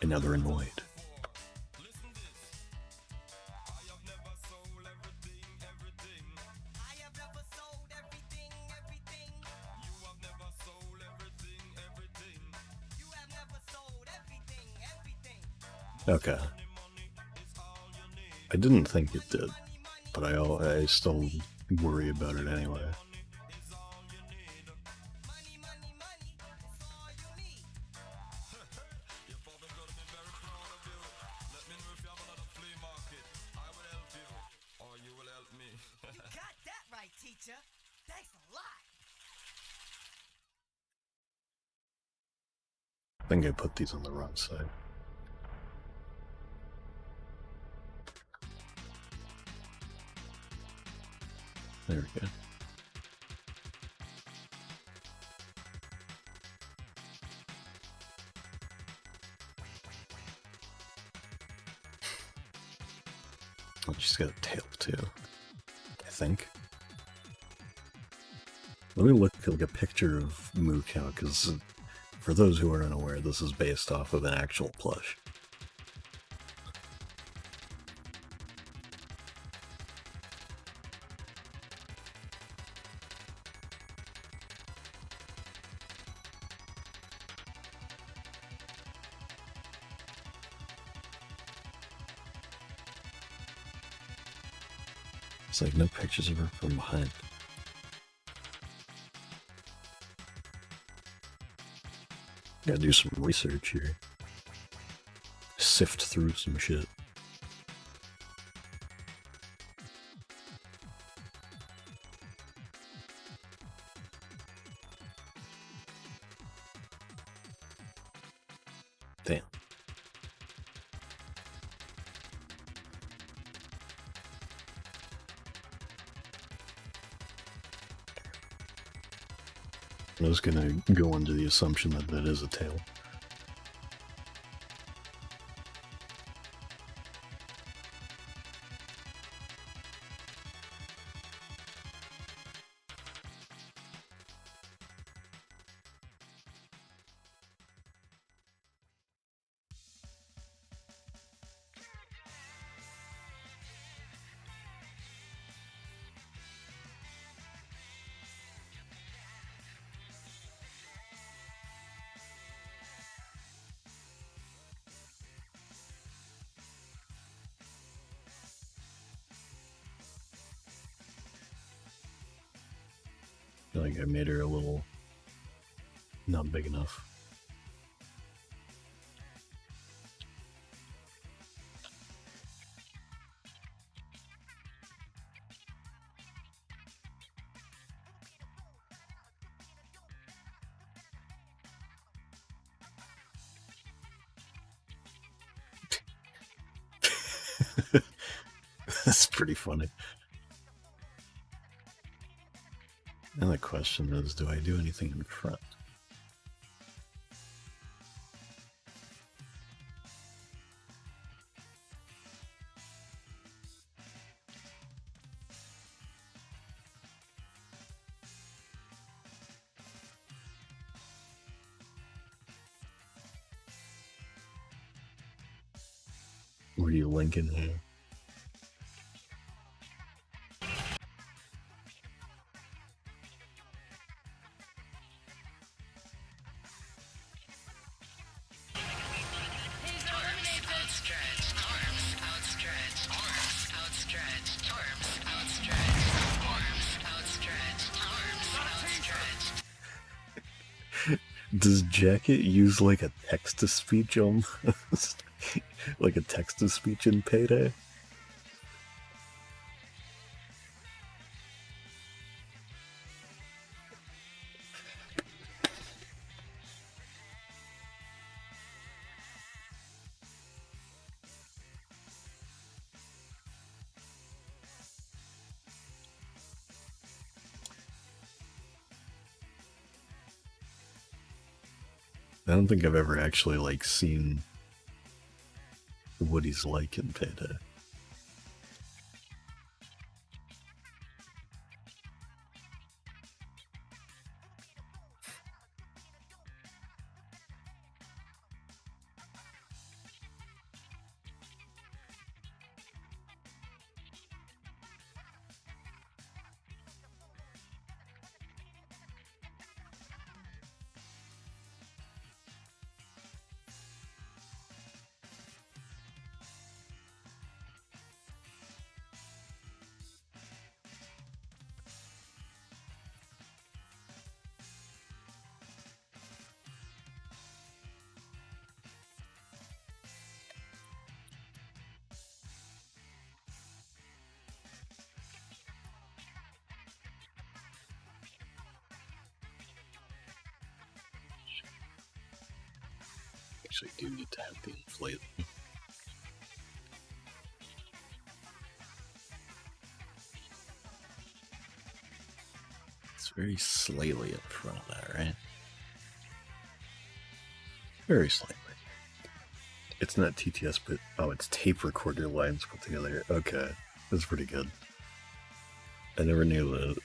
And now they're annoyed. Okay. I didn't think it did, but I still worry about it anyway. I think I put these on the wrong side. There we go. Oh, she's got a tail too, I think. Let me look like a picture of Moo Cow, because for those who are unaware, this is based off of an actual plush. It's like no pictures of her from behind. Gotta do some research here. Sift through some shit. Damn. I was gonna go under the assumption that that is a tail. I feel like I made her a little not big enough. That's pretty funny. And the question is, do I do anything in front? Where do you link in here? Does Jacket use like a text-to-speech almost? Like a text-to-speech in Payday? I don't think I've ever actually like seen what he's like in Payday. Actually, do need to have the inflate. It's very slightly in front of that, right? Very slightly. It's not TTS, but oh, it's tape recorder lines put together. Okay, that's pretty good. I never knew that.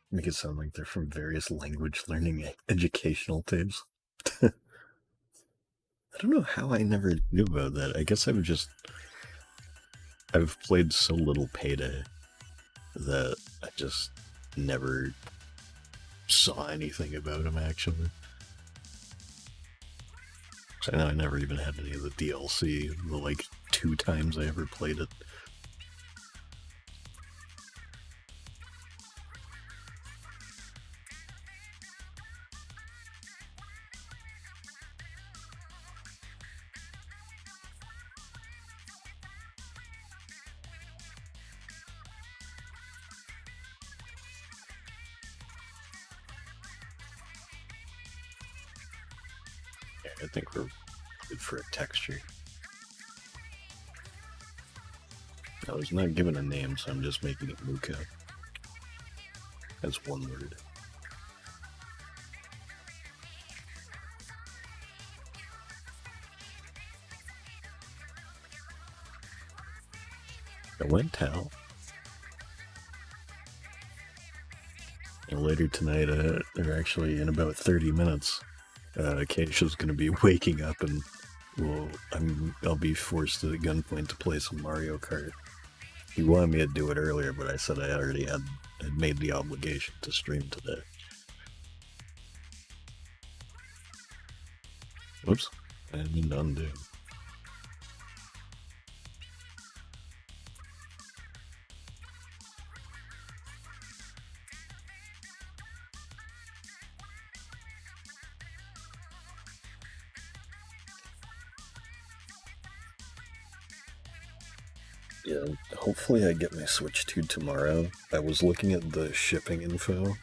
Make it sound like they're from various language learning educational tapes. I don't know how I never knew about that. I guess I've played so little Payday that I just never saw anything about him, actually. And I never even had any of the DLC, the like 2 times I ever played it. I think we're good for a texture. I was not given a name, so I'm just making it Muka. That's one word. I went tell. And later tonight, or actually in about 30 minutes, Keisha's going to be waking up and I'll be forced at gunpoint to play some Mario Kart. He wanted me to do it earlier, but I said I already had made the obligation to stream today. Whoops, I didn't mean to undo. Yeah, hopefully I get my Switch 2 tomorrow. I was looking at the shipping info,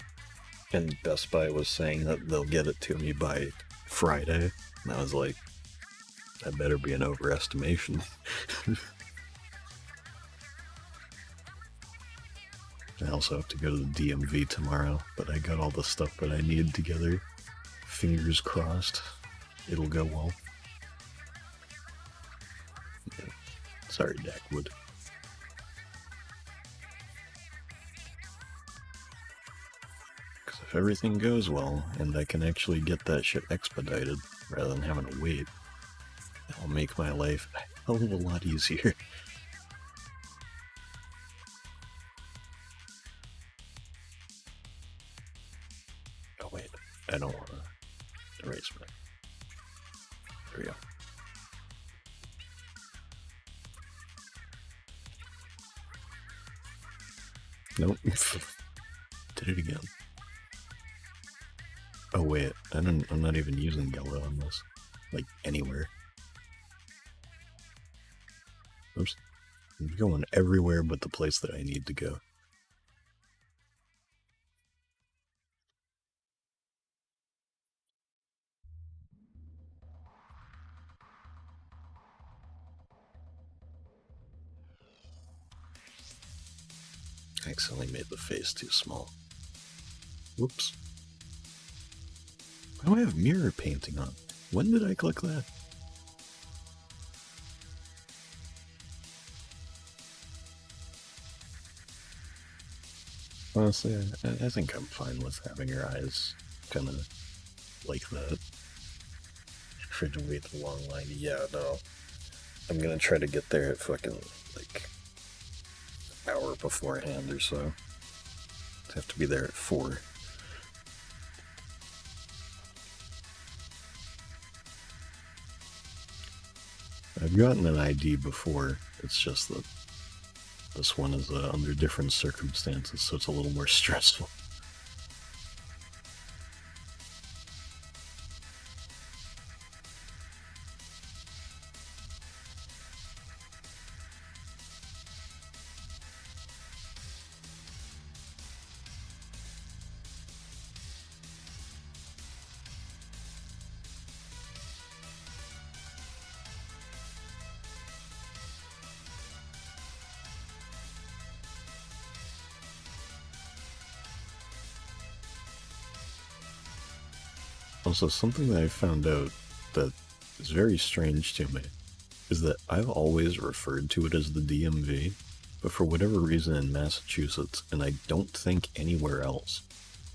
and Best Buy was saying that they'll get it to me by Friday, and I was like, that better be an overestimation. I also have to go to the DMV tomorrow, but I got all the stuff that I need together. Fingers crossed, it'll go well. Yeah. Sorry, Dackwood. Because if everything goes well, and I can actually get that shit expedited, rather than having to wait, that'll make my life a hell of a lot easier. Oh wait, I don't want to erase my... There we go. Nope. Did it again. Oh wait, I'm not even using yellow on this. Like, anywhere. Oops. I'm going everywhere but the place that I need to go. I accidentally made the face too small. Whoops. Why do I have mirror painting on? When did I click that? Honestly, I think I'm fine with having your eyes kind of like that. For to wait the long line. Yeah, no. I'm gonna try to get there at fucking, like, hour beforehand or so. I have to be there at 4. I've gotten an ID before, it's just that this one is under different circumstances, so it's a little more stressful. Also, something that I found out that is very strange to me is that I've always referred to it as the DMV, but for whatever reason in Massachusetts, and I don't think anywhere else,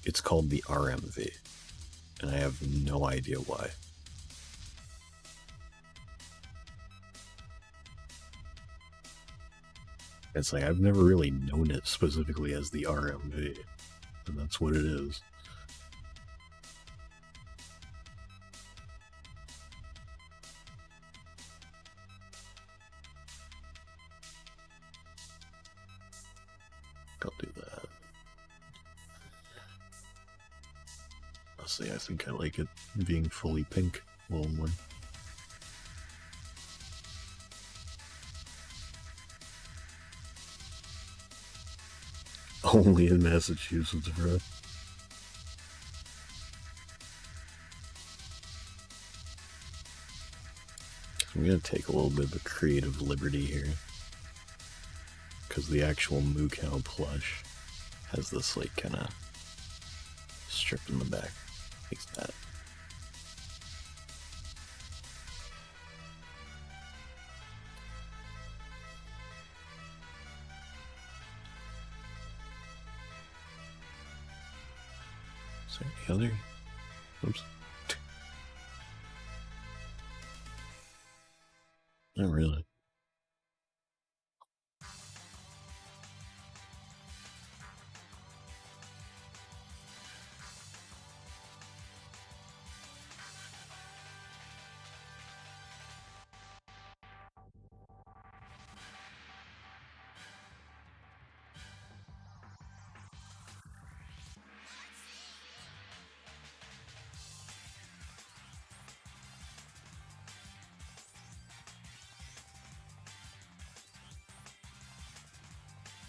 it's called the RMV, and I have no idea why. It's like I've never really known it specifically as the RMV, and that's what it is. Honestly, I think I like it being fully pink a little more. Only in Massachusetts, bro. I'm gonna take a little bit of a creative liberty here. Because the actual Moo Cow plush has this, like, kind of strip in the back. Like that. Is there any other? Oops. Not really.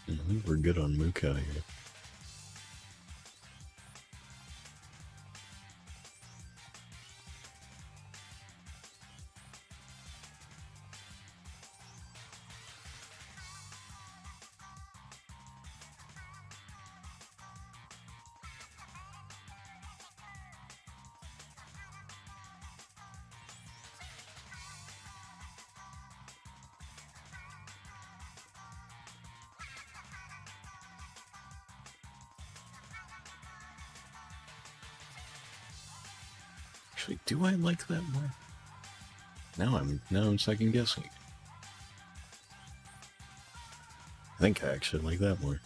I think we're good on Moo Cow here. Actually, do I like that more? Now I'm second guessing. I think I actually like that more.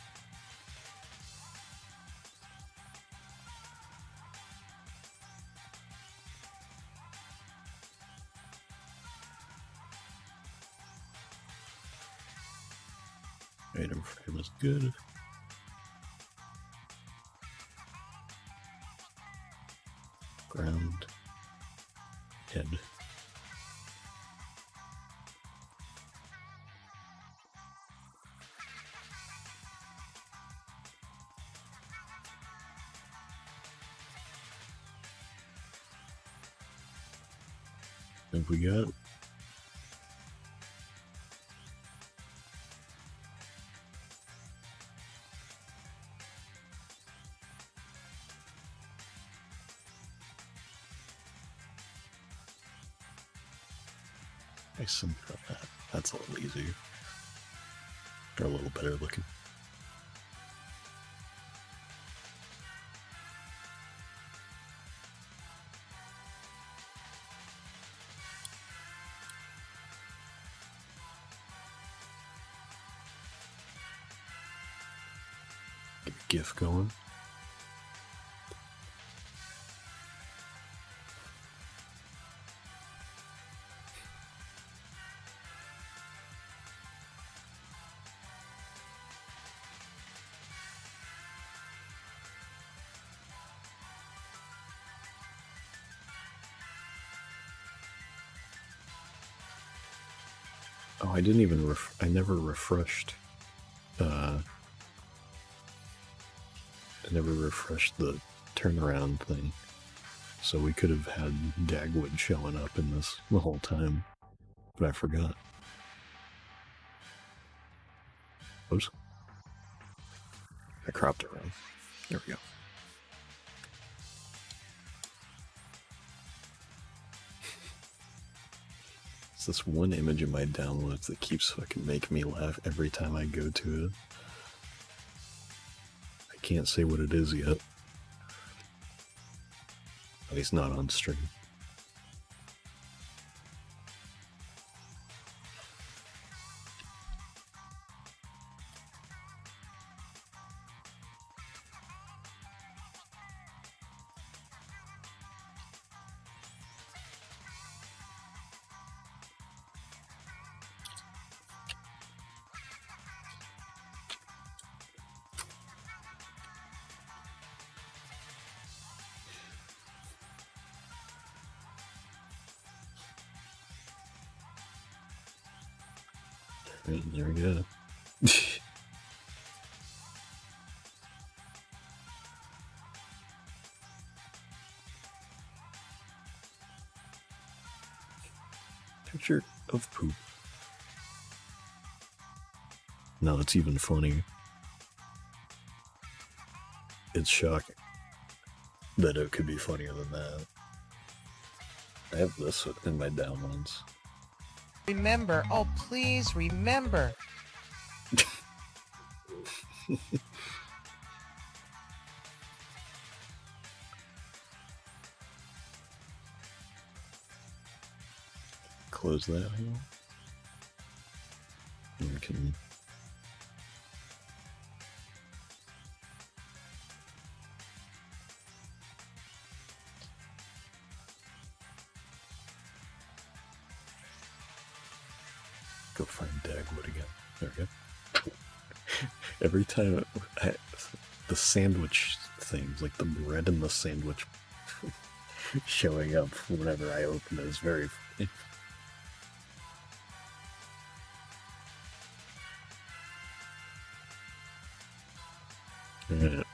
Item frame is good. Ground. Head. I think we got it. I think that. That's a little easier. Or a little better looking. Get a GIF going. Oh, I didn't even I never refreshed. I never refreshed the turnaround thing. So we could have had Dagwood showing up in this the whole time. But I forgot. Oops. I cropped it wrong. There we go. It's this one image in my downloads that keeps fucking making me laugh every time I go to it. I can't say what it is yet. At least not on stream. Right, there we go. Picture of poop. No, it's even funnier. It's shocking that it could be funnier than that. I have this in my downloads. Remember, oh please remember. Close that here. And we can go find Dagwood again. There we go. Every time the sandwich things, like the bread and the sandwich showing up whenever I open it is very funny. Alright.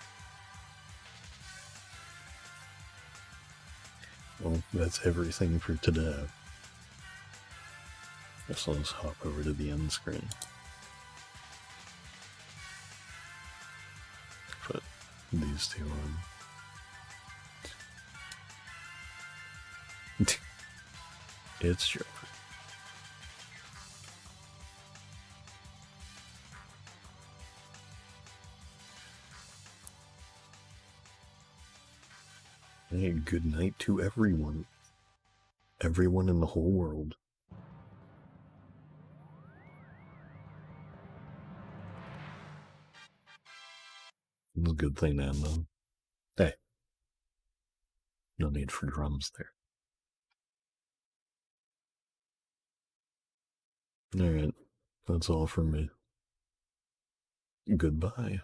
Well, that's everything for today. Guess I'll just hop over to the end screen. Put these two on. It's true. Hey, good night to everyone. Everyone in the whole world. It's a good thing to end on. Hey. No need for drums there. Alright. That's all from me. Goodbye.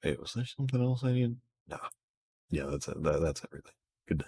Hey, was there something else I need? Nah. Yeah, that's it. That's everything. Good day.